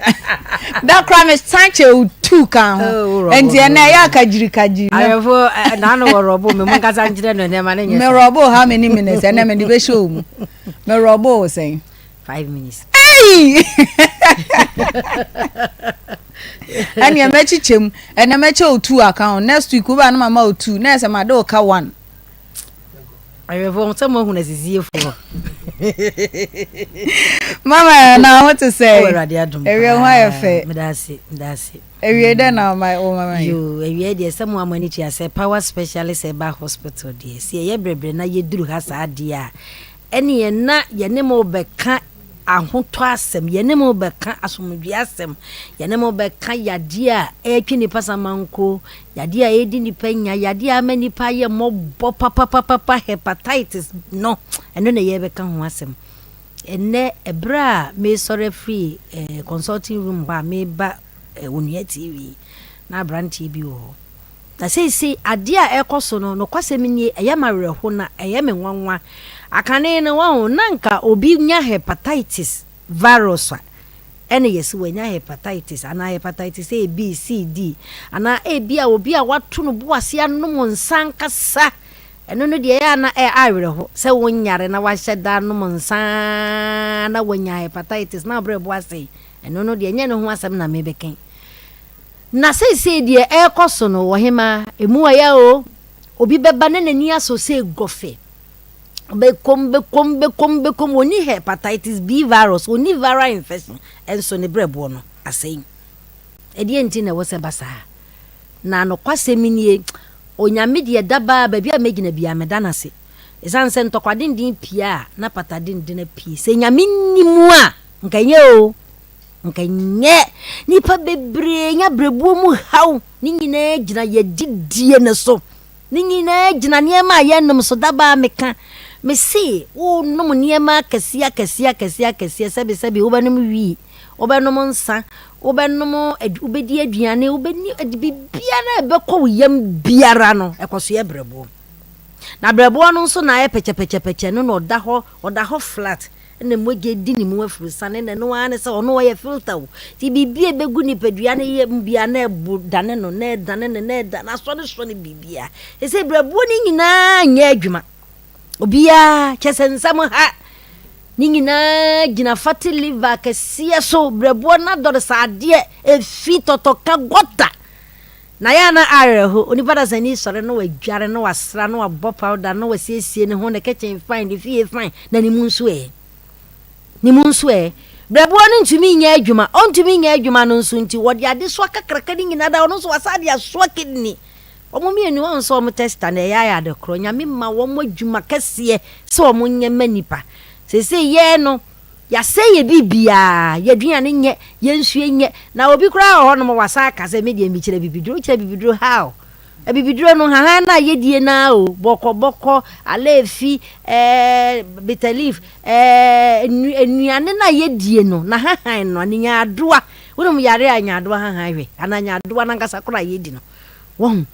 [SPEAKER 2] da kra me sanche utu ka ho enti ene ya ka dirikagiri
[SPEAKER 6] ayefo na no robo me mun kasa ngire no ne ma ne nyɛ
[SPEAKER 2] me robo how many minutes ene me de be show mu me robo say
[SPEAKER 6] 5 minutes
[SPEAKER 2] ani emechichem ene meche otu account next week uba na mama otu next ma do ka 1
[SPEAKER 6] ayefo so mo hu na sisie fo
[SPEAKER 2] mama na what to say
[SPEAKER 6] area
[SPEAKER 2] ho ayefe
[SPEAKER 6] medase
[SPEAKER 2] area de na my mama
[SPEAKER 6] yo area de some amani chi ase power specialist eba hospital de se ye brebre na ye duru ha sa ade a ene ye na ye ne mo beka ahoto asem ye ne mo beka asomdwe asem ye ne mo beka yade a etwi ni pasamanko yade a edi ni panya yade a mani pa ye mo bo papa hepatitis no eno na ye beka ho asem ene ebra me sore free consulting room ba me ba Onua TV na brand TV wo na sei ade a ekoso no kwasem ni eye mawerho na eye me nwanwa akane ne wo nanka obi nya hepatitis virus ene yesi wanya hepatitis ana hepatitis A B C D ana A B a obi a wato no boase anom nsankasa eno no de ya na awerho se wonyare na wahyeda anom nsa na wanya hepatitis na bre boase eno no de nye ne ho asem na mebeken na sei de ekoso no wo hema emu aya o obi beba ne nani aso se gofe bekom oni hepatitis B virus oni viral infection enso ne brebo no asɛn edi enti na wose basa na no kwasɛminie onyame de daba ba bia megina bia medanase esanse ntokwaden din pia na patadin din pia se nyame nimu a nkanye o nkanye nipa bebre nya brebo mu haw ni nyina gina ye didie ne so ni nyina gina ne ma ye nom so daba meka me see wo no mo niema kasia sebe wobanom wi wobanom nsa wobanom ubedi aduane wobeni bibia na ebekɔ yam biara no ekoso ye brebo na brebo no nso na ye peche no oda ho flat na moge di ni mu afuru sane na no ane se ono ye filter wo ti bibia begu ni paduane ye bia na ebu dane no na dane na na so ne bibia ese brebo ni nyina nya adwuma obia chesensam ha ni nyina gina fatty liver kesiye so brebo na dore saade efi totoka gota na ya na areho onipa da sani sore no wadware no wasra no abɔ powder no wasiesie ne ho ne kitchen fine the fie fine na ni munso e
[SPEAKER 14] brebo no ntumi nya adwuma ontumi nya adwuma no nso nti wode ade so akakraka ni nyina da ono so wasade aso kidney omo mienu on so omo testa na ya de kro nya memma wo mo adwuma kase se omo nya manipa se ye no ya se ye bibia ye duane nye ye nsue nye na obi kura ho no mo wasa aka se me de mi kire bibidro how bibidro no ha na ye die na o boko alefi bitter leaf enuane na ye die no na ha no anya adoa wonum yare anya adoa ha hwe ananya adoa na ngasa kura ye di no won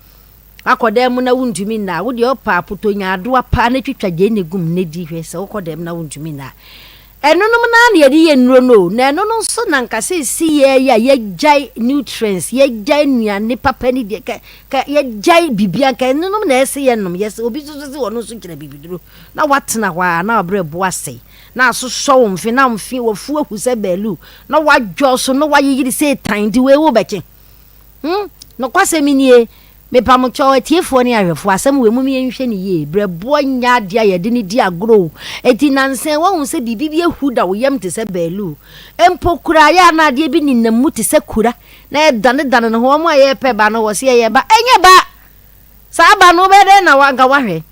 [SPEAKER 14] akodem na wuntumi na wo de opa putonya adoa pa na twitwa je ne gum ne di hwe se wokodem na wuntumi na enunum na na ye nnuro no na enunum so na nkase si ye jai nutrients ye jai nuane papa ni de ka ye jai bibia ka enunum na ese ye num yes obi so wono so kira bibiduro na watena hwa na obre boase na so so mfi na mfi wofu ahuse belu na wadwo so no wayiri se tan di we wo beke no kwase minie me pamucho etiefo ni ahwefo asem we mumi enhwe ni ye brebo nya dia ye de ni dia agro eti nansen wo hu se bibi ehu da wo yam te se belu empokura ya na de bi ni namu te se kura na dane no ho mo ye pe ba no wo se ye ba enye ba sa ba no be de na wa ga wahwe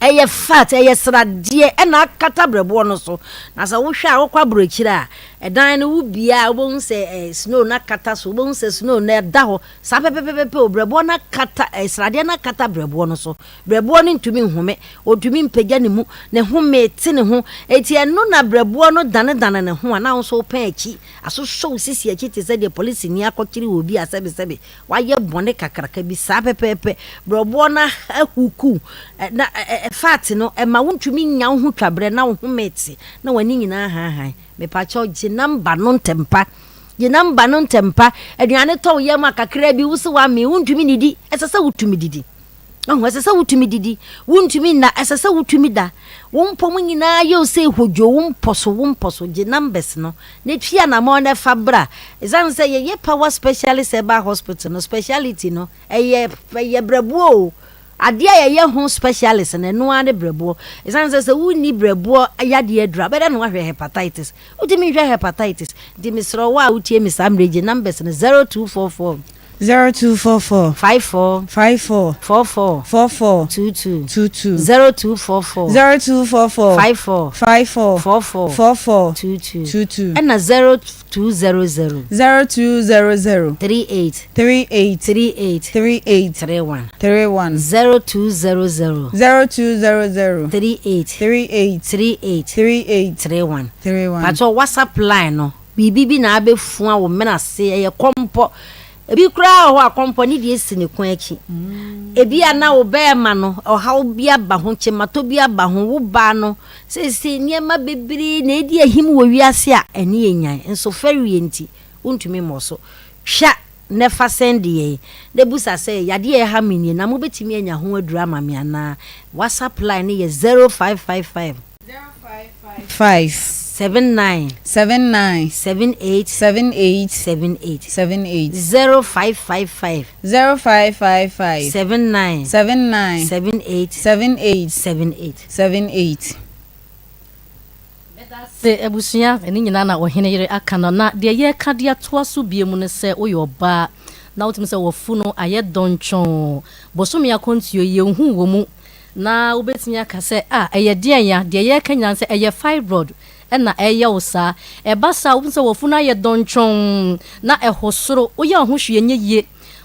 [SPEAKER 14] eye fat eye sradie e na akata brebo no so na sa wo hwa akwa brochira edan no wubia wo se snow na kata so wo se snow na da ho sa pepepepe brebo na kata sradie na kata brebo no so brebo no ntumi nhome odumi mpagya ne mu ne home te ne ho eti eno na brebo no dane ne ho na wo so pa achi aso show sisi achi te se de police ni akokiri obi asebe waye bone kakraka bi sa pepepe brebo na akuku na fat no ma wontumi nya ho twabre na wo hometi na wani nyina ha me pa cho je number no ntempa aduane to ye ma kakra bi wuso wa me wontumi nidi esese wutumi didi esese wutumi didi wontumi na esese wutumi da wompom nyina ye se hojo womposo je numbers no ne twia na mo na fabra ezan se ye power specialist eba hospital no speciality no eye brebuo adia ye ho specialist na no ane brebo esan se wuni brebo ayade adura beda no ahwe hepatitis udimi hwe hepatitis di misro wa utie misamreje numbers na 0244
[SPEAKER 2] 0244
[SPEAKER 14] 54
[SPEAKER 2] 54
[SPEAKER 14] 44
[SPEAKER 2] 44
[SPEAKER 14] 22
[SPEAKER 2] 0244
[SPEAKER 14] 0244 54
[SPEAKER 2] 54
[SPEAKER 14] 44
[SPEAKER 2] 44
[SPEAKER 14] 22 and 0200
[SPEAKER 2] 0200
[SPEAKER 14] 38
[SPEAKER 2] 38
[SPEAKER 14] 38
[SPEAKER 2] 31
[SPEAKER 14] 0200
[SPEAKER 2] 38
[SPEAKER 14] 31 Pacho WhatsApp line no bibi na abefu a wo mena se ye kompo ebi kura ho akompo ni de esi ne kon aki ebi ana wo be ma no oha bi aba ho chemato bi aba ho wo ba no se niema bebiri na edi ahim wo wiase a ene enyan enso fari enti untumi moso hwa nefa send ye de busa say yade ye ha mini na mo betimi anya ho adura mame ana WhatsApp line ye 0555 79
[SPEAKER 2] 78
[SPEAKER 14] 0555 79
[SPEAKER 2] 78
[SPEAKER 15] se ebusuya eni nyina na ohene yere aka no na de ye ka de atoa so bie mu ne se oyoba na wotimi se wofu no aye donchon bosom ya kontuo ye hu wo mu na obetimi aka se eye de ya de ye ka nyan se eye fibroid na eye wosa basa wo se wofu na aye donchon na ehosoro oye ho hwe nye ye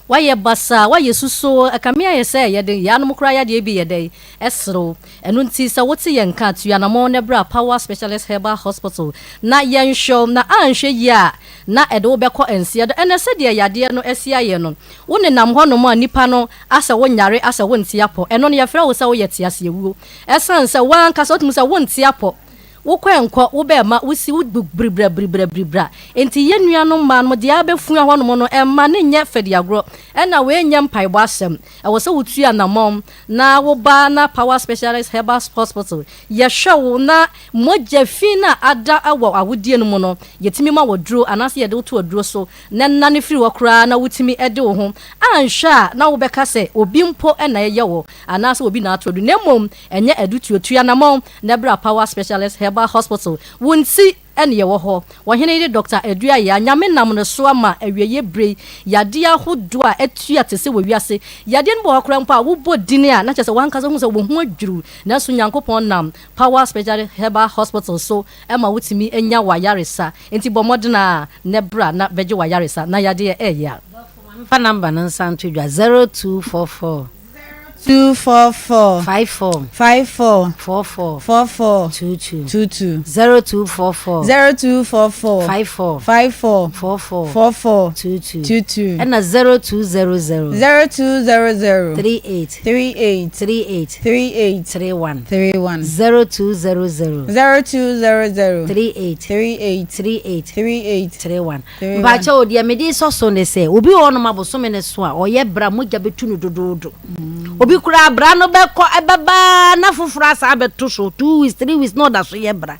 [SPEAKER 15] waye basa waye suso akamia ye se ye de ya no kura ya de bi ye de esro enu nti se wote ye nka tua na mo ne bra power specialist herbal hospital na ye nhwo na anhwe ye na ede wo beko ense de ene se de yade no esia ye no woni nam ho no mo nipa no asa wo nyare asa wo ntiapo eno no ye fra wo se wo ye tiase ewuo esan se wan ka so tum se wo ntiapo wo kwenko wo be ma wo si wo bribra enti ye nuanom ma no de abefu ho no no emma ne nya fedi agro ena we nya mpaibo asem e wo se wo tua na mom na wo ba na power specialist herbal hospital ye hwe na moja fina ada awo awodie no mo no yetimi ma wodro anase ye de wo to wodro so na ne firi wo kra na wotimi ede wo ho anhwa na wo beka se obi mpo ena ye wo anase obi na atodu na mom enye edu tua na mom na bra power specialist herbal Herbal Hospital wonsi ene ye wo ho wo hene de Dr. Edua ya nyame nam ne so ama awieye bre yade ahodo a etua tese wo wiase yade no bo kora mpa wo bodine a na chese wankaza hu se wo hu adwuru na so Nyankopon nam Power Special Herbal Hospital so ema wotimi enya wayaresa enti bomodena ne bra na beje wayaresa na yade ya
[SPEAKER 14] mfa number nan santo dwa 0244
[SPEAKER 2] 244
[SPEAKER 14] 54
[SPEAKER 2] 54
[SPEAKER 14] 44
[SPEAKER 2] 44
[SPEAKER 14] 22
[SPEAKER 2] 22
[SPEAKER 14] 0244
[SPEAKER 2] 0244
[SPEAKER 14] 54
[SPEAKER 2] 54
[SPEAKER 14] 44
[SPEAKER 2] 44
[SPEAKER 14] 22
[SPEAKER 2] 22
[SPEAKER 14] and 0200
[SPEAKER 2] 0200
[SPEAKER 14] 38
[SPEAKER 2] 38
[SPEAKER 14] 38
[SPEAKER 2] 38
[SPEAKER 14] 31
[SPEAKER 2] 31
[SPEAKER 14] 0200
[SPEAKER 2] 0200
[SPEAKER 14] 38
[SPEAKER 2] 38
[SPEAKER 14] 38
[SPEAKER 2] 38
[SPEAKER 14] 31 Bacha odi amedi so ne se obi wono mabosome ne so a oye bra mogya betu no dododo obi kura bra no beko ebeba na fofura sa beto so 2 weeks 3 weeks no da so ye bra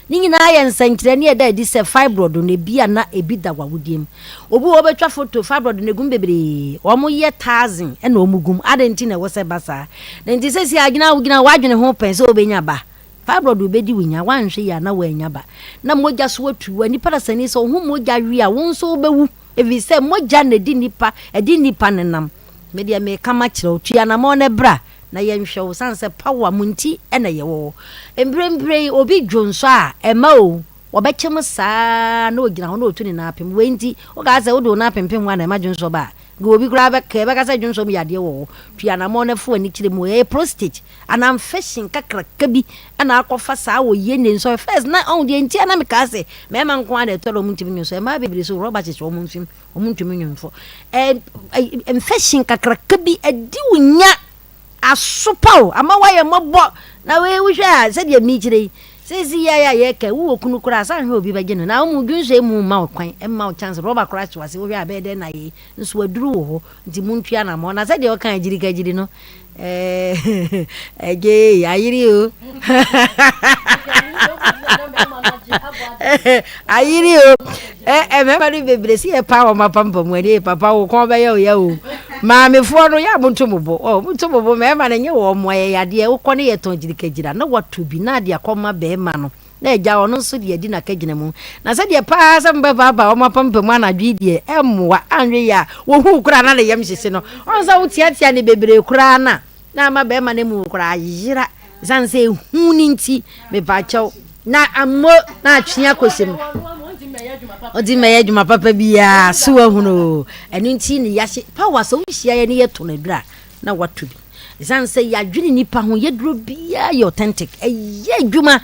[SPEAKER 14] ni nyina ye nsankire ne da di se fibroid no bia na ebi da wawudiem obi wo betwa photo fibroid ne gum bebre wo mo ye 1000 e na omugum adenti na wo se basa na nti se si agina wugina wadwene ho pen se obenya ba fibroid obedi winya wanhwe ya na wanya ba na mogya so watu ani parasani so ho mogya wi a won so obewu evi se mogya na di nipa nenam media me kama kire otua na mo ne bra na yenhwe wo sanse power munti ena ye wo embrembre obi dwonso a ema o obechem saa na ogina ho na otu ni na apem wenti o ga ze wo do na apempem wa na ema dwonso ba go obi kura be ka be ka se dwonso mi yade wo tua na mo ne fo ani kire mo e prostate ana amfashin kakraka bi ana akofa saa wo ye ne nso first na on de ntia na me ka se me ma nko ana tolo munti mi nso e ma bebere so roba che mo mfim o muntumi nyumfo amfashin kakraka bi adi wunya asopao ama waye mobo na we hwa se de mi kire sisi ya ye ka wo kunu kura san hwe obi baje no na mu dwunso emu ma kwan emma chance roba kura chi wase wo hwa be de na ye nso aduru wo ho nti muntua na mo na se de o kan agiri no ege ayiri o ayiri o me ma ni bebre si e pa wo mapampa mu ade papa wo kon be ya o ma me fo no ya muntomobo muntomobo me ma na nye wo mo ye yade wo kon ye ton agiri na watu bi na de akoma be ma no na eja ono so de adi na kagina mu na se de pa sa mba baba wo mapampa mu na dwi de emwa anwe ya wo hu kura na yam hyese no onza wo tiatia ne bebre kura na ma be ma ne mu kura yira zanse hu ni nti me ba chaw na ammo na atwea kosem odi me yadwuma papa bia so ahuno enu nti ni yahye power so hia ye ne yeto na dura na watu bi zanse yadwene nipa ho yeduro bia ye authentic eye adwuma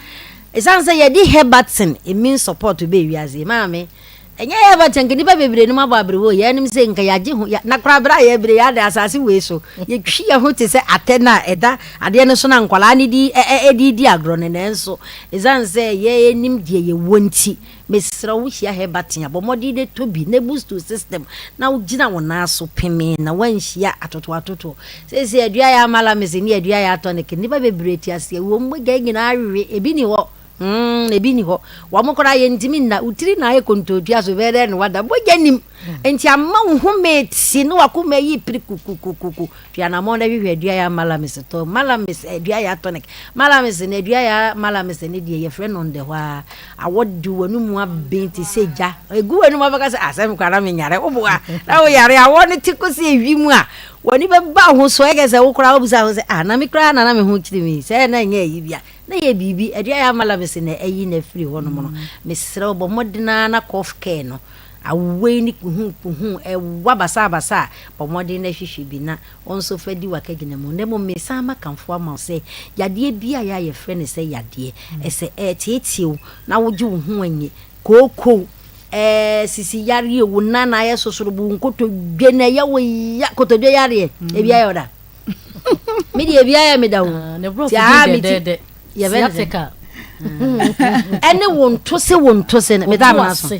[SPEAKER 14] zanse ye di hebatson it means support be wiaze maame enye ye batanke nipa bebre no mababere wo ye nim se nka yaje ho na krabra ye bebre ya da asase we so ye twi ye ho te se atena eda ade ne so na nkwala ne di agro ne nenso zanse ye nim die ye wonti mesra wo hia he batia bomodi de tobi ne boost to system na ugina wona so peme na wanhia atoto se adua ya mala meseni adua ya tonic nipa bebre ti ase wo mbga nyina awe ebi ni ho ebi ni ho wa mokora ye ntimi na utiri na ye kontodua so bere no wada bogya nim enti amma ho meti no wakoma yi prikukukuku tua na mo na hwehwe adua ya mala meseto mala mes adua ya tonic mala mes ne adua ya mala mes ne de ye friend on the wa awodu wanu mu abenti seja egu wanu mabaka se asem kwara me nyare oboa na wo yare awoni tikosi ewi mu a wani be ba ho so egese wo kura obusa ho se na me kura na me ho kiri mi se na nya yi bia na ye bibi adua ya mala mes ne ayi na free ho no mo mesre obo modina na cough care no awei ni kuhu wabasa pomodi na hwehwe bi na onso fadi wakagina mu ndemo mesa makamfo ama se yade bia ya ye frɛ ne se yade ese tietiew na woje wo ho anye koko sisi yare wo nana ye sosoro bu nkoto dwena ye wo ya kotodwe yare e bia yoda medi e bia ya medawo ti a meti ye be ene wonto se me da ma so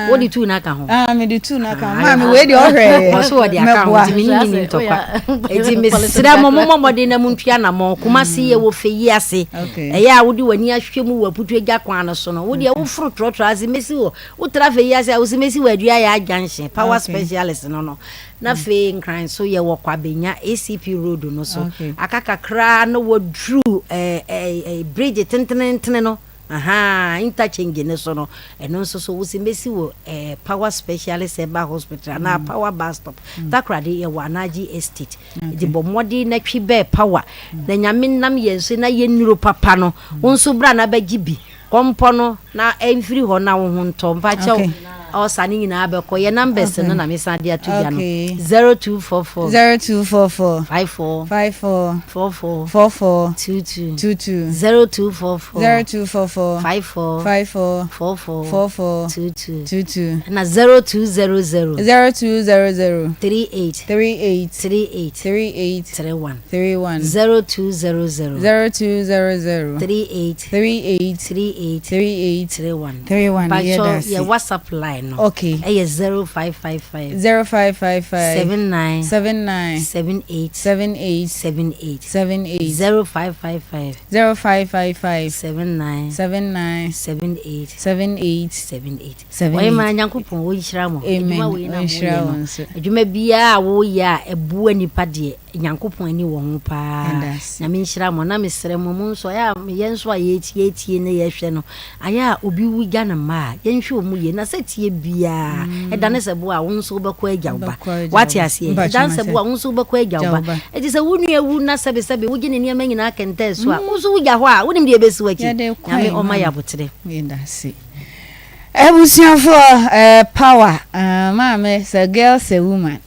[SPEAKER 14] wo di tu na ka ho
[SPEAKER 2] me di tu na ka ma me we di ohwe
[SPEAKER 14] so wo di aka ho ti minni ntokwa edi me sira mo de na muntua na mo kuma se ye wo feyi ase ya wo di wani ahwe mu waputu agya kwan no so no wo di wo furu trotro ase mesi wo tra feyi ase wo se mesi wadua ya agyanhye power specialist no na fe nkran so ye wo kwabenya ACP road no so akakakra no wo drew bridge tentene no interchange ne so no eno nso so wo simbesi wo power specialist eba hospital na power bus stop takrade ye wanaji estate di bomodi na twi be power na nyame nam yenso na yenuro papa no wonso bra na bagibi kompono na emfiri ho na wo ho ntompa chew o sani nyina abeko ye numbers no na mesade atugia no 0244 54 22 0244 54 22 na 0200 38 31 0200 38 31 Pacho ya WhatsApp line no
[SPEAKER 2] okay
[SPEAKER 14] 0555 79 78 0555 79 78 Oye ma nyankopon wo yira mo adwuma bia wo ya ebu anipa de nyankopon ani wo ho pa na me nhyira mo na mesere mo nso ya yenso ayetie ne yehwe no aya obi wuga na ma yenhwe omu ye na setie bia edane sebo a wonso beko agyawoba wati ase edane sebo a wonso beko agyawoba eti se wunu ewu na sebe wugi ne niam nyina kente so a wonso wuga ho a wonim de ebesi waki na me oma ya botere
[SPEAKER 2] ndase ebusiafo power mama say girl say woman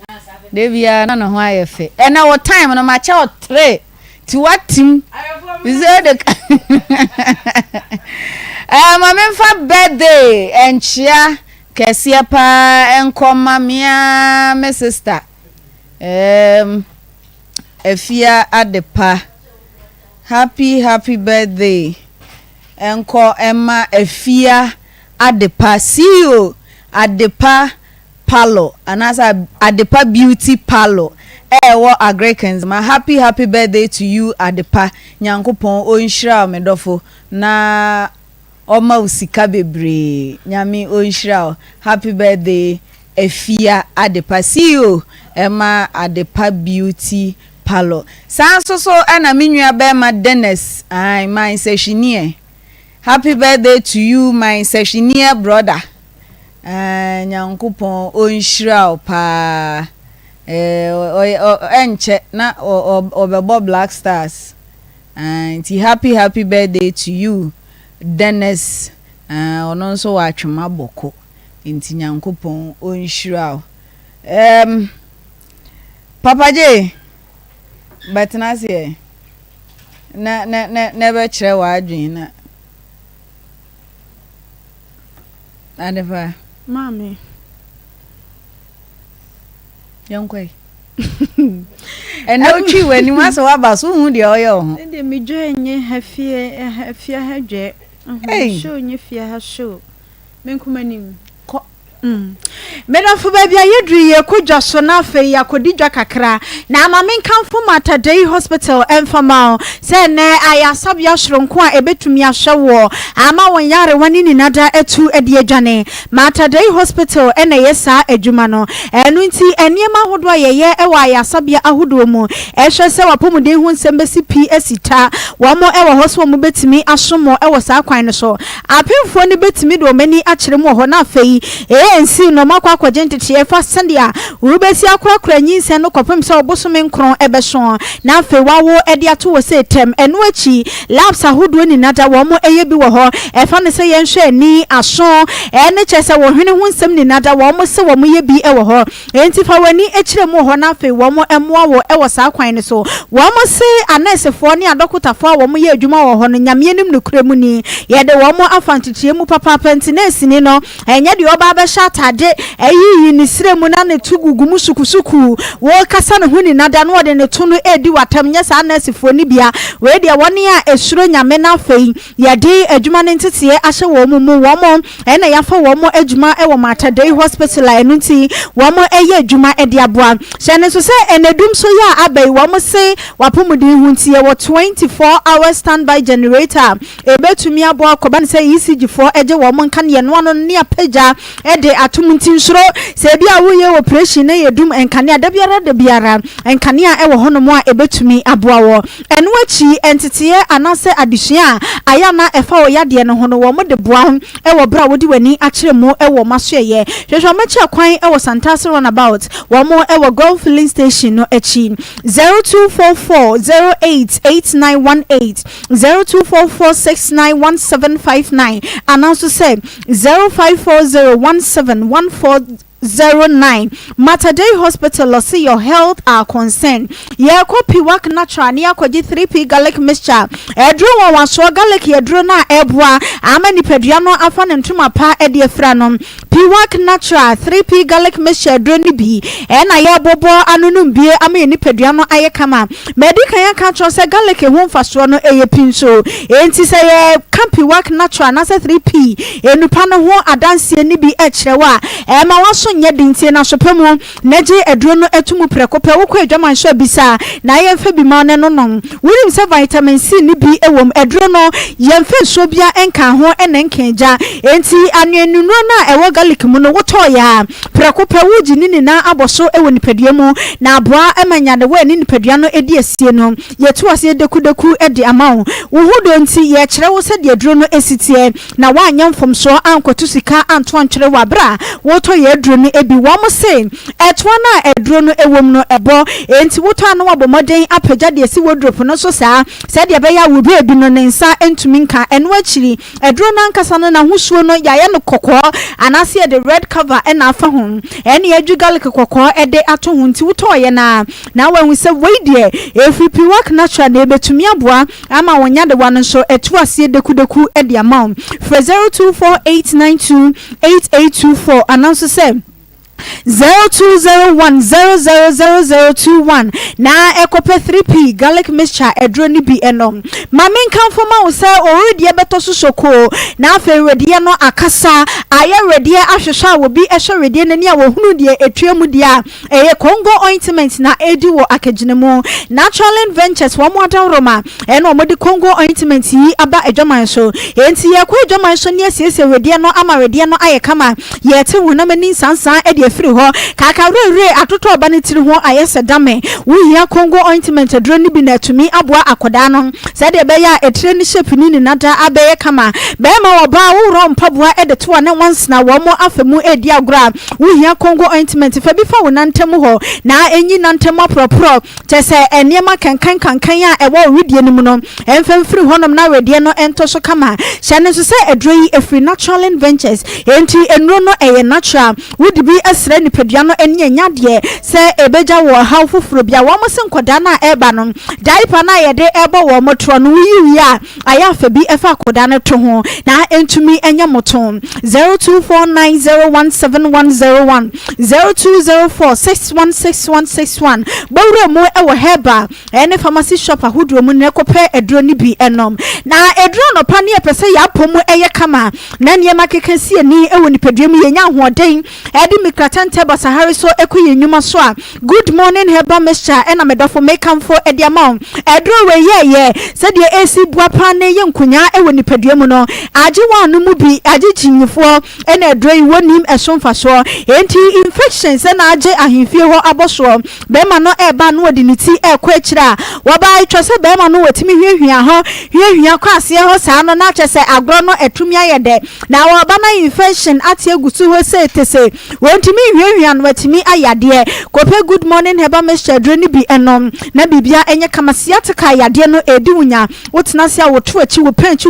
[SPEAKER 2] Devia na no ho ayefe na what time no ma cha 3 to what team is the mama birthday and chia kesia pa enkoma mia me sister efia adepa happy birthday enko emma efia adepa CEO adepa palo anasa adepa beauty palo wo Agricans ma happy birthday to you adepa nyankopon onhira medofo na oma usika bebre nyame onhira happy birthday efia adepa CEO ema adepa beauty palo so ana minua be ma Dennis ai my sessionie happy birthday to you my sessionie brother nyankopon onhira pa enche na obebo Black Stars and happy birthday to you Dennis ono so watwema boko nti nyankopon onhira Papa J but na se na be kire wa adwin na adefa
[SPEAKER 16] Mami.
[SPEAKER 2] Yonkwe. No chi when you must wa basu hu de oyo ho.
[SPEAKER 16] Ende mi jo enye hafia hadwe. Show nye fia ha show. Menkumanim. Medafo baby ayedru ye kodwa so na afa ya kodidwa kakra na ama menkamfo Matadei Hospital enfama se ne ayasabia hronko a ebetumi ahwewo ama wonyare wani ni nada etu ede adwane Matadei Hospital ene yesa adwuma no enu nti eniema hodo ye ewa ayasabia ahodo mu ehwe se wapomuden hu nsembesi PSita wamo ewa hospital mu betimi asomo ewo sa kwan no so apemfo ne betimi do mani akire mu ho na afei ensi no makwa kwagentete efa sandia urubesi akwa nyinse no kopem se obosome nkron ebeso na afe wawo ede ato wo se tem enu achi labs ahodo ni nada wo mo eye bi wo ho efa ne se yenhwe ani aso ene chese wo hwene hu nsem ni nada wo mo se wo mo ye bi e wo ho enti fa wani ekire mu ho na afe wo mo emoa wo e wo sa kwan ne so wo mo se anesefo ne adokotafo wo mo ye adwuma wo ho no nyame nim no kuremu ni ye de wo mo afantetie mu papa pentinesi ni no enye de oba be atade eyi ni siremu na ne tugugu musukusuku wo kasa ne huni nada no de ne tunu edi watam nya sa nasifo ni bia we de woni a esuro nyame na fei ye de adwuma ne ntete ahye wo mu wo mo ena yafa wo mo adwuma e wo Matadei Hospital enu nti wo mo eye adwuma e de aboa hye so se enedum so ya abai wo mo se wapomuden hu nti ye wo 24 hours standby generator ebetumi aboa koba ne se ECG4 eje wo mo nka ne no ne apaja e de atomunti nsoro se bia wo ye operation na yedum enkane da biara enkane a ewo hono mo a ebetumi aboa wo eno achi entete anase adesua aya na efa wo yade no hono wo mo de boa ewo bra wo di wani akire mo ewo maso ye hwehwe machi akwan ewo Santase runabout wo mo ewo Golf filling station no achi 0244088918 0244691759 and also say 0540171409 Matadei Hospital see your health are concerned. Ye copy work natural near koji 3p garlic mixture. Edro one so garlic yedro na ebwa amani pediano afan ntuma pa edie franom. P work natural 3p garlic mixture droni bi ena ye bobo anunum bie amani pediano aye kama. Medica ya catch se garlic e won faso no eye pinso. Enti say ye campi work natural na se 3p enupa no ho adanse ni bi echewa. Ema waso nye dintie na sopemu neje eduro no etumu prekope wokọ adwaman so bisa na yemfa bi ma ne no no wurim se vitamin C ni bi ewom eduro no yemfa so bia enka ho ene nkenja enti anuanu na ewo garlic mu no woto ya prekope wuji ni na aboso ewo nipadua mu na aboa emanya de we ni nipadua no edi asie no yetu ase deku edi amawo wuhudo nti ye kire wo se de eduro no esitie na wa anyamfom so ankotu sika anto antwere wa bra woto ye eduro no ebi wamo say etwa na eduro no ewom no ebo enti woto na wabomoden apagya de esi wodrop no so saa se de be ya wo bi ebi no nensa entumi nka eno akiri eduro na nkasa no na husuo no yaye no kokko anase de red cover ena afa ho ene edwu garlic kokko ede ato ho nti woto ye na wahu se we de efipi work natural na ebetumi aboa ama wonya de wan so etu ase deku ede amount for 0248928824 announce say 0201000021 na ekope 3p garlic mixture edro ni bi enom mame kan foma wo se already ebeto sosoko na afa ready no akasa aye ready ahwehwa wo bi ehwe ready nani a wo hunu de etwemu dia eye Congo ointment na edi wo akaginemu Natural Ventures wo modan roma eno omodi Congo ointment yi aba adwaman so enti ye ko adwaman so ne asiesie ready no ama ready no aye kama ye te wo na mani sansan edi free ho kaka re atoto oba ne tiri ho ayese dame wo hia Congo ointment adro ni bi na tumi aboa akoda no se de be ya etire ni shape ni nada abeye kama be ma oba wo ro mpaboa ede to na once na wo mo afemu edi agora wo hia Congo ointment fa bi fa wo nantem ho na enyi nantem apropro te se eniema kankan a ewo redie ni mu no emfem free honom na redie no ento so kama hyane so se adro yi efree Natural Ventures enti enro no eye natural wo di bi asra ni padua no enya nyade se ebeja wo ha fufuro bia wo mo se nkoda na eba no diaper na ye de ebo wo motro no wi a aya fa bi efa koda no to ho na entumi enya moton 0249017101 0204616161 bawre mo ewo heba ene pharmacy shop ahodo mu ne kope edro ni bi enom na edro no pa ne epese ya pomu eye kama na ne makekesi ani ewo ni padua mu yenya hoden edi mikratante basahari so ekuye nyuma so a good morning heba mixture ena medofo make am for edi amount edro we ye said ye AC buapa ne ye nkunya ewo ni padua mu no age wanu mu bi age chinyifo ena edro yi wonim esomfa so enti infections ena age ahimfie ho aboso be ma no eba no odi ni ti ekwa akira woba itwose be ma no watimi hwehwia ho hwehwia kwa ase ho saa no na chese agro no etumi ayede na woba na infection ati egusu ho se tese wontimi hwehwia no watimi ayade kope good morning heba mixture dro ni bi enom na bibia enye kamasia teka ayade no edi wunya wotena se awoto achi wo panchi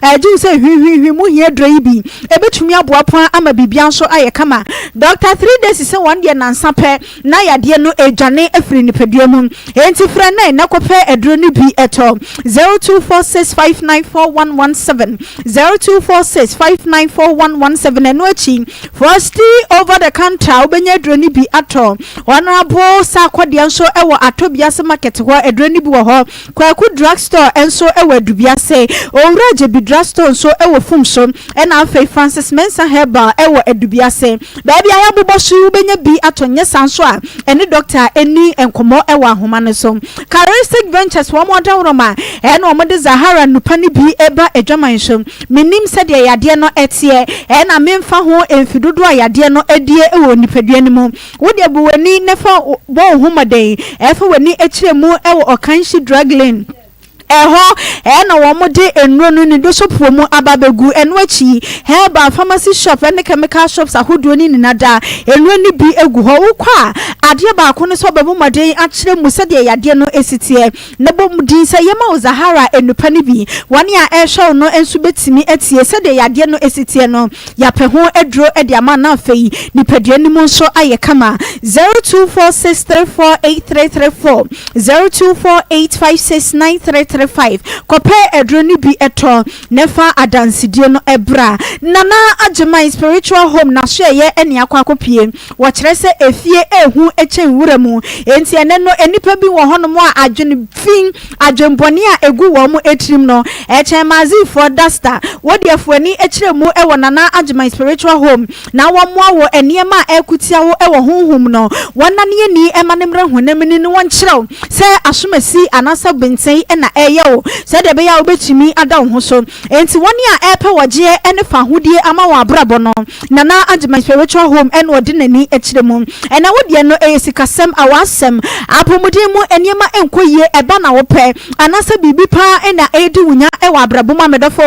[SPEAKER 16] aju se hwehwehwe mu hie dro yi bi ebetumi aboapon ama bibia so aye kama doctor 3 days se one day nansa pe na yade no edwane afiri ni padua mu enti fra na kope edro ni bi eto 0246594117 0246594117 eno achi for stay over before the counter obenya adroni bi ato honorable sakwade nso ewo atobiase market ho adroni bi wo ho kwaku drugstore enso ewo adubiase owuraje bi drugstore nso ewo fumso ena afei Francis Mensa Herbal ewo adubiase baabi ayabobo su obenya bi ato nyesa nso a ene doctor eni enkomo ewo ahoma ne so Charistic Ventures wo mo dawroma ena wo de Zahara nupani bi eba adwaman so menim se de yade no etie ena memfa ho emfidodo ayade no edie ewo nipaduani mu wo de buwani nefa bo homaden efa wani ekiremu ewo Okanshi drug lane na wo de enro no ni do sopo mu ababegu eno achi Herbal pharmacy shop and chemical shops ahodo ni nada enro ni bi egu ho ukwa ade ba ko ne so babu maden akire mu se de yade no esitie ne bom din se yema Zahara enupa ni bi wani a ehwe no ensu betimi etie se de yade no esitie no ya pe ho edro e de ama na afei ni paduani mu nso aye kama 0246348334 0248569335 kope edroni bi eto nefa adansidie no ebra nana agema spiritual home na so ye ene akwa akopie wo kire se efie ehu echen wuramu enti ene no enipa bi wo hono a adwene fin adwenbone a egu wo mu etrim no echen mazi for dasta wodi afuani ekiremu ewo nana agema spiritual home na wo mo wo eniema ekutia wo ewo honhom no wona ne ni emanemre honemni no won kirew se asomasi anasa benten na eye wo se de be ya obetimi ada wo so enti woni a epe woje ene fa hodie ama wo abrabo no nana agema spiritual home ene odi nani ekiremu ena wodi no eyesikasem awasem apomudin mu eniema enkoyie eba na wo pe anasa bibi pa ena edi wunya ewo abrabo ma medofo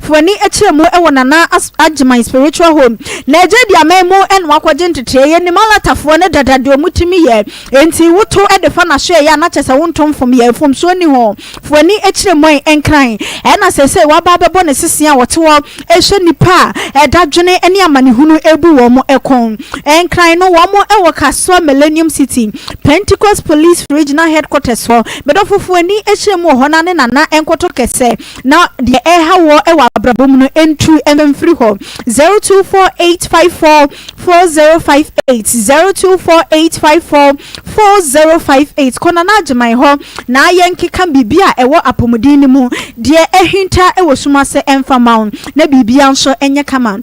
[SPEAKER 16] fuani ekiremu ewo nana agema spiritual home na eje dia memu ene wakwaje ntetreye ni malatafo ne dadade omutimi ye enti woto edefa na hwe ya na chese wontom fom ye fom so ni ho fuani ekiremu enkran ena sese waba bebo ne sisia wotewo ehwe nipa edadwene ene amanehunu ebu wo mo ekon enkran no wo mo ewo Kaswa Millennium City Pentecost Police Regional Headquarters for bedofo fuani ekiremu ho na ne nana enkoto kese na de eha wo ewa abrabom no entu emfri ho 0248544058 0248544058 kona na agema ho na yenkeka bibia ewo apomudin mu de ehinta ewo sumase emfamaun na bibia nso enye kama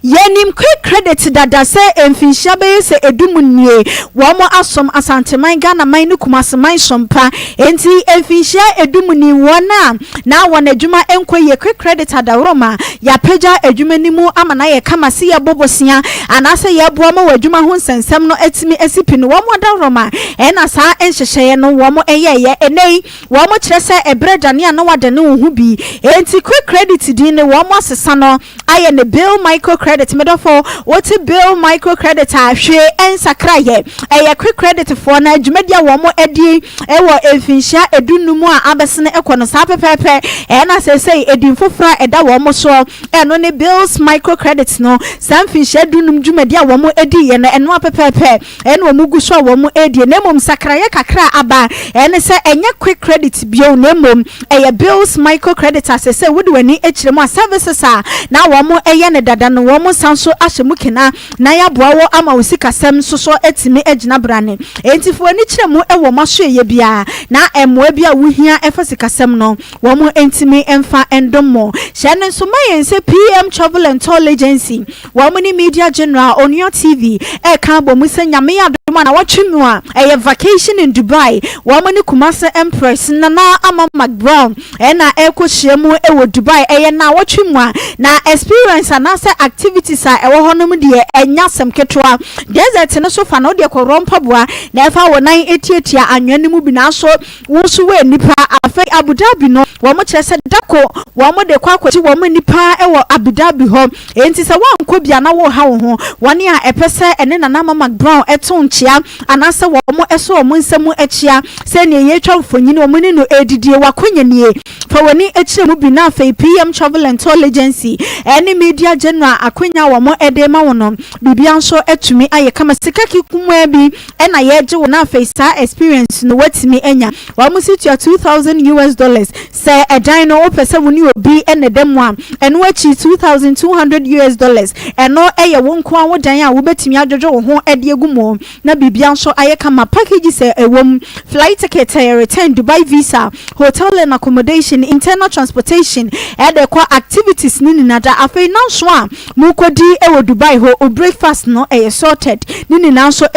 [SPEAKER 16] yenim quick credit dada se emfinhia be se edumunnie wo mo asom asanteman Ghana man ne kumaseman sompa enti emfinhia edumuni wona na wona adwuma enkoye quick credit adawroma ya peja adwumanimu ama na ye kama se ye bobosia anase ye boa ma wadwuma ho nsensem no etimi esipi no wo mo adawroma ena saa enhyehye no wo mo eyeye enei wo mo kire se ebredane na wade ne wo hu bi enti quick credit din ne wo mo asesa no aye ne bill microcredit medofo what bill microcredit ahwe ensakraye eye quick credit for na adwumadia wo mo edi ewo emfinhia edunumu a abesene ekono sa pepepe na sesei edinfofra eda wo mo so eno ne bills microcredit no samfinhia edunum dwumadia wo mo edi ye no eno pepepe eno mo guso wo mo edi na mom sakraye kakra aba ene se enye quick credit bio na mom eye bills microcredit asese wodi wani ekiremu a services a na wo mo eye ne dada no wo mo sanso ahemu kena na ya boawo ama osikasem soso etimi agina brane entifo ani kiremu ewo mahweye bia na emoa bia wohia efasikasem no wo mo entimi emfa endomo hyene nso mayense PM Travel and Tour Agency wo mo ni Media General on your TV e kan bo mu sanyame adoma na watwemu a eye vacation in Dubai wo mo ni Kumase Empress na ama McBrown na ekwohyiemu ewo Dubai eye na watwemu a na experience anase activities a ewo honom de enya semketwa desert no so fa no de korompa boa na efa wo nan etietia anwanimu bi na so wo so we nipa afa Abu Dhabi no wo mo kyerese dako wo mo de kwakwati wo mo nipa ewo Abu Dhabi ho enti se wanko bia na wo ha wo ho woni a epese ene na Mama Brown eto nchia anase wo mo eso wo mo nsemu echia se ne ye twa mfonyini wo mo ni no edidie wakonyanie fa woni echire mu bi na afa PM Travel and Tour Agency ene Media General a akwenya wo mo edema wo no bibia nso etumi aye kama sika kikumwa bi na yeje wo na face experience no watimi enya wa mo sit your $2,000 say edan no opese woni obi ene demo am eno achi $2,200 eno eye wo nko an wo dan a wo betimi adwojo wo ho ede egumo na bibia nso aye kama package say ewom flight ticket return Dubai visa hotel and accommodation internal transportation ede kwa activities ni nada afei nanso a mu kodi ewo Dubai ho breakfast no sorted ni nanso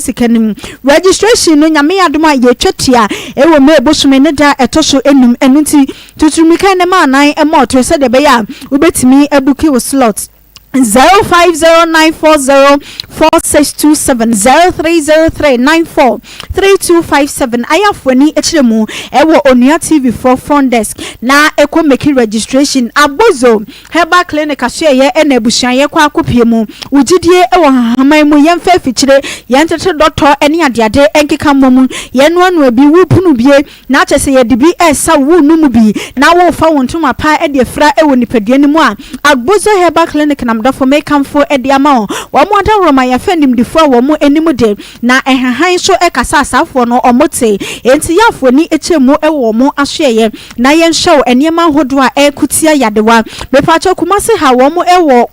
[SPEAKER 16] sikanim registration no nyame adoma ye twatia ewo me bosume ne da etoso enum enunti tutumika ne ma nan emoto se de be ya ubetimi ebuki wo slot 0509404627 ayafoni echiremu ewo Onua TV4 front desk na ekwo make registration abozo heba clinic ahye e na ebusuanye kwa akopiemu ugidie ewo haman mu yemfa fichire yentete doctor eni adeade enkeka momu yenu anu abi wupunu bie na achese ye dibi esa wu numu bi na wo fa wontuma pa e de fra ewo nipadua mu a abozo heba clinic na for make come for ediama wo mo da roma ya fendim difo wo mo enimu de na ehahan so ekasa asafo no omote enti yafo ni echemu ewo mo ahweye na yen show eniema hodo a ekutia yadewa mepacho kumase ha wo mo ewo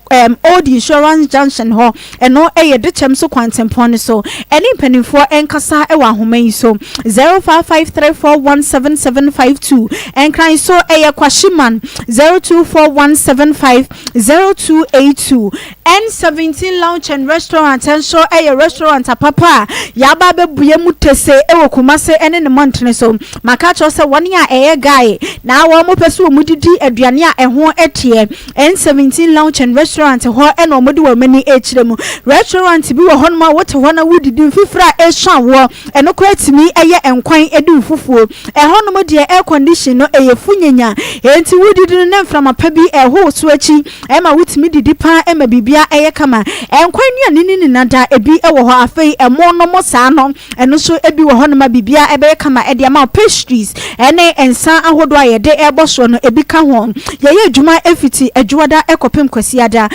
[SPEAKER 16] old insurance junction ho eno eye de chem so kwantempon so eni penifo enkasa ewa ahoman so 0553417752 enkran so eye kwashiman 0241750282 N17 Lounge and Restaurant and so a restaurant a papa yaba bebuye mutese ewo kumase ene ne montene so makacho se one ya guy na wo mo peso mudidi aduane a eho etie N17 Lounge and Restaurant ho eno modi wo mani echiremu restaurant bi wo honma wote ho na wudidi fifra ehwan wo eno kwatimi eye enkwan edu fufuo eho no modi air condition no eye funyenya enti wudidi ne mframa pa bi eho so achi ema wutimi didi pa ema bibia eye kama enkwan nua nini nada ebi ewo ho afei emo no mo saa no eno so ebi wo ho no ma bibia ebe kama ede ama pastries ene ensa ahodo ayede eboso no ebi ka ho ye adwuma efiti adwada ekopem kwasiada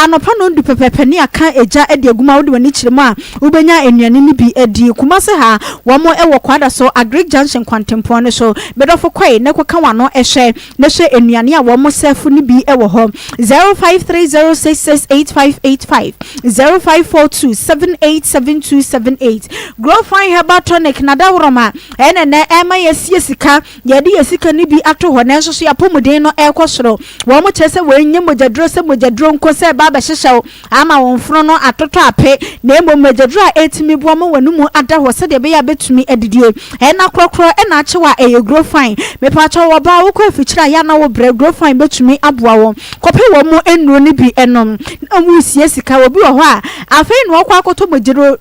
[SPEAKER 16] anopa no ndu pepepe ni aka eja ede aguma wode wani kiremu a ubenya enuane ni bi edi kumase ha wo mo ewo kwada so agric junction kwantempo no so bedofo kwai ne kwaka wano ehwe ne hwe enuane a wo mo sefu ni bi ewo ho 0530668585 0542787278 grow fine herbal tonic na dawroma ene ema yesie sika yedi yesika ni bi ato ho ne so yapomuden no ekosoro wo mo chese we nye mojadro se mojadro nko se baba hyehyew ama wonfro no atoto ape na emo mojadro a etimi bo mo wanumu ada ho se de be ya betumi adidie ena krokro ena achewa eye grow fine me pacho wo ba wo ko afichira ya na wo bre grow fine betumi aboa wo kope wo mo enuro ni bi enom amu sie sika wo bi wo ho a afei no kwa akoto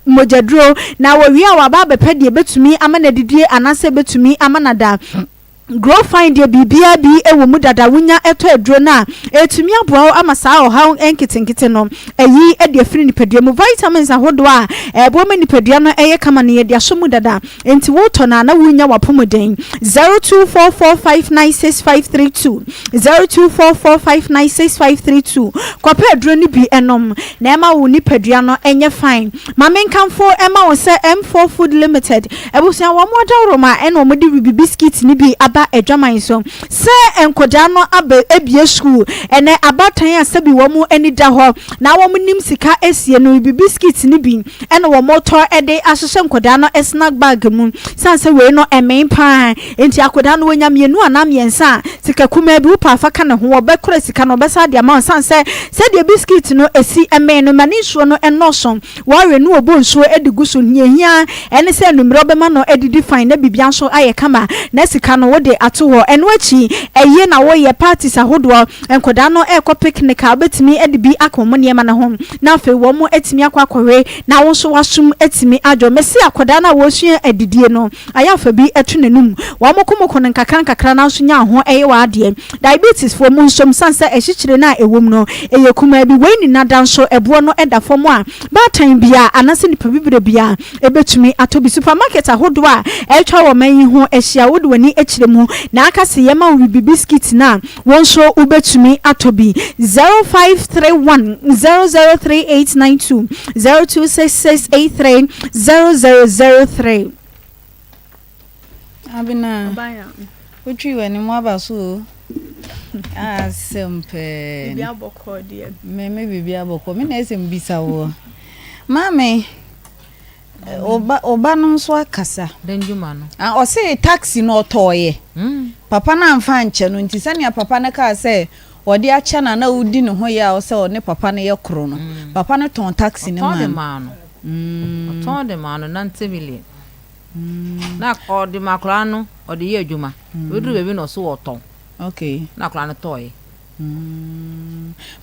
[SPEAKER 16] mojadro na wo wi a wa ba be pede betumi amana didie anase betumi amana da grow find your bibia bi ewo mu dada wunya eto edro na etumi aboa ama saa o ha enkitinkiti no eyi e de free nipadua mu vitamins ahodo a ebo ma nipadua no eye kama ne de asomu dada enti wo to na wunya wapomoden 0244596532 0244596532 kwape edro ni bi enom na ema wo nipadua no enye fine mamenkamfo ema wo se M4 Food Limited ebusia wo mo adawroma ena wo de biscuit ni bi ba edwaman so se enkoda no aba ebie school ene abatan asabi wo mu eni da ho na wo mu nim sika esie no bi biscuit ni bi ene wo motor ede ahyehyɛ enkoda no snack bag mu sanse we no emen pa enti akoda no wonya mienu ana miensa sika kuma bi upa afa kana ho obekora sika no obesa de ama sanse se de biscuit no esi emen no mani so no enoso wo we no obonso ediguso hiahia ene se numero obema no edidi fine na bibia so aye kama na sika no de ato ho eno achi eye na wo ye parties ahodo enkoda no ekọ picnic a betimi edibi akomo niema na ho na afi wo mo etimi akwakowe na wo so wasum etimi adwo mesi akoda na wo sua adidie no ayafa bi etu nanum wo mo komokon nkakra na so nya ho eye wa ade diabetes fo mo nsom sansa ehyikyire na ewom no eye kuma bi weni na danso ebo no eda fom a batan bia anase nipa bibire bia ebetumi atobi supermarket ahodo a etwa wo man yi ho ehia wo de wani echire mu na aka se yema we biscuit na won so ubetumi atobi 0531 003892 0266830003
[SPEAKER 2] abina utwi wani mu abaso simple
[SPEAKER 16] bibia boko de
[SPEAKER 2] me bibia boko me na esem bisa wo mame oba no nso akasa
[SPEAKER 8] denjuma no
[SPEAKER 2] o say taxi no toye papa na amfa nche no nti sane papa na ka say odi acha na udi ne ho ya o say o ne papa na ye kro no papa no ton taxi ne man
[SPEAKER 8] ton de man no 90 million na ko di makra no o de ye adwuma oduru bebi no so woton
[SPEAKER 2] okay
[SPEAKER 8] na kra no toye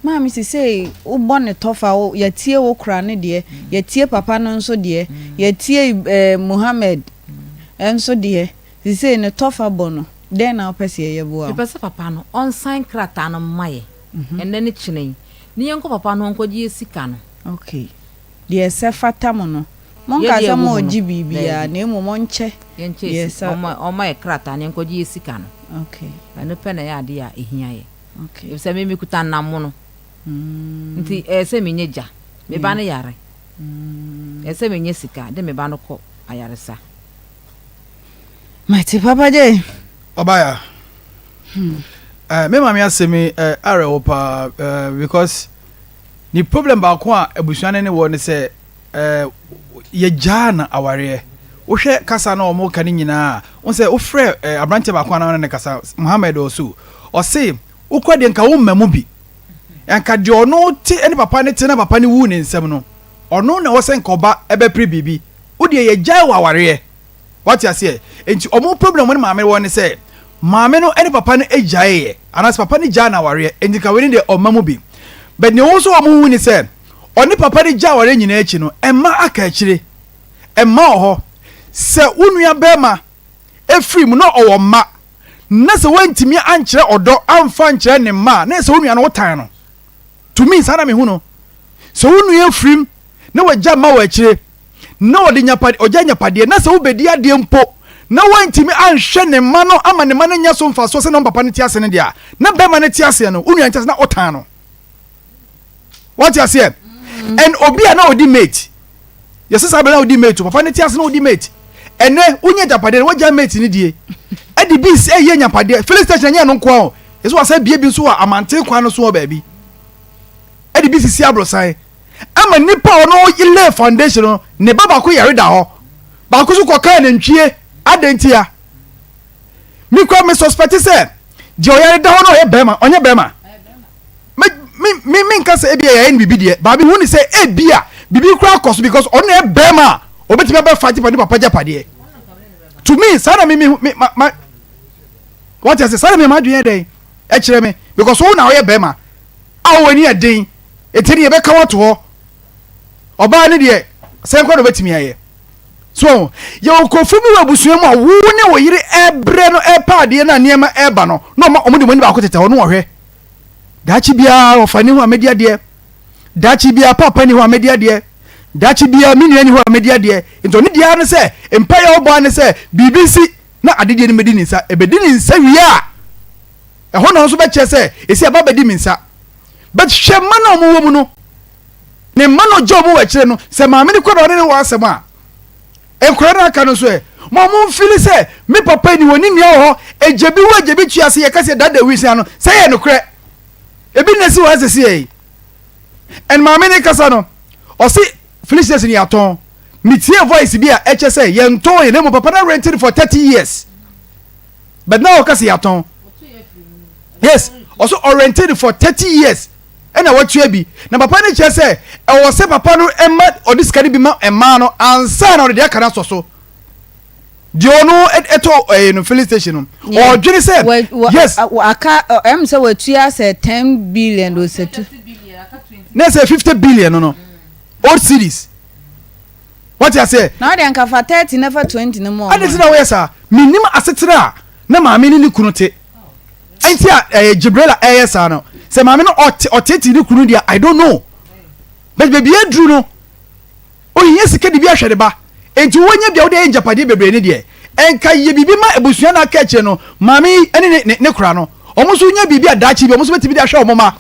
[SPEAKER 2] Mami say wo bonne tofa wo yatie wo kra ne de yatie papa no nso de yatie Muhammad enso de say ne tofa bono den na opese ye bo a
[SPEAKER 8] pese papa no on sign krata no maye enne ne chinen ni yenko papa no onko ji esika no
[SPEAKER 2] okay de se fata mo no monka se mo oji bibia na emu mo nche
[SPEAKER 8] yes o maye krata ne onko ji esika no
[SPEAKER 2] okay
[SPEAKER 8] ane pene ya de ya ehia ye
[SPEAKER 2] okay
[SPEAKER 8] se me kuta namo no nti se me nyeja me ba ne yare se me nye sika de me ba no ko ayaresa
[SPEAKER 2] Mighty Papa J
[SPEAKER 7] Obaya me mama asemi are opa because ni problem ba ko a ebusuane ne wo ne se ye jana aware wo hwe kasa na o mo ka ni nyina wo se wo frɛ abrante ba ko na ne kasa Muhammad osu o se ukode nka wo mamu bi enka de ono ti ene papa ne ti na papa ne wu ne nsem no ono na wo se nka oba ebe pre bibi wo de ye jai wa ware what you say enti omo problem woni maame wo ne se maame no ene papa ne ejaye anas papa ne ja na ware enti ka we ne de omamu bi but ne wo so omo wu ne se oni papa ne ja ware nyina echi no emma aka akire emma oho se unua bema efrim no owo ma na se wantimi ankyere odo amfa nkyere ne ma na se onua no wotan no to me sana me hu no se onua frim na wagya ma wa akire na odi nyapade ogya nyapade na se wobedi ade mpo na wantimi anhwe ne ma no ama ne ma no nya so mfa so se no papa ne ti ase ne dia na bema ne ti ase no onua nkyase na otan no what you say and obi na odi mate yes say na odi mate papa ne ti ase na odi mate ene unye japade wagya mate ni die edi bis ye nyapade filling station nya no nko a yeso wasa bie bi so a amante kwa no so ba bi edi bis si abrosan ama nipa ono ile foundation ne baba ko yare da ho ba ko so ko kan ntwie adentia mi kwa me suspect say di o yare da ho no e bema onye bema mi nka say e bia ya bibi die ba bi hu ni say e bia bibi kwa koso because ono e bema obetime be fight papa japade to me sana me what you say sana me madwen dey e kire me because who na we bema awoni eden etiri e be ka wato ho oba ne de sen kwa do betimi aye so ye okofu mi wabusuo mu a wo ne wo yire ebre no e paade na niema e ba no no ma omudi moni ba ko tete ho no wo hwe dachi bia ofani ho amedia de dachi bia papa ni ho amedia de dachi bia minua ni ho amedia de into ne dia ne se empire obo ne se BBC na adedie ni medi ni nsa ebedi ni nsa wia e ho no so be che se esi aba bedi mi nsa but hwema na omo wo mu no ne ma no job wo kire no se ma me ni ko no ne wo asem a enkura na aka no so e mo feel se me papa ni woni nia ho ejebi tuase ye kase dada wisi ano se ye no kure ebi nesi wo asese yi en ma me ni kasa no o si Felicitas ni aton mi tie voice bi a eche say ye nton ye ne mo papa na rented for 30 years but now o kase aton yes also rented for 30 years and na what you be na papa ni che say e wo se papa no emma odiskari bi ma emma no ansa na o de aka na so di ono eto no Felicitas no o dwene say yes
[SPEAKER 2] aka em say watua say 10 billion o say 2
[SPEAKER 7] na say 50 billion no old series what you say
[SPEAKER 2] now they can for 30 never 20 no more
[SPEAKER 7] and this na we say minimum asetera na maame ni kunu te enti a Jibrila esa no say maame no oteti ni kunu dia I don't know but baby edru no o yin sike di bi ahwede ba enti wonye bia wo de japade bebre ni de enka ye bibi ma ebusua na ka che no mami ene ne kura no omo so nya bibi adachi bi omo so betibi da hwe omo ma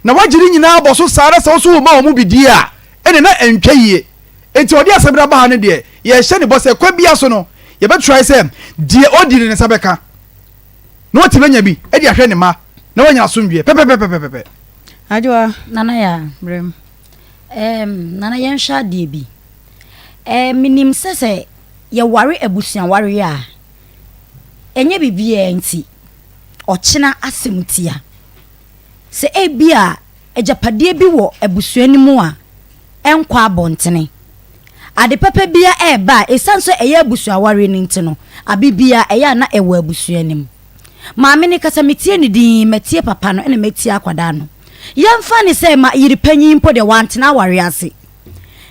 [SPEAKER 7] na wagiri nyina boso sare se so ma omo bidi a ene na entwa yie enti odi asebra ba ha ne de ye hye ne boso kwa bia so no ye be try say de odi ne sabeka no tibenya bi e de ahwe ne ma na wanya asomdwe pepepepepepe
[SPEAKER 2] adwa
[SPEAKER 6] nana ya
[SPEAKER 2] brem
[SPEAKER 6] nana yen hwa de bi minim sese ye ware abusuan ware a enye bibia enti ochina asemtia se ebia ejapade bi wo abusuan ni mu a enkwa abontene ade papa bia eba esanso eye abusuan ware ni ntino abibia eya na ewo abusuan nim maame ne kasa metie ne din metie papa no ene metie akwada no yemfa ne se ma yiri panyin po de wantena ware ase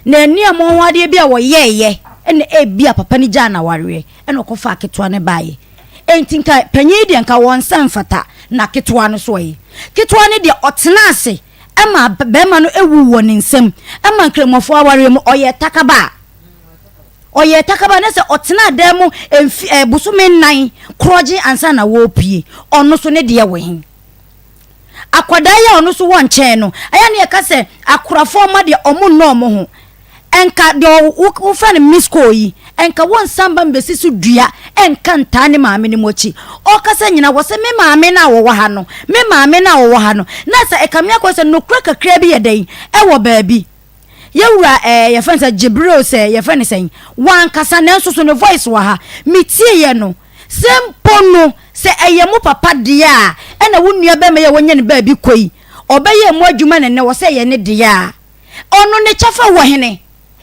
[SPEAKER 6] na eniamo ho ade bia wo yeye ene ebia papa ni jana ware ene okofa aketwa ne baye entinka panyin de nka won sanfata na ketwa no so yi ketwa ne de otena ase ema bema no ewu wo ne nsem ema nkremofo aware mu oye takaba ne se otena demu busume nan kroji ansa na wo pie ono so ne de ye wehin akwada ya ono so won chen no aya ne ka se akorafo ma de omo no omo ho enka de wo fa ne misko yi enka won samba mbesi su dua enka ntane maame ne mochi o kasa nyina wo se me maame na wo ha no na se ekamia ko se no kra kakra bi yedai e wo baabi yewura ye fansa Jibril se ye fane sen wan kasa na nso so no voice wa ha metie ye no sempo no se eyemu papa dia e na wonnua be me ye wonye ne baabi koi obeye mu adwuma ne wo se ye ne dia ono ne chafa wo hene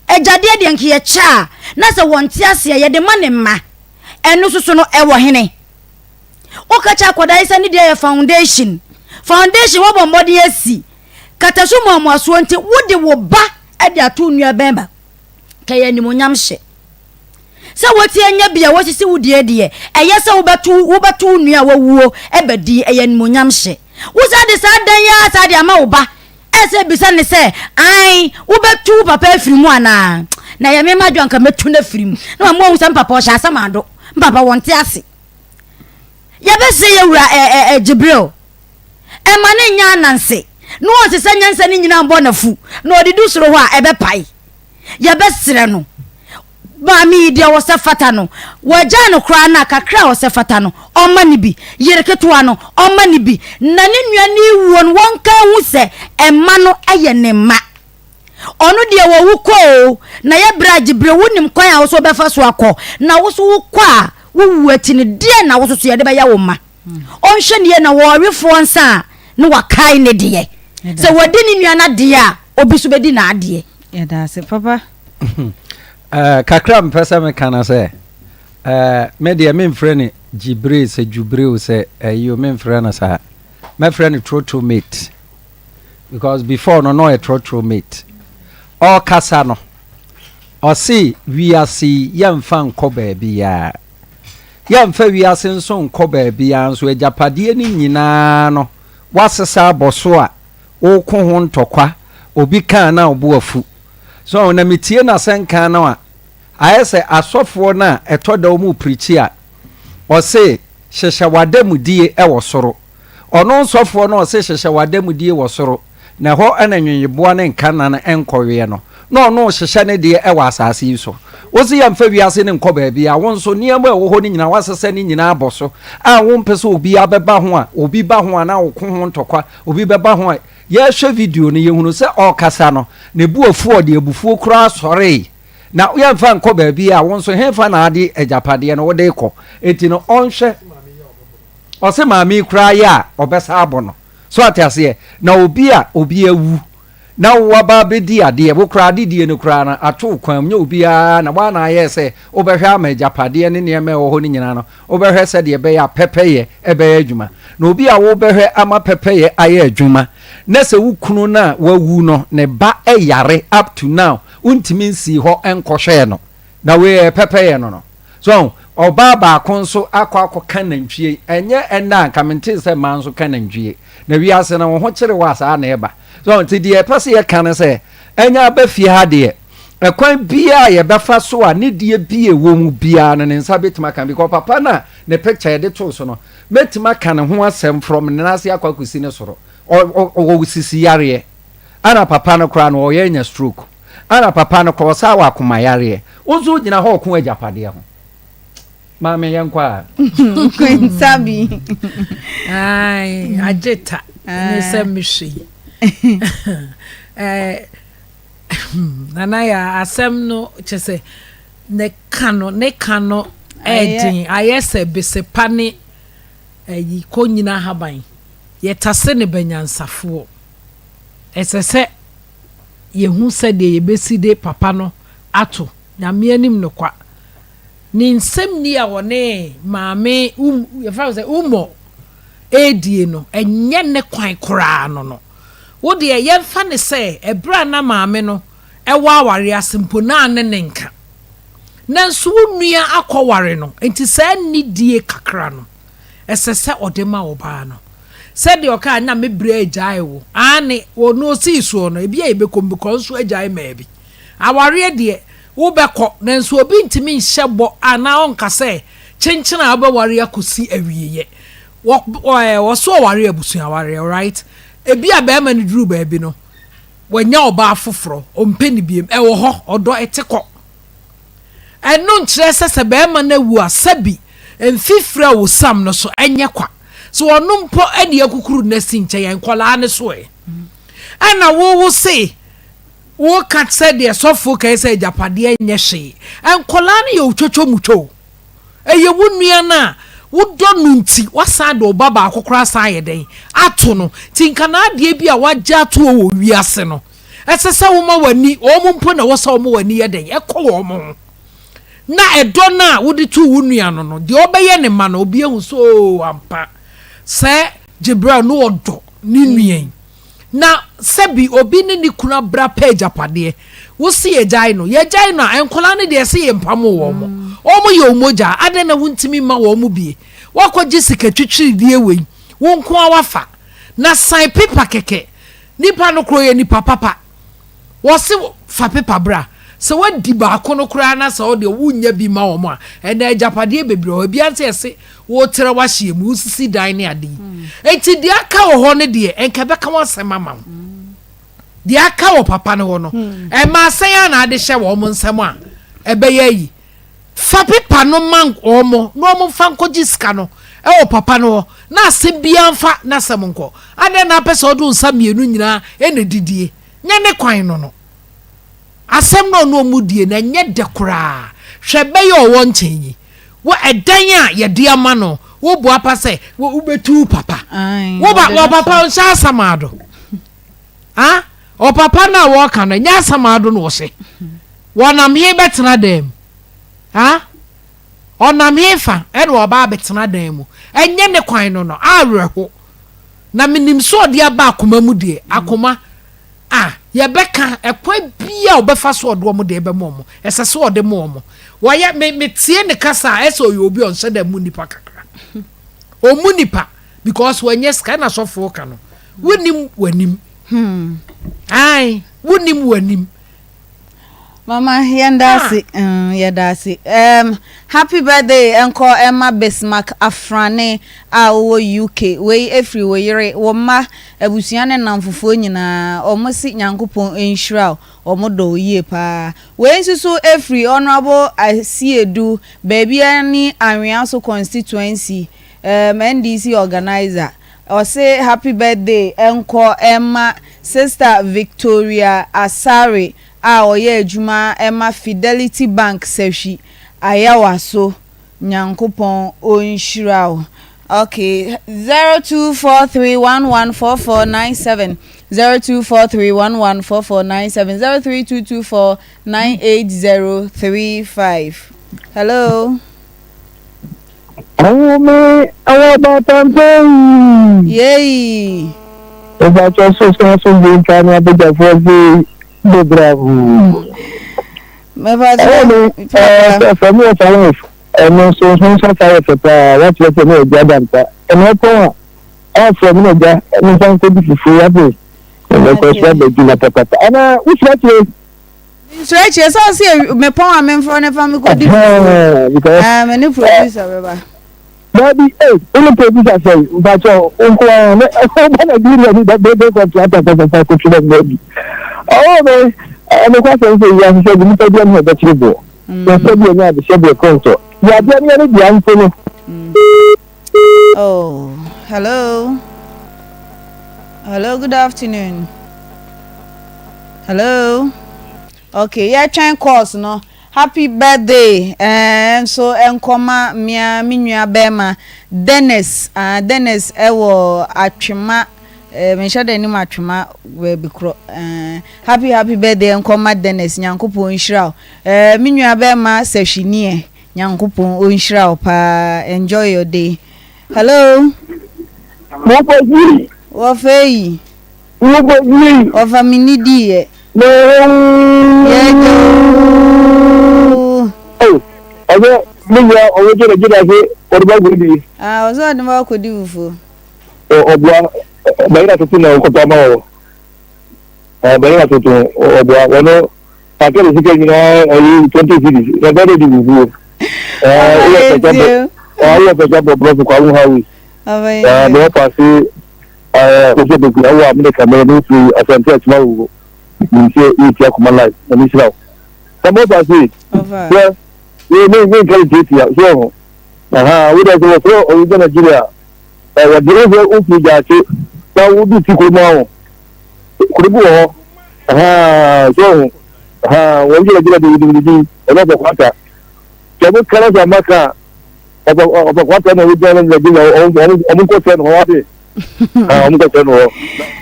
[SPEAKER 6] ejade de nki ye cha na se wonte ase ye de ma ne ma eno susu no e wo hene o ka cha koda isa ne de ye foundation wo bombodi esi katasu mo amuaso nti wode wo ba e de atu nua Bempah kaya ni monyam hye se woti anya bia wo sisi wudie de eye se wobatu nua wawuo e bedi eye ni monyam hye wo sa de sa dan ya sa de ama wo ba ese bisa ne se ai wobatu papa afirimu ana na ye me madwan ka metu na afirimu na mo hu sam papa o sha samado papa wonte ase ye be se ye wura Jibril e ma ne nya nanse no o se nyansa ni nyina mbo na fu na odidu soro ho a ebe pai ye be sere no ba mi de wo se fata no waja no kra na kakra wo se fata no omma ni bi yereketua no omma ni bi na ne nua ni won wonka hu se emma no eye ne ma onu de wo wuko na ye bra Jibril wonim kwan a wo so be fa so akọ na wo so wuko a wo wuati ne de na wo so ye de be ya wo ma onhwe ne na wo wefo nsa no wakai ne de se wodi ni nua na de a obi so be di na ade
[SPEAKER 2] ya da se papa
[SPEAKER 3] kakra mpesa me kana se me de me mfrene Jibril se Jubril se you me mfrene sa me friend trotro mate because before no a trotro mate all kasa no o see we are see yamfa nko ba bia yamfa we are senso nko ba bia so ejapade ni nyina no wasesa aboso a wo ko ho ntokwa obi kan na obo afu so na metie na senka na a ayese asofo na etoda omu preachi a o se hyehyewadamu e wo soro ono nsofo na o se hyehyewadamu wo soro na ho ananweyeboa ne nkana na enkowe no no hyehye ne de e wo asase yi so wo se yamfa wiase ne nkọ baabi a won so niam e wo ho ni nyina wasese ni nyina aboso a wo mpese obi abeba ho a obi ba ho na wo ko ho ntokwa obi beba ho a ye hwe video ne yehunu se o kasa no ne bu afu de abufuo kura sore na yamfa nkọ baabi a won so hefa na ade ejapade no wo de kọ eti no onhwe o se maami kura ya obesa abono so atase na obi awu na waba bedi ade wo kura didie no kura na ato kwam nya obi a na wa na ayese obehwe amajapade ne ne me wo ho ni nyina no obehwe se de be ya pepeye ebe ya adwuma na obi a wo behwe ama pepeye aye adwuma na se wukunu na wawu no ne ba eyare up to now untimi nsi ho enkohwe no na we pepeye no so oba ba konso akwa kanantwie enye ena kamente se manso kanantwie na wi ase na wo ho kire wasa na eba so nti de pese ye kan se enya ba fie ha de ekwan bia ye befa so a ne die bia wo mu bia no ne nsa betima kan because papa na ne picture de to so no betima kan ho asem from ne nase akwakusi ne soro o sisi yare ana papa no kra no o ye nya stroke ana papa no kra sa wa akoma yare ozo nyina ho ko ajapade ho ma me yankwa
[SPEAKER 2] Quintabi
[SPEAKER 5] ai ajeta Nsem mishi nana ya asem no chese ne kano edin ayese besepane yi konyina haban yetase ne banyansafo esese yehu se de yebeside papa no ato nyame anim no kwa ni nsem ni a wone maame yefa se umo edie no enye ne kwan kora no wo de yemfa ne se ebra na maame no ewa aware asempo na ne nka nanso nua akọware no enti sa nidie kakra no esese odema oba no se de oka anya mebre agyae wo ane wo no si so no ebia ebekom konso agyae maabi aware de wo bekọ nanso obi ntimi nhyebo ana onka se chenchena abaware akosi awieye wo so aware abusu aware right ebia be ma ne duru baabi no wanya oba afoforo ompeni biem ewo ho odo eteko eno nkyerɛ sɛ bɛɛma na wu asabi mfifra wo sam no so enye kwa so ono mpo ane akukuru na sinche yan kola ne so ana wo se wo ka sɛ de sɔfo ka sɛ japade enye hye enkola ne ye otwotwo mutwo eye wo nua na wo dɔ no nti wasa de obaba akokora sa yeden ato no tinka na ade bi a wagya to wo wiase no ɛsɛ wo ma wani o mpo na wo sa wo ma wani yeden ekɔ wo mo na edo na wodi tu wunua no de obeye ne ma na obi ehu so ampa se Jibril no odo ni nuan na sebi obi ni kuna bra page apade wo se yejai no enkola ne de se yempam wo mo o mo ye omoja ade na wuntimi ma wo mo bie wakɔgye sika twitwiri die wei wo nko awafa na sign paper keke nipa no kro ye nipa papa wo se fa paper bra so wadi ba kono kura na so de wunya bi ma wo ma ena ajapade bebre o bia nse ese wo tere wa hye mu sisi dan ne ade enti de aka wo ho ne de enka beka wo sema ma de aka wo papa ne wo no e ma sen na ade hye wo mo nsem a ebe yi fa pepa no man o mo no mo fa nkoji ska no e wo papa no na asem bia mfa na sem nko ade na pese odu nsa mienu nyina e na didie nya ne kwan no asem no mudie na nye dekora hwebe ye owo nchenyi wo edan a ye de ama no wo bo apa se wo betu papa wo papa nsha samado ha o papa na wo ka no nya samado no wo se wonam he betena dem ha onam he fa e do oba betena dem mu enye ne kwan no awerho na minim so de aba akoma mu die akoma ye beka ekwa bia obefa so odo mo de ebe mo ese so ode mo wo ye me tie ne kasa ese oyo obi on sheda mu nipa kakra o mu nipa because when yes kana so fo ka no wonim wanim ai wonim wanim
[SPEAKER 2] Mama yandasi yadasi happy birthday enko Emma Bismarck Afrane a wo UK we every we yere wo ma abusuan ne namfofo nyina omo si nyankopon enhira omo do yie pa we nsusu every honorable Asiedu baby ani Anwiaso constituency NDC organizer or say happy birthday enko Emma sister Victoria Asare oye adwuma Emma Fidelity Bank seshi ayawa so nyankopon onhira okay 0243114497 0243114497 0322498035 hello
[SPEAKER 9] me awabatampe
[SPEAKER 2] yay
[SPEAKER 9] eba so bin kan abeja for the bravo
[SPEAKER 2] me ba
[SPEAKER 9] for me no so fire for what you say no jadanta and ko from no ja no san ko bi fufu ya be no ko so be gina papa ana which that way
[SPEAKER 2] Stretch yes I see me pon am for ne fam ko di. Me ni producer beba.
[SPEAKER 9] Baby, only producer say, but unko na Nigeria ni that they contract for control baby. Oh man, I'm quite saying you say you pay them the triple. You say you na the shebe konto. Ya dia ni di anko.
[SPEAKER 2] Oh, hello. Hello, good afternoon. Hello. Okay, yeah, trying course no. Happy birthday. And so enkoma mia minua bema Dennis Dennis ewo atwema menhya de nim atwema we bikro happy birthday enkoma Dennis nyankopon nhyira minua bema sehwinie nyankopon onhyira pa enjoy your day. Hello.
[SPEAKER 9] Mopoji.
[SPEAKER 2] Wofei.
[SPEAKER 9] Mopoji.
[SPEAKER 2] Ofa minidi ye.
[SPEAKER 9] No. Ojo miya owo jere ase orba gudi.
[SPEAKER 2] Ozo adima ko di ufo.
[SPEAKER 9] Obwa bayira tutu na ko tama o. Bayira tutu obwa wono pakele sike ni na 20 cities. Na bade di ufo. Iya pe jabo bro ko awu hawi. No pasi ojo de ku awu amine kamera no fi asante atma wo. Ni se iti akoma live. Ni sira. Tamo pasi. Yeah. We can get here. So, we don't know so we Nigeria. What the reason of the judge, that would be too now. Could go. So, when you get the another quarter. Can we call a matter of a quarter we done in the dinner?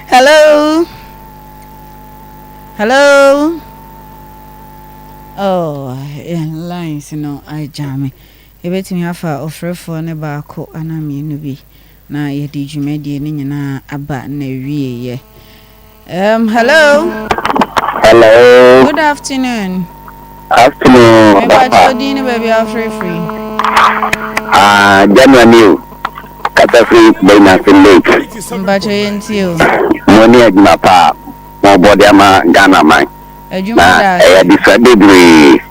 [SPEAKER 2] Hello. Hello. Oh, in lines, I jam. E betimi afa ofrefo ne ba ko anami no bi na ye di dwumadi ne nyina aba na wie ye. Hello.
[SPEAKER 9] Hello.
[SPEAKER 2] Good afternoon.
[SPEAKER 9] Afternoon.
[SPEAKER 2] Papa Dini baby free.
[SPEAKER 9] January. Kata free by na late.
[SPEAKER 2] Mbacho yentio.
[SPEAKER 9] Moni ajuma pa. Mo body ama Ghana man.
[SPEAKER 2] Ajuma
[SPEAKER 9] da. Disagree.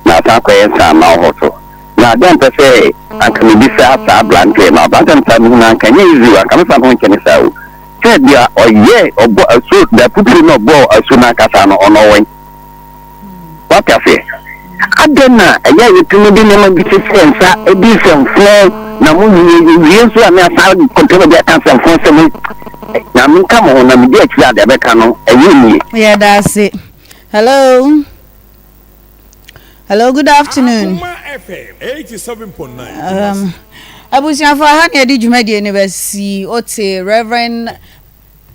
[SPEAKER 9] Na ta ko yensa na hoto. Na dem pe say akami bisa ta blanke na ba dem ta na kanye izi wa kama sa ko nkene sa o. Se dia oye obo aso da putri no bo aso na kasa no ono wen. What cafe? Adena eya yetumi bi ne ma bi sensa e bi senfo na mu ni yesu a na sa kontena bi aka senfo se mu. Na mi ka mo na mi di akira de be ka no eyi ni.
[SPEAKER 2] Yeah, that's it. Hello. Hello, good afternoon.
[SPEAKER 17] FM 87.9.
[SPEAKER 2] Abusia for han ye di dwumadi ne ba si ote Reverend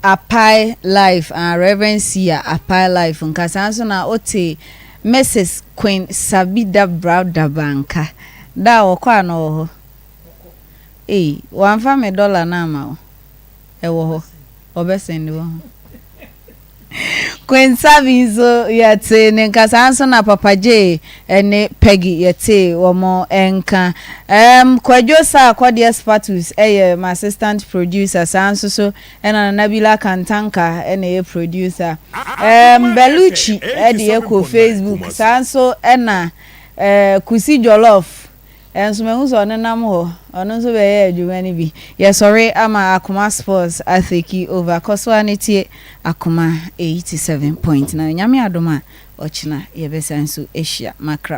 [SPEAKER 2] Apai Life and Reverend Sia Apai Life nkasa so na ote Mrs. Queen Sabida Browder Banka da okwa na ho wan fa me dollar na ma wo ho obesend wo Queen Sabizo yate nkasa so na Papa J ene Peggy yate womo enka Kwajosa Kwadia Spatus my assistant producer sanso so ena Nabila Kantanka ene producer Beluchi ede ko Facebook sanso ena Kusi Jollof enso me huzo nenam ho ono so be ye adwumani bi ye sorry ama Akoma Sports atheki over koswanity Akoma 87.9 nyame adoma ochina ye besanso Asia makra